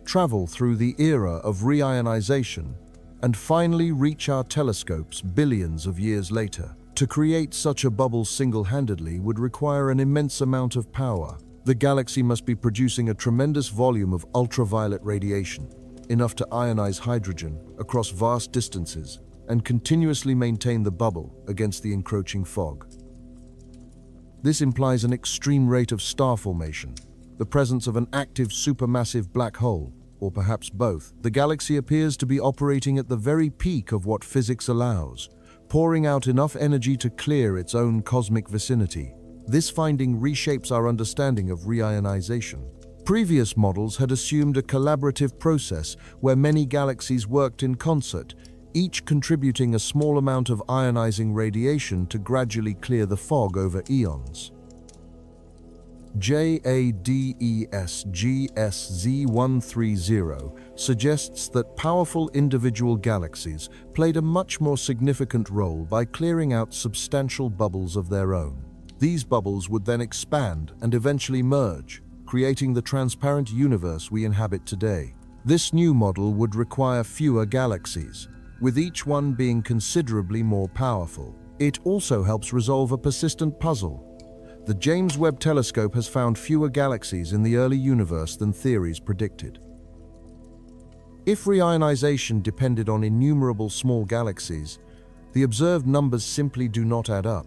travel through the era of reionization, and finally reach our telescopes billions of years later. To create such a bubble single-handedly would require an immense amount of power. The galaxy must be producing a tremendous volume of ultraviolet radiation, enough to ionize hydrogen across vast distances and continuously maintain the bubble against the encroaching fog. This implies an extreme rate of star formation, the presence of an active supermassive black hole, or perhaps both. The galaxy appears to be operating at the very peak of what physics allows, pouring out enough energy to clear its own cosmic vicinity. This finding reshapes our understanding of reionization. Previous models had assumed a collaborative process where many galaxies worked in concert, each contributing a small amount of ionizing radiation to gradually clear the fog over eons. JADESGSZ130 suggests that powerful individual galaxies played a much more significant role by clearing out substantial bubbles of their own. These bubbles would then expand and eventually merge, creating the transparent universe we inhabit today. This new model would require fewer galaxies, with each one being considerably more powerful. It also helps resolve a persistent puzzle. The James Webb Telescope has found fewer galaxies in the early universe than theories predicted. If reionization depended on innumerable small galaxies, the observed numbers simply do not add up.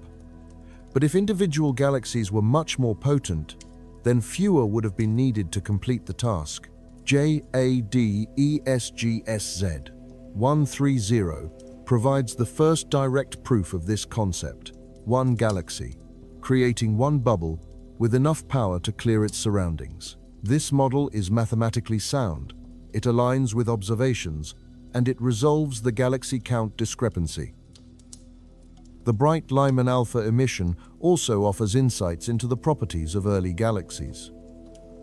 But if individual galaxies were much more potent, then fewer would have been needed to complete the task. JADESGSZ 130 provides the first direct proof of this concept: one galaxy, creating one bubble with enough power to clear its surroundings. This model is mathematically sound, it aligns with observations, and it resolves the galaxy count discrepancy. The bright Lyman alpha emission also offers insights into the properties of early galaxies.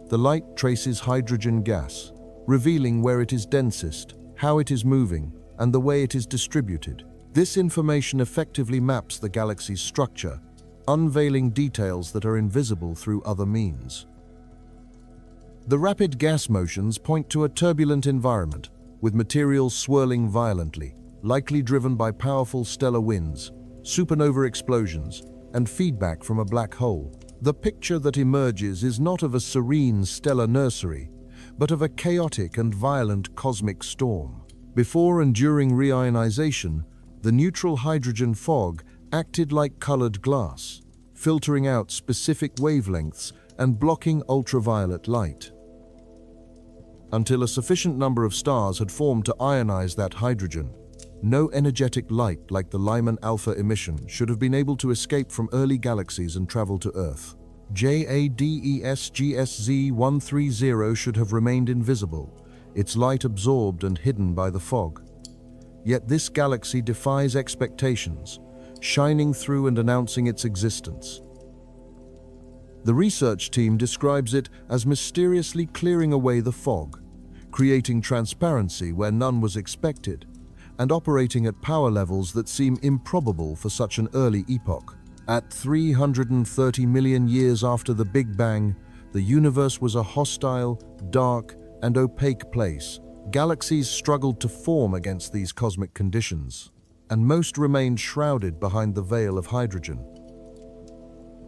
The light traces hydrogen gas, revealing where it is densest, how it is moving, and the way it is distributed. This information effectively maps the galaxy's structure, unveiling details that are invisible through other means. The rapid gas motions point to a turbulent environment, with materials swirling violently, likely driven by powerful stellar winds, supernova explosions, and feedback from a black hole. The picture that emerges is not of a serene stellar nursery, but of a chaotic and violent cosmic storm. Before and during reionization, the neutral hydrogen fog acted like colored glass, filtering out specific wavelengths and blocking ultraviolet light. Until a sufficient number of stars had formed to ionize that hydrogen, No energetic light like the Lyman alpha emission should have been able to escape from early galaxies and travel to Earth. JADES-GSZ130 should have remained invisible, its light absorbed and hidden by the fog. Yet this galaxy defies expectations, shining through and announcing its existence. The research team describes it as mysteriously clearing away the fog, creating transparency where none was expected, and operating at power levels that seem improbable for such an early epoch. At 330 million years after the Big Bang, the universe was a hostile, dark, and opaque place. Galaxies struggled to form against these cosmic conditions, and most remained shrouded behind the veil of hydrogen.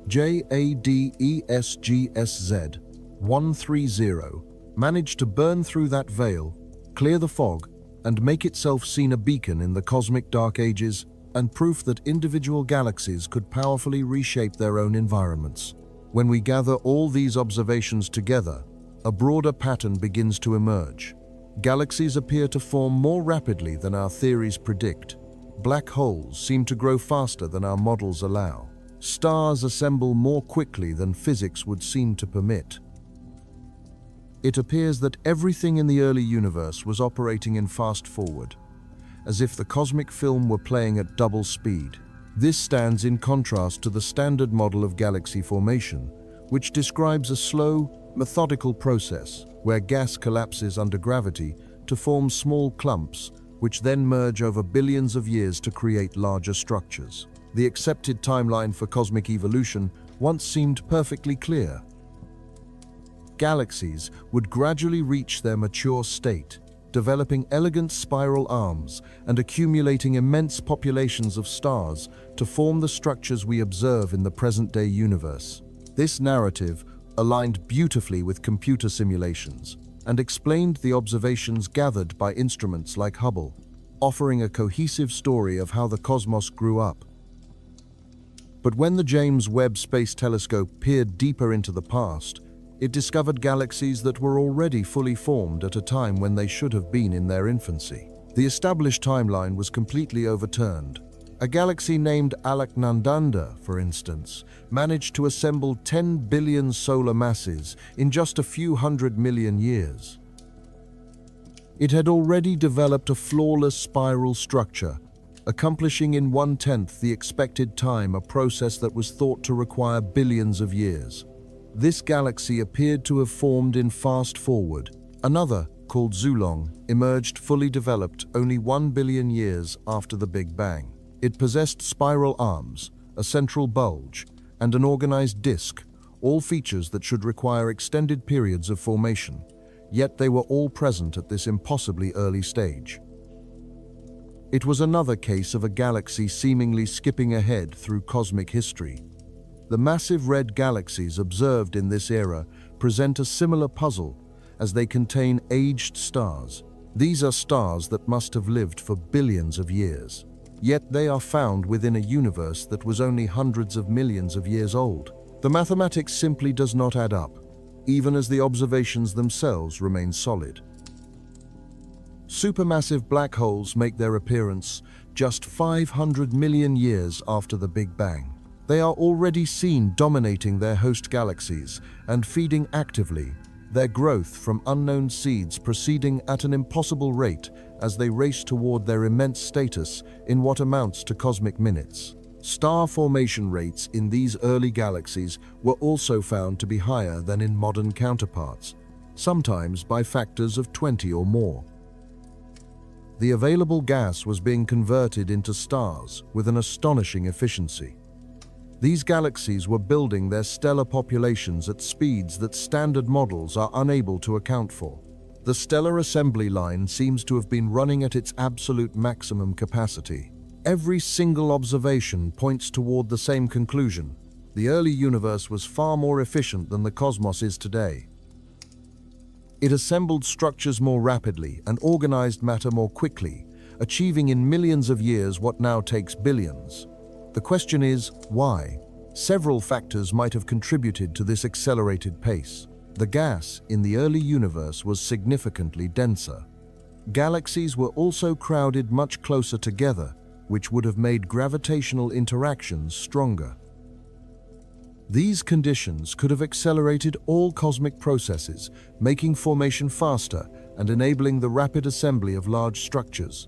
JADESGSZ130 managed to burn through that veil, clear the fog, and make itself seen a beacon in the cosmic dark ages and proof that individual galaxies could powerfully reshape their own environments. When we gather all these observations together, a broader pattern begins to emerge. Galaxies appear to form more rapidly than our theories predict. Black holes seem to grow faster than our models allow. Stars assemble more quickly than physics would seem to permit. It appears that everything in the early universe was operating in fast forward, as if the cosmic film were playing at double speed. This stands in contrast to the standard model of galaxy formation, which describes a slow, methodical process where gas collapses under gravity to form small clumps, which then merge over billions of years to create larger structures. The accepted timeline for cosmic evolution once seemed perfectly clear. Galaxies would gradually reach their mature state, developing elegant spiral arms and accumulating immense populations of stars to form the structures we observe in the present-day universe. This narrative aligned beautifully with computer simulations and explained the observations gathered by instruments like Hubble, offering a cohesive story of how the cosmos grew up. But when the James Webb Space Telescope peered deeper into the past, it discovered galaxies that were already fully formed at a time when they should have been in their infancy. The established timeline was completely overturned. A galaxy named Alaknanda, for instance, managed to assemble 10 billion solar masses in just a few 100 million years. It had already developed a flawless spiral structure, accomplishing in 1/10 the expected time a process that was thought to require billions of years. This galaxy appeared to have formed in fast forward. Another, called Zulong, emerged fully developed only 1 billion years after the Big Bang. It possessed spiral arms, a central bulge, and an organized disk, all features that should require extended periods of formation, yet they were all present at this impossibly early stage. It was another case of a galaxy seemingly skipping ahead through cosmic history. The massive red galaxies observed in this era present a similar puzzle, as they contain aged stars. These are stars that must have lived for billions of years. Yet they are found within a universe that was only hundreds of millions of years old. The mathematics simply does not add up, even as the observations themselves remain solid. Supermassive black holes make their appearance just 500 million years after the Big Bang. They are already seen dominating their host galaxies and feeding actively, their growth from unknown seeds proceeding at an impossible rate as they race toward their immense status in what amounts to cosmic minutes. Star formation rates in these early galaxies were also found to be higher than in modern counterparts, sometimes by factors of 20 or more. The available gas was being converted into stars with an astonishing efficiency. These galaxies were building their stellar populations at speeds that standard models are unable to account for. The stellar assembly line seems to have been running at its absolute maximum capacity. Every single observation points toward the same conclusion. The early universe was far more efficient than the cosmos is today. It assembled structures more rapidly and organized matter more quickly, achieving in millions of years what now takes billions. The question is, why? Several factors might have contributed to this accelerated pace. The gas in the early universe was significantly denser. Galaxies were also crowded much closer together, which would have made gravitational interactions stronger. These conditions could have accelerated all cosmic processes, making formation faster and enabling the rapid assembly of large structures.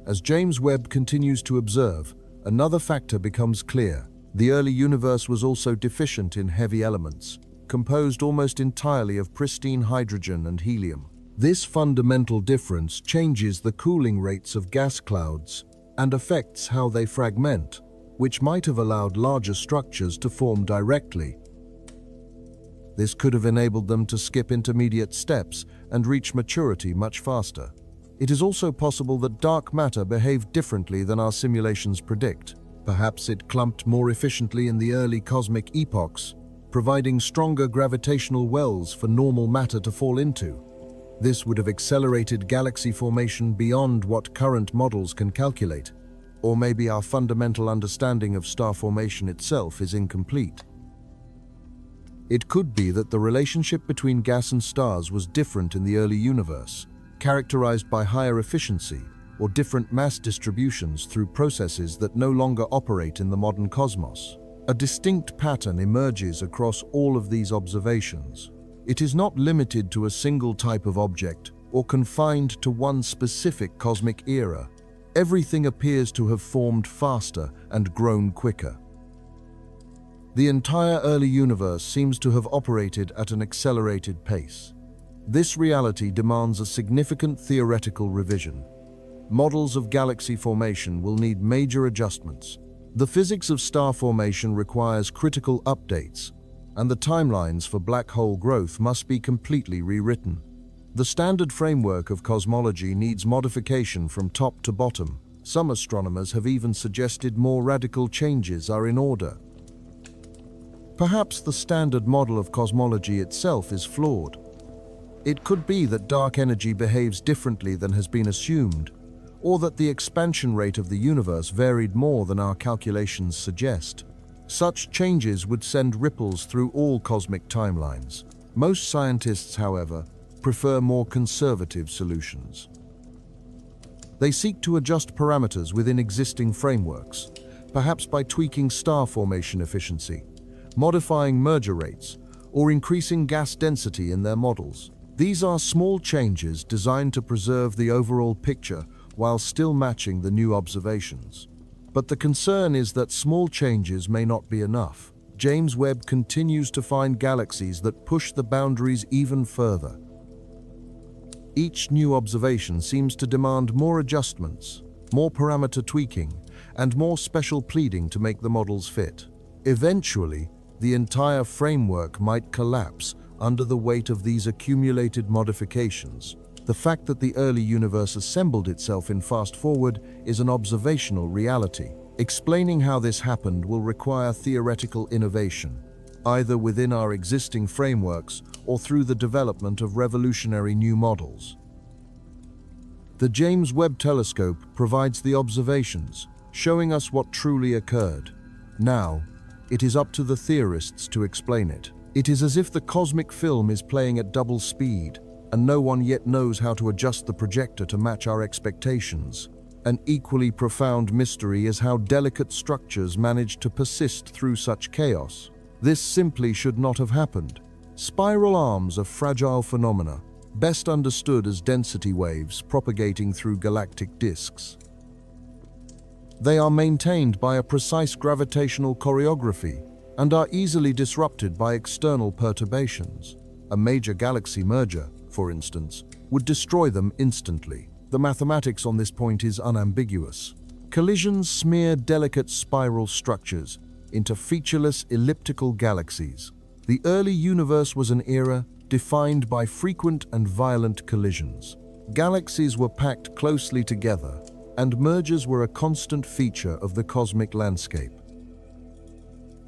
As James Webb continues to observe, another factor becomes clear. The early universe was also deficient in heavy elements, composed almost entirely of pristine hydrogen and helium. This fundamental difference changes the cooling rates of gas clouds and affects how they fragment, which might have allowed larger structures to form directly. This could have enabled them to skip intermediate steps and reach maturity much faster. It is also possible that dark matter behaved differently than our simulations predict. Perhaps it clumped more efficiently in the early cosmic epochs, providing stronger gravitational wells for normal matter to fall into. This would have accelerated galaxy formation beyond what current models can calculate. Or maybe our fundamental understanding of star formation itself is incomplete. It could be that the relationship between gas and stars was different in the early universe, characterized by higher efficiency or different mass distributions through processes that no longer operate in the modern cosmos. A distinct pattern emerges across all of these observations. It is not limited to a single type of object or confined to one specific cosmic era. Everything appears to have formed faster and grown quicker. The entire early universe seems to have operated at an accelerated pace. This reality demands a significant theoretical revision. Models of galaxy formation will need major adjustments. The physics of star formation requires critical updates, and the timelines for black hole growth must be completely rewritten. The standard framework of cosmology needs modification from top to bottom. Some astronomers have even suggested more radical changes are in order. Perhaps the standard model of cosmology itself is flawed. It could be that dark energy behaves differently than has been assumed, or that the expansion rate of the universe varied more than our calculations suggest. Such changes would send ripples through all cosmic timelines. Most scientists, however, prefer more conservative solutions. They seek to adjust parameters within existing frameworks, perhaps by tweaking star formation efficiency, modifying merger rates, or increasing gas density in their models. These are small changes designed to preserve the overall picture while still matching the new observations. But the concern is that small changes may not be enough. James Webb continues to find galaxies that push the boundaries even further. Each new observation seems to demand more adjustments, more parameter tweaking, and more special pleading to make the models fit. Eventually, the entire framework might collapse under the weight of these accumulated modifications. The fact that the early universe assembled itself in fast forward is an observational reality. Explaining how this happened will require theoretical innovation, either within our existing frameworks or through the development of revolutionary new models. The James Webb Telescope provides the observations, showing us what truly occurred. Now, it is up to the theorists to explain it. It is as if the cosmic film is playing at double speed, and no one yet knows how to adjust the projector to match our expectations. An equally profound mystery is how delicate structures manage to persist through such chaos. This simply should not have happened. Spiral arms are fragile phenomena, best understood as density waves propagating through galactic disks. They are maintained by a precise gravitational choreography and are easily disrupted by external perturbations. A major galaxy merger, for instance, would destroy them instantly. The mathematics on this point is unambiguous. Collisions smear delicate spiral structures into featureless elliptical galaxies. The early universe was an era defined by frequent and violent collisions. Galaxies were packed closely together, and mergers were a constant feature of the cosmic landscape.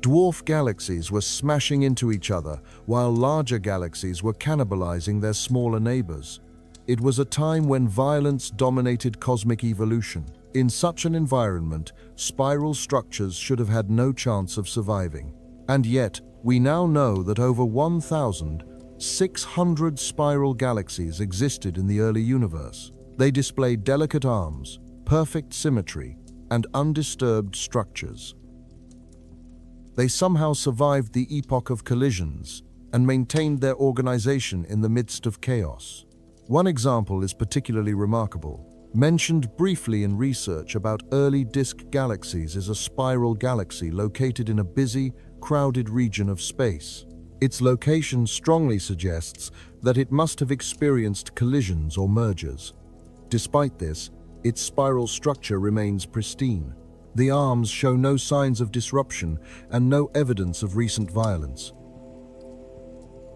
Dwarf galaxies were smashing into each other, while larger galaxies were cannibalizing their smaller neighbors. It was a time when violence dominated cosmic evolution. In such an environment, spiral structures should have had no chance of surviving. And yet, we now know that over 1,600 spiral galaxies existed in the early universe. They display delicate arms, perfect symmetry, and undisturbed structures. They somehow survived the epoch of collisions and maintained their organization in the midst of chaos. One example is particularly remarkable. Mentioned briefly in research about early disk galaxies is a spiral galaxy located in a busy, crowded region of space. Its location strongly suggests that it must have experienced collisions or mergers. Despite this, its spiral structure remains pristine. The arms show no signs of disruption and no evidence of recent violence.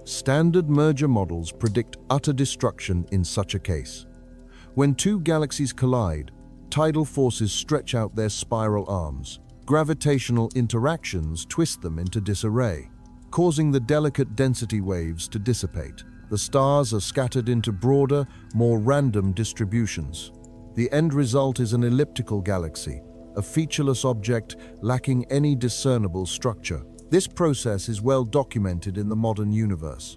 Standard merger models predict utter destruction in such a case. When two galaxies collide, tidal forces stretch out their spiral arms. Gravitational interactions twist them into disarray, causing the delicate density waves to dissipate. The stars are scattered into broader, more random distributions. The end result is an elliptical galaxy, a featureless object lacking any discernible structure. This process is well documented in the modern universe.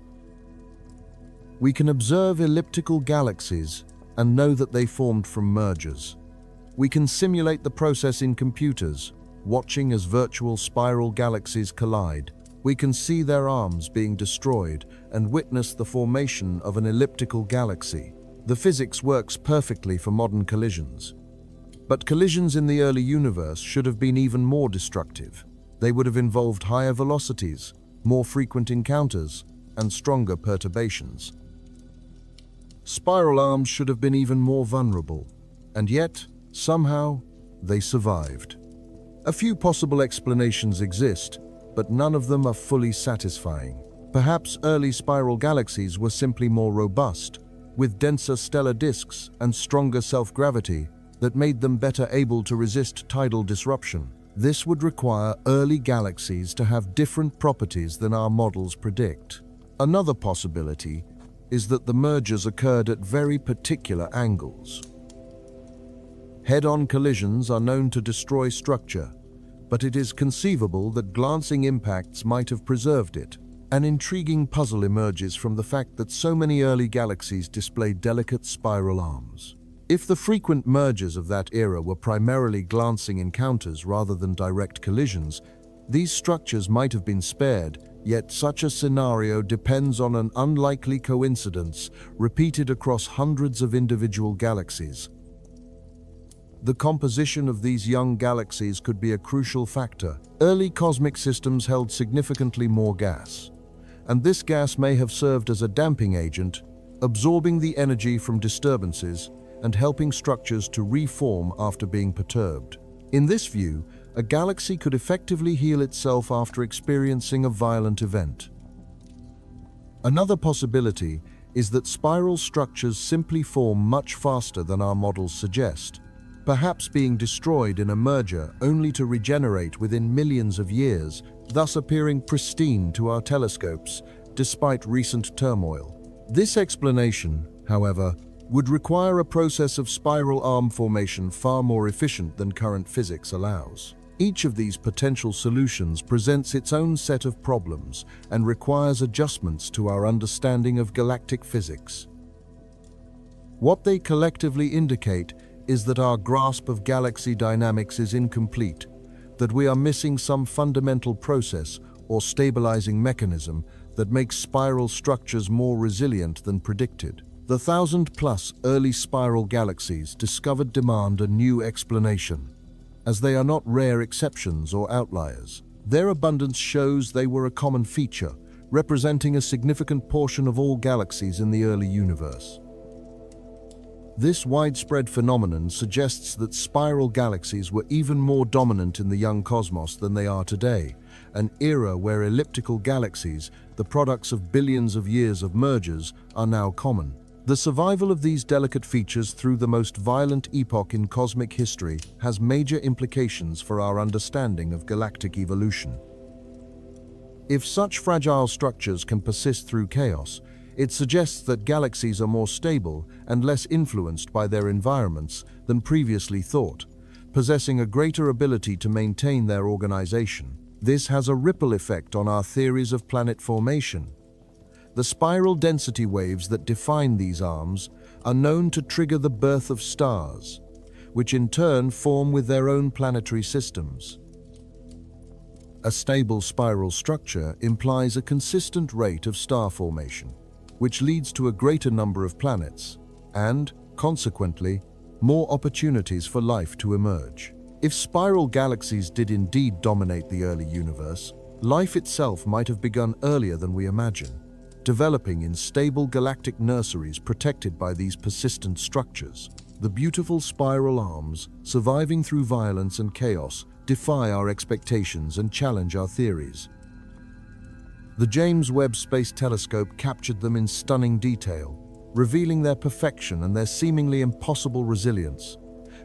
We can observe elliptical galaxies and know that they formed from mergers. We can simulate the process in computers, watching as virtual spiral galaxies collide. We can see their arms being destroyed and witness the formation of an elliptical galaxy. The physics works perfectly for modern collisions. But collisions in the early universe should have been even more destructive. They would have involved higher velocities, more frequent encounters, and stronger perturbations. Spiral arms should have been even more vulnerable, and yet, somehow, they survived. A few possible explanations exist, but none of them are fully satisfying. Perhaps early spiral galaxies were simply more robust, with denser stellar disks and stronger self-gravity that made them better able to resist tidal disruption. This would require early galaxies to have different properties than our models predict. Another possibility is that the mergers occurred at very particular angles. Head-on collisions are known to destroy structure, but it is conceivable that glancing impacts might have preserved it. An intriguing puzzle emerges from the fact that so many early galaxies display delicate spiral arms. If the frequent mergers of that era were primarily glancing encounters rather than direct collisions, these structures might have been spared, yet such a scenario depends on an unlikely coincidence repeated across hundreds of individual galaxies. The composition of these young galaxies could be a crucial factor. Early cosmic systems held significantly more gas, and this gas may have served as a damping agent, absorbing the energy from disturbances and helping structures to reform after being perturbed. In this view, a galaxy could effectively heal itself after experiencing a violent event. Another possibility is that spiral structures simply form much faster than our models suggest, perhaps being destroyed in a merger only to regenerate within millions of years, thus appearing pristine to our telescopes despite recent turmoil. This explanation, however, would require a process of spiral arm formation far more efficient than current physics allows. Each of these potential solutions presents its own set of problems and requires adjustments to our understanding of galactic physics. What they collectively indicate is that our grasp of galaxy dynamics is incomplete, that we are missing some fundamental process or stabilizing mechanism that makes spiral structures more resilient than predicted. The 1,000+ early spiral galaxies discovered demand a new explanation, as they are not rare exceptions or outliers. Their abundance shows they were a common feature, representing a significant portion of all galaxies in the early universe. This widespread phenomenon suggests that spiral galaxies were even more dominant in the young cosmos than they are today, an era where elliptical galaxies, the products of billions of years of mergers, are now common. The survival of these delicate features through the most violent epoch in cosmic history has major implications for our understanding of galactic evolution. If such fragile structures can persist through chaos, it suggests that galaxies are more stable and less influenced by their environments than previously thought, possessing a greater ability to maintain their organization. This has a ripple effect on our theories of planet formation. The spiral density waves that define these arms are known to trigger the birth of stars, which in turn form with their own planetary systems. A stable spiral structure implies a consistent rate of star formation, which leads to a greater number of planets and, consequently, more opportunities for life to emerge. If spiral galaxies did indeed dominate the early universe, life itself might have begun earlier than we imagine, developing in stable galactic nurseries protected by these persistent structures. The beautiful spiral arms, surviving through violence and chaos, defy our expectations and challenge our theories. The James Webb Space Telescope captured them in stunning detail, revealing their perfection and their seemingly impossible resilience,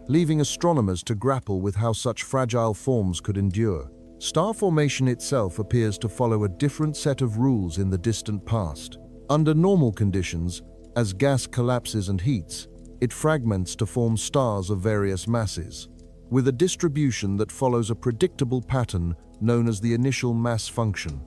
leaving astronomers to grapple with how such fragile forms could endure. Star formation itself appears to follow a different set of rules in the distant past. Under normal conditions, as gas collapses and heats, it fragments to form stars of various masses, with a distribution that follows a predictable pattern known as the initial mass function.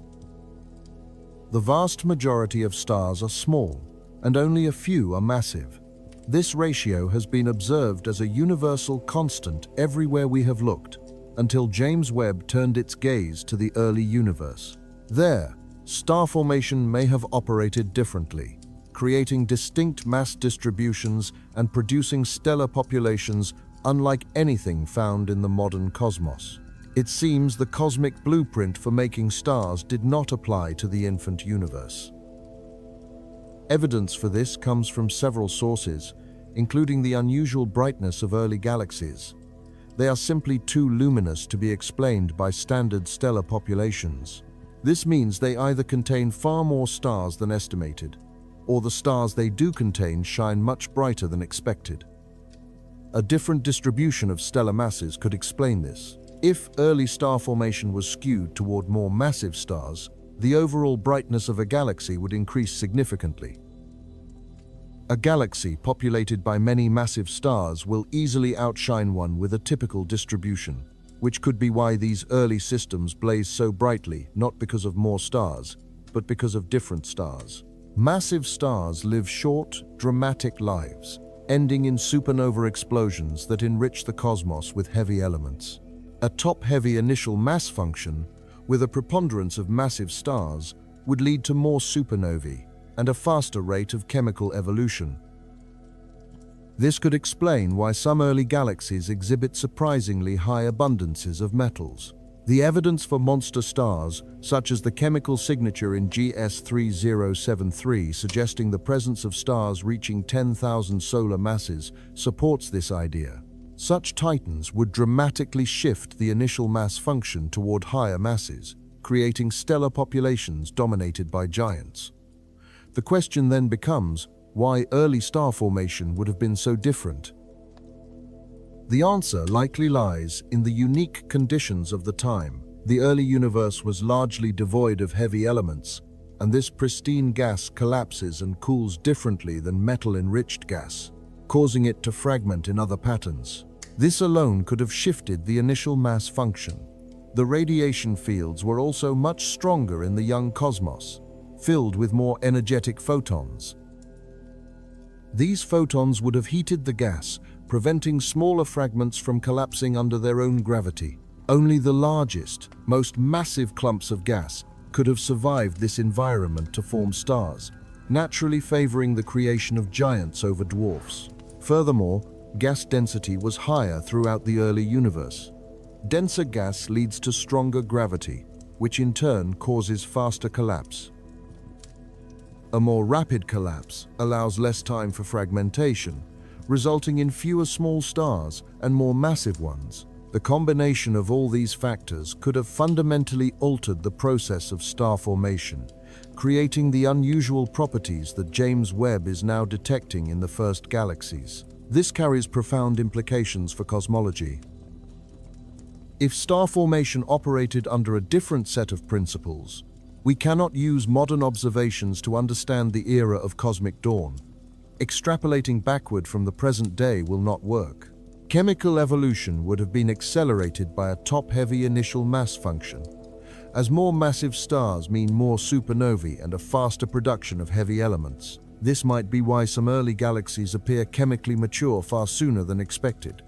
The vast majority of stars are small, and only a few are massive. This ratio has been observed as a universal constant everywhere we have looked, until James Webb turned its gaze to the early universe. There, star formation may have operated differently, creating distinct mass distributions and producing stellar populations unlike anything found in the modern cosmos. It seems the cosmic blueprint for making stars did not apply to the infant universe. Evidence for this comes from several sources, including the unusual brightness of early galaxies. They are simply too luminous to be explained by standard stellar populations. This means they either contain far more stars than estimated, or the stars they do contain shine much brighter than expected. A different distribution of stellar masses could explain this. If early star formation was skewed toward more massive stars, the overall brightness of a galaxy would increase significantly. A galaxy populated by many massive stars will easily outshine one with a typical distribution, which could be why these early systems blaze so brightly, not because of more stars, but because of different stars. Massive stars live short, dramatic lives, ending in supernova explosions that enrich the cosmos with heavy elements. A top-heavy initial mass function, with a preponderance of massive stars, would lead to more supernovae and a faster rate of chemical evolution. This could explain why some early galaxies exhibit surprisingly high abundances of metals. The evidence for monster stars, such as the chemical signature in GS3073 suggesting the presence of stars reaching 10,000 solar masses, supports this idea. Such titans would dramatically shift the initial mass function toward higher masses, creating stellar populations dominated by giants. The question then becomes, why early star formation would have been so different? The answer likely lies in the unique conditions of the time. The early universe was largely devoid of heavy elements, and this pristine gas collapses and cools differently than metal-enriched gas, causing it to fragment in other patterns. This alone could have shifted the initial mass function. The radiation fields were also much stronger in the young cosmos, filled with more energetic photons. These photons would have heated the gas, preventing smaller fragments from collapsing under their own gravity. Only the largest, most massive clumps of gas could have survived this environment to form stars, naturally favoring the creation of giants over dwarfs. Furthermore, gas density was higher throughout the early universe. Denser gas leads to stronger gravity, which in turn causes faster collapse. A more rapid collapse allows less time for fragmentation, resulting in fewer small stars and more massive ones. The combination of all these factors could have fundamentally altered the process of star formation, creating the unusual properties that James Webb is now detecting in the first galaxies. This carries profound implications for cosmology. If star formation operated under a different set of principles, we cannot use modern observations to understand the era of cosmic dawn. Extrapolating backward from the present day will not work. Chemical evolution would have been accelerated by a top-heavy initial mass function, as more massive stars mean more supernovae and a faster production of heavy elements. This might be why some early galaxies appear chemically mature far sooner than expected.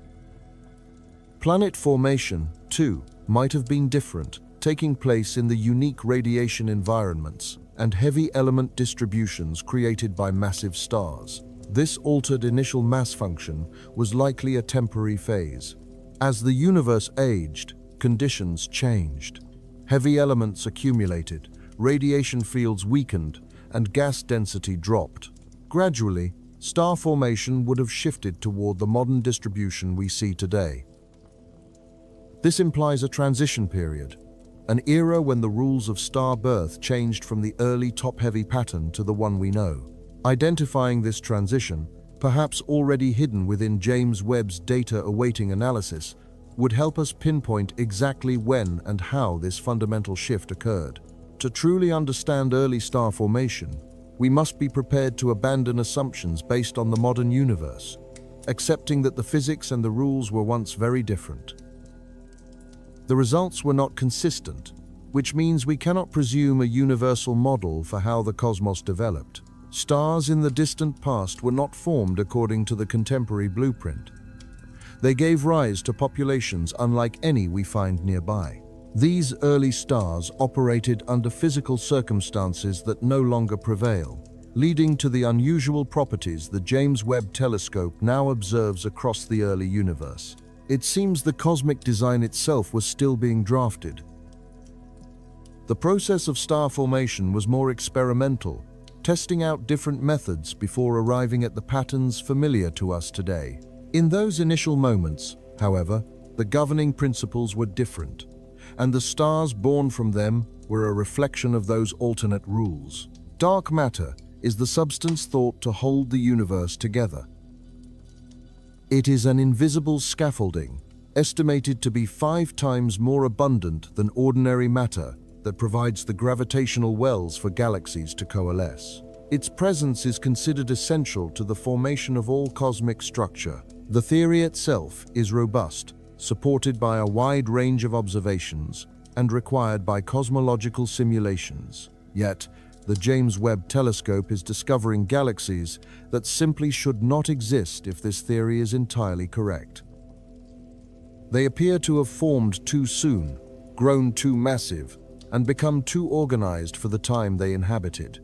Planet formation, too, might have been different, taking place in the unique radiation environments and heavy element distributions created by massive stars. This altered initial mass function was likely a temporary phase. As the universe aged, conditions changed. Heavy elements accumulated, radiation fields weakened, and gas density dropped. Gradually, star formation would have shifted toward the modern distribution we see today. This implies a transition period, an era when the rules of star birth changed from the early top-heavy pattern to the one we know. Identifying this transition, perhaps already hidden within James Webb's data awaiting analysis, would help us pinpoint exactly when and how this fundamental shift occurred. To truly understand early star formation, we must be prepared to abandon assumptions based on the modern universe, accepting that the physics and the rules were once very different. The results were not consistent, which means we cannot presume a universal model for how the cosmos developed. Stars in the distant past were not formed according to the contemporary blueprint. They gave rise to populations unlike any we find nearby. These early stars operated under physical circumstances that no longer prevail, leading to the unusual properties the James Webb Telescope now observes across the early universe. It seems the cosmic design itself was still being drafted. The process of star formation was more experimental, testing out different methods before arriving at the patterns familiar to us today. In those initial moments, however, the governing principles were different, and the stars born from them were a reflection of those alternate rules. Dark matter is the substance thought to hold the universe together. It is an invisible scaffolding, estimated to be 5 times more abundant than ordinary matter, that provides the gravitational wells for galaxies to coalesce. Its presence is considered essential to the formation of all cosmic structure. The theory itself is robust, supported by a wide range of observations, and required by cosmological simulations. Yet, the James Webb Telescope is discovering galaxies that simply should not exist if this theory is entirely correct. They appear to have formed too soon, grown too massive, and become too organized for the time they inhabited.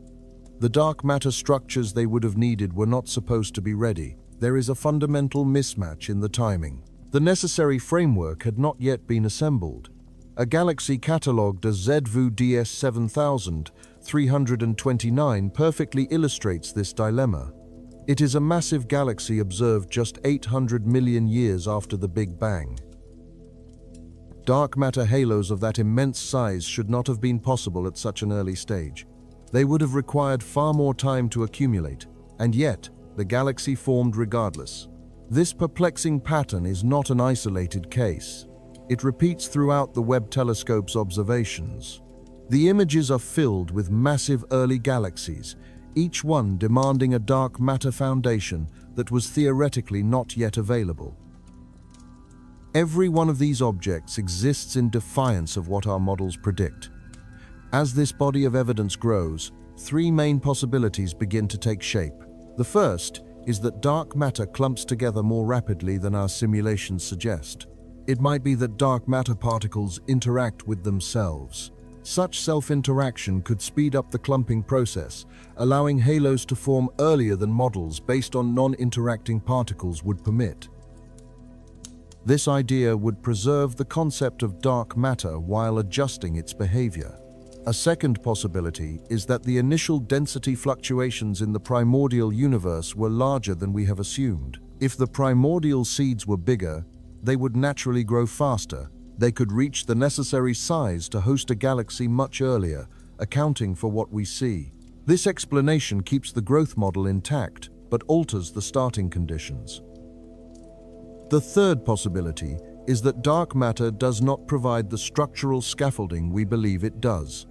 The dark matter structures they would have needed were not supposed to be ready. There is a fundamental mismatch in the timing. The necessary framework had not yet been assembled. A galaxy catalogued as ZVU DS 7329 perfectly illustrates this dilemma. It is a massive galaxy observed just 800 million years after the Big Bang. Dark matter halos of that immense size should not have been possible at such an early stage. They would have required far more time to accumulate, and yet the galaxy formed regardless. This perplexing pattern is not an isolated case. It repeats throughout the Webb telescope's observations. The images are filled with massive early galaxies, each one demanding a dark matter foundation that was theoretically not yet available. Every one of these objects exists in defiance of what our models predict. As this body of evidence grows, 3 main possibilities begin to take shape. The first is that dark matter clumps together more rapidly than our simulations suggest. It might be that dark matter particles interact with themselves. Such self-interaction could speed up the clumping process, allowing halos to form earlier than models based on non-interacting particles would permit. This idea would preserve the concept of dark matter while adjusting its behavior. A second possibility is that the initial density fluctuations in the primordial universe were larger than we have assumed. If the primordial seeds were bigger, they would naturally grow faster. They could reach the necessary size to host a galaxy much earlier, accounting for what we see. This explanation keeps the growth model intact, but alters the starting conditions. The third possibility is that dark matter does not provide the structural scaffolding we believe it does.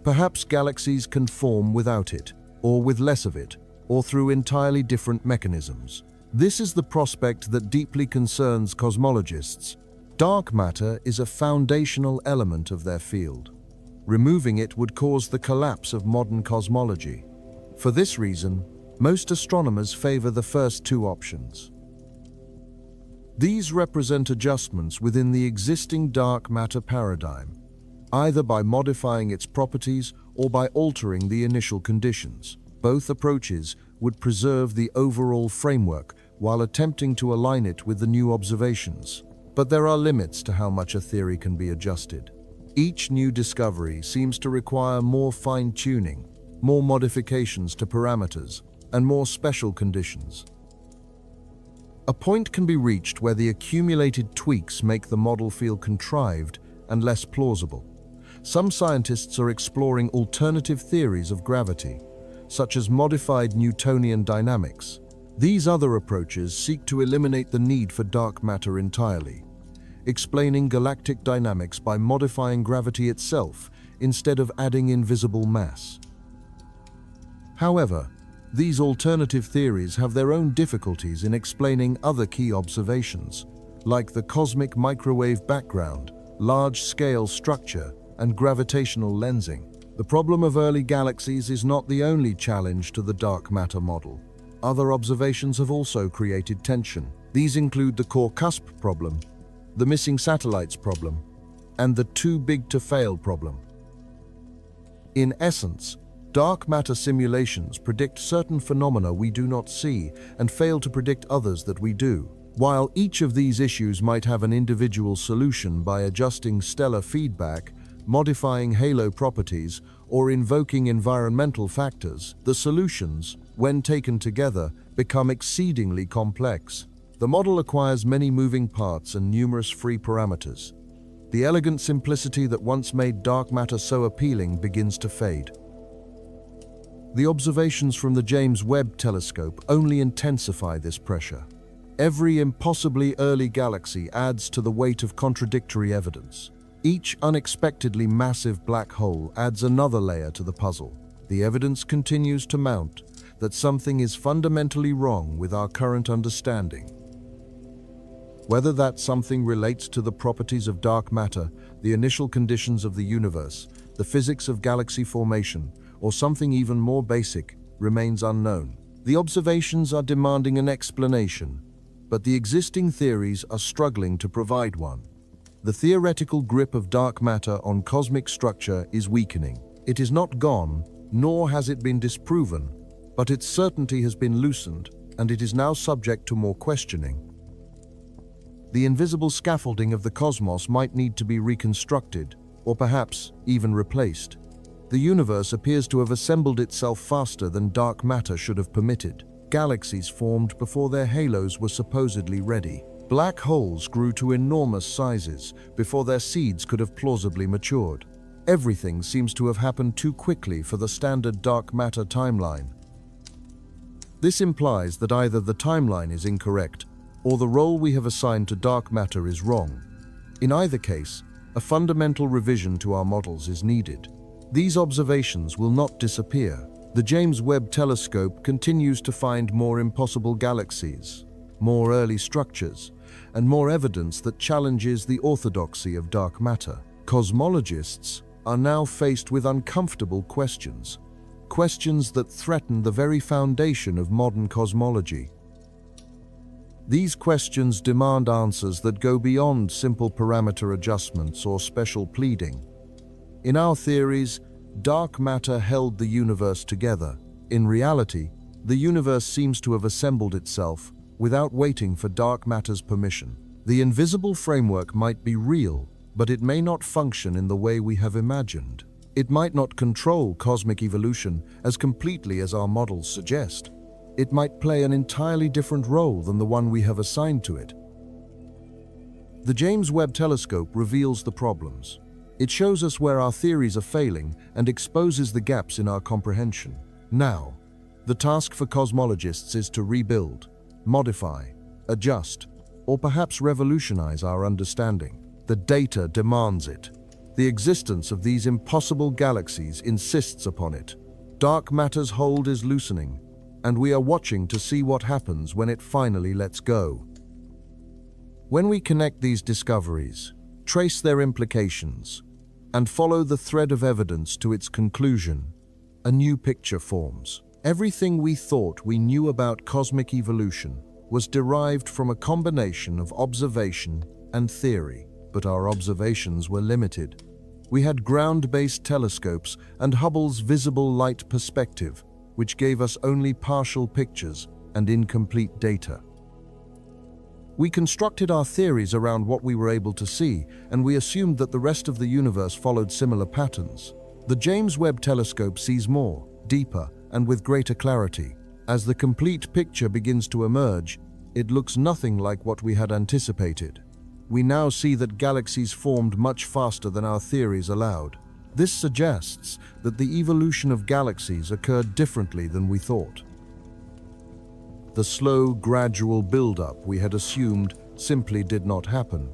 Perhaps galaxies can form without it, or with less of it, or through entirely different mechanisms. This is the prospect that deeply concerns cosmologists. Dark matter is a foundational element of their field. Removing it would cause the collapse of modern cosmology. For this reason, Most astronomers favor the first two options. These represent adjustments within the existing dark matter paradigm, either by modifying its properties or by altering the initial conditions. Both approaches would preserve the overall framework while attempting to align it with the new observations. But there are limits to how much a theory can be adjusted. Each new discovery seems to require more fine-tuning, more modifications to parameters, and more special conditions. A point can be reached where the accumulated tweaks make the model feel contrived and less plausible. Some scientists are exploring alternative theories of gravity, such as modified Newtonian dynamics. These other approaches seek to eliminate the need for dark matter entirely, explaining galactic dynamics by modifying gravity itself instead of adding invisible mass. However, these alternative theories have their own difficulties in explaining other key observations, like the cosmic microwave background, large-scale structure, and gravitational lensing. The problem of early galaxies is not the only challenge to the dark matter model. Other observations have also created tension. These include the core cusp problem, the missing satellites problem, and the too big to fail problem. In essence, dark matter simulations predict certain phenomena we do not see and fail to predict others that we do. While each of these issues might have an individual solution by adjusting stellar feedback, modifying halo properties, or invoking environmental factors, the solutions, when taken together, become exceedingly complex. The model acquires many moving parts and numerous free parameters. The elegant simplicity that once made dark matter so appealing begins to fade. The observations from the James Webb Telescope only intensify this pressure. Every impossibly early galaxy adds to the weight of contradictory evidence. Each unexpectedly massive black hole adds another layer to the puzzle. The evidence continues to mount that something is fundamentally wrong with our current understanding. Whether that something relates to the properties of dark matter, the initial conditions of the universe, the physics of galaxy formation, or something even more basic, remains unknown. The observations are demanding an explanation, but the existing theories are struggling to provide one. The theoretical grip of dark matter on cosmic structure is weakening. It is not gone, nor has it been disproven, but its certainty has been loosened, and it is now subject to more questioning. The invisible scaffolding of the cosmos might need to be reconstructed, or perhaps even replaced. The universe appears to have assembled itself faster than dark matter should have permitted. Galaxies formed before their halos were supposedly ready. Black holes grew to enormous sizes before their seeds could have plausibly matured. Everything seems to have happened too quickly for the standard dark matter timeline. This implies that either the timeline is incorrect or the role we have assigned to dark matter is wrong. In either case, a fundamental revision to our models is needed. These observations will not disappear. The James Webb Telescope continues to find more impossible galaxies, more early structures, and more evidence that challenges the orthodoxy of dark matter. Cosmologists are now faced with uncomfortable questions, questions that threaten the very foundation of modern cosmology. These questions demand answers that go beyond simple parameter adjustments or special pleading. In our theories, dark matter held the universe together. In reality, the universe seems to have assembled itself without waiting for dark matter's permission. The invisible framework might be real, but it may not function in the way we have imagined. It might not control cosmic evolution as completely as our models suggest. It might play an entirely different role than the one we have assigned to it. The James Webb Telescope reveals the problems. It shows us where our theories are failing and exposes the gaps in our comprehension. Now, the task for cosmologists is to rebuild, modify, adjust, or perhaps revolutionize our understanding. The data demands it. The existence of these impossible galaxies insists upon it. Dark matter's hold is loosening, and we are watching to see what happens when it finally lets go. When we connect these discoveries, trace their implications, and follow the thread of evidence to its conclusion, a new picture forms. Everything we thought we knew about cosmic evolution was derived from a combination of observation and theory, but our observations were limited. We had ground-based telescopes and Hubble's visible light perspective, which gave us only partial pictures and incomplete data. We constructed our theories around what we were able to see, and we assumed that the rest of the universe followed similar patterns. The James Webb Telescope sees more, deeper, and with greater clarity. As the complete picture begins to emerge, it looks nothing like what we had anticipated. We now see that galaxies formed much faster than our theories allowed. This suggests that the evolution of galaxies occurred differently than we thought. The slow, gradual build-up we had assumed simply did not happen.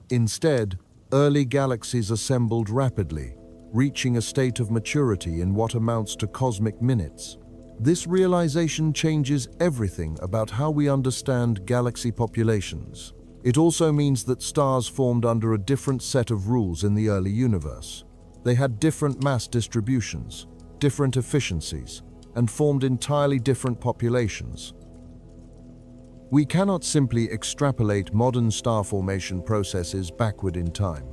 Instead, early galaxies assembled rapidly, reaching a state of maturity in what amounts to cosmic minutes. This realization changes everything about how we understand galaxy populations. It also means that stars formed under a different set of rules in the early universe. They had different mass distributions, different efficiencies, and formed entirely different populations. We cannot simply extrapolate modern star formation processes backward in time.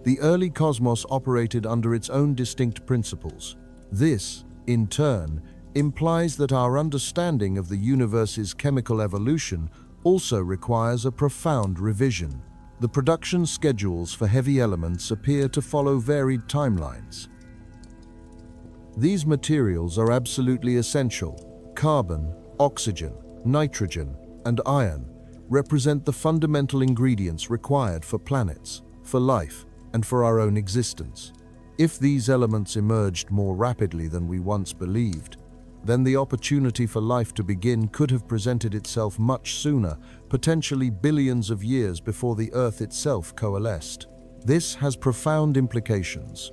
The early cosmos operated under its own distinct principles. This, in turn, implies that our understanding of the universe's chemical evolution also requires a profound revision. The production schedules for heavy elements appear to follow varied timelines. These materials are absolutely essential. Carbon, oxygen, nitrogen, and iron represent the fundamental ingredients required for planets, for life, and for our own existence. If these elements emerged more rapidly than we once believed, then the opportunity for life to begin could have presented itself much sooner, potentially billions of years before the Earth itself coalesced. This has profound implications.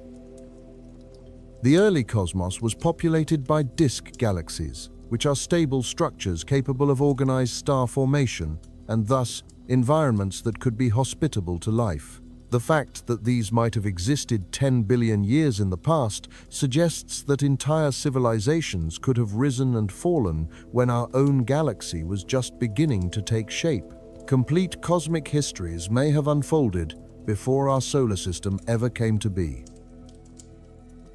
The early cosmos was populated by disk galaxies, which are stable structures capable of organized star formation, and thus environments that could be hospitable to life. The fact that these might have existed 10 billion years in the past suggests that entire civilizations could have risen and fallen when our own galaxy was just beginning to take shape. Complete cosmic histories may have unfolded before our solar system ever came to be.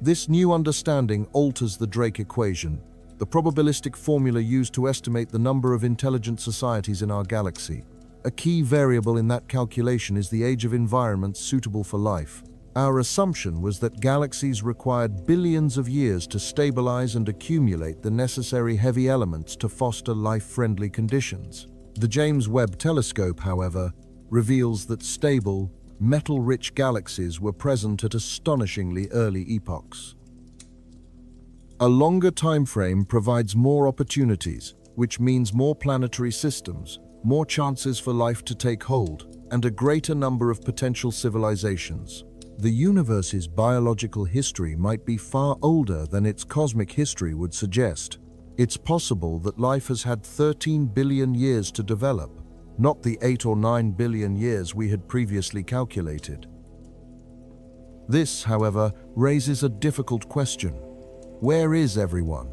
This new understanding alters the Drake equation, the probabilistic formula used to estimate the number of intelligent societies in our galaxy. A key variable in that calculation is the age of environments suitable for life. Our assumption was that galaxies required billions of years to stabilize and accumulate the necessary heavy elements to foster life-friendly conditions. The James Webb Telescope, however, reveals that stable, metal-rich galaxies were present at astonishingly early epochs. A longer time frame provides more opportunities, which means more planetary systems, more chances for life to take hold, and a greater number of potential civilizations. The universe's biological history might be far older than its cosmic history would suggest. It's possible that life has had 13 billion years to develop, not the 8 or 9 billion years we had previously calculated. This, however, raises a difficult question. Where is everyone?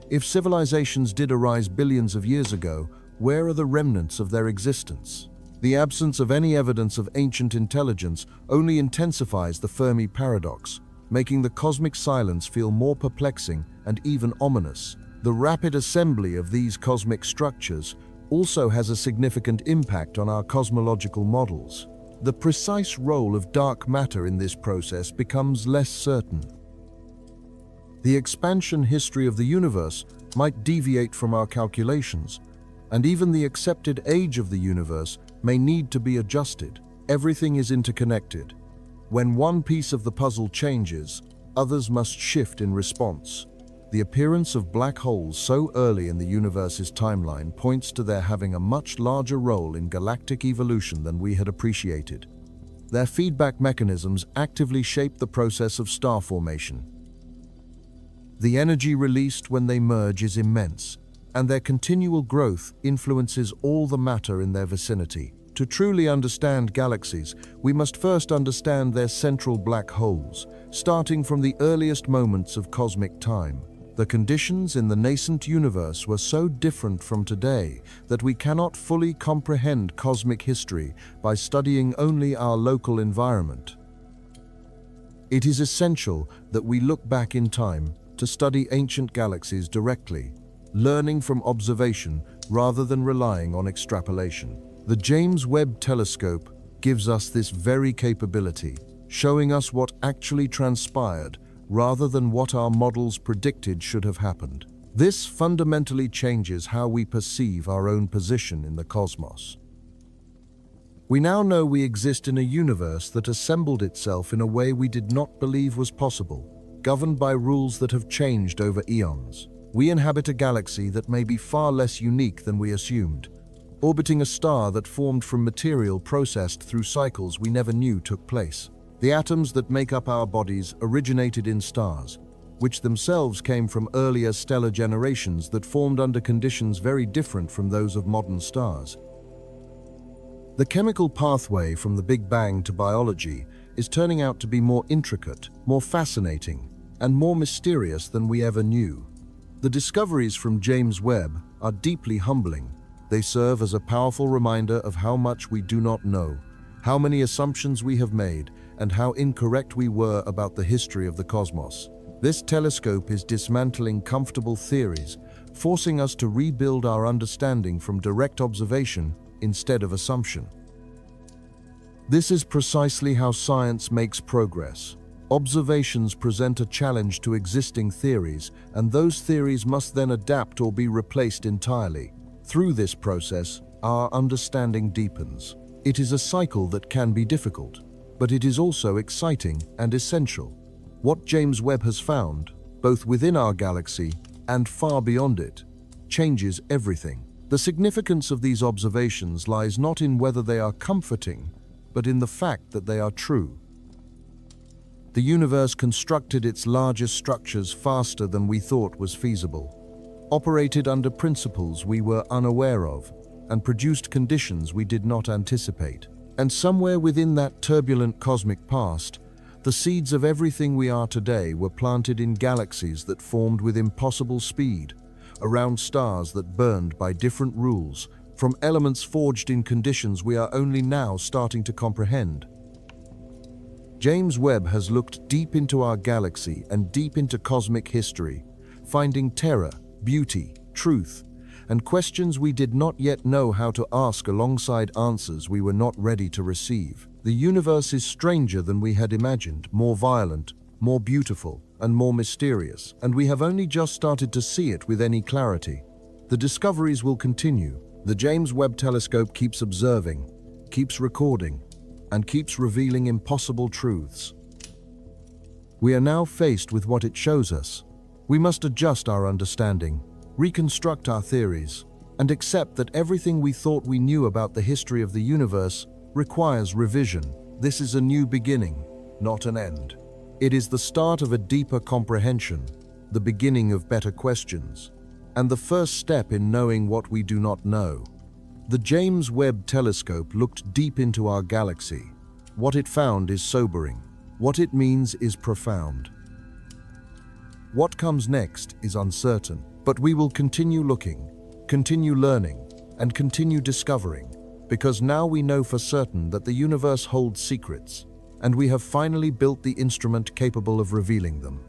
If civilizations did arise billions of years ago, where are the remnants of their existence? The absence of any evidence of ancient intelligence only intensifies the Fermi paradox, making the cosmic silence feel more perplexing and even ominous. The rapid assembly of these cosmic structures also has a significant impact on our cosmological models. The precise role of dark matter in this process becomes less certain. The expansion history of the universe might deviate from our calculations, and even the accepted age of the universe may need to be adjusted. Everything is interconnected. When one piece of the puzzle changes, others must shift in response. The appearance of black holes so early in the universe's timeline points to their having a much larger role in galactic evolution than we had appreciated. Their feedback mechanisms actively shape the process of star formation. The energy released when they merge is immense, and their continual growth influences all the matter in their vicinity. To truly understand galaxies, we must first understand their central black holes, starting from the earliest moments of cosmic time. The conditions in the nascent universe were so different from today that we cannot fully comprehend cosmic history by studying only our local environment. It is essential that we look back in time to study ancient galaxies directly, learning from observation rather than relying on extrapolation. The James Webb Telescope gives us this very capability, showing us what actually transpired rather than what our models predicted should have happened. This fundamentally changes how we perceive our own position in the cosmos. We now know we exist in a universe that assembled itself in a way we did not believe was possible, governed by rules that have changed over eons. We inhabit a galaxy that may be far less unique than we assumed, orbiting a star that formed from material processed through cycles we never knew took place. The atoms that make up our bodies originated in stars, which themselves came from earlier stellar generations that formed under conditions very different from those of modern stars. The chemical pathway from the Big Bang to biology is turning out to be more intricate, more fascinating, and more mysterious than we ever knew. The discoveries from James Webb are deeply humbling. They serve as a powerful reminder of how much we do not know, how many assumptions we have made, and how incorrect we were about the history of the cosmos. This telescope is dismantling comfortable theories, forcing us to rebuild our understanding from direct observation instead of assumption. This is precisely how science makes progress. Observations present a challenge to existing theories, and those theories must then adapt or be replaced entirely. Through this process, our understanding deepens. It is a cycle that can be difficult, but it is also exciting and essential. What James Webb has found, both within our galaxy and far beyond it, changes everything. The significance of these observations lies not in whether they are comforting, but in the fact that they are true. The universe constructed its largest structures faster than we thought was feasible, operated under principles we were unaware of, and produced conditions we did not anticipate. And somewhere within that turbulent cosmic past, the seeds of everything we are today were planted in galaxies that formed with impossible speed, around stars that burned by different rules, from elements forged in conditions we are only now starting to comprehend. James Webb has looked deep into our galaxy and deep into cosmic history, finding terror, beauty, truth, and questions we did not yet know how to ask alongside answers we were not ready to receive. The universe is stranger than we had imagined, more violent, more beautiful, and more mysterious, and we have only just started to see it with any clarity. The discoveries will continue. The James Webb Telescope keeps observing, keeps recording, and keeps revealing impossible truths. We are now faced with what it shows us. We must adjust our understanding, reconstruct our theories, and accept that everything we thought we knew about the history of the universe requires revision. This is a new beginning, not an end. It is the start of a deeper comprehension, the beginning of better questions, and the first step in knowing what we do not know. The James Webb Telescope looked deep into our galaxy. What it found is sobering. What it means is profound. What comes next is uncertain, but we will continue looking, continue learning, and continue discovering, because now we know for certain that the universe holds secrets, and we have finally built the instrument capable of revealing them.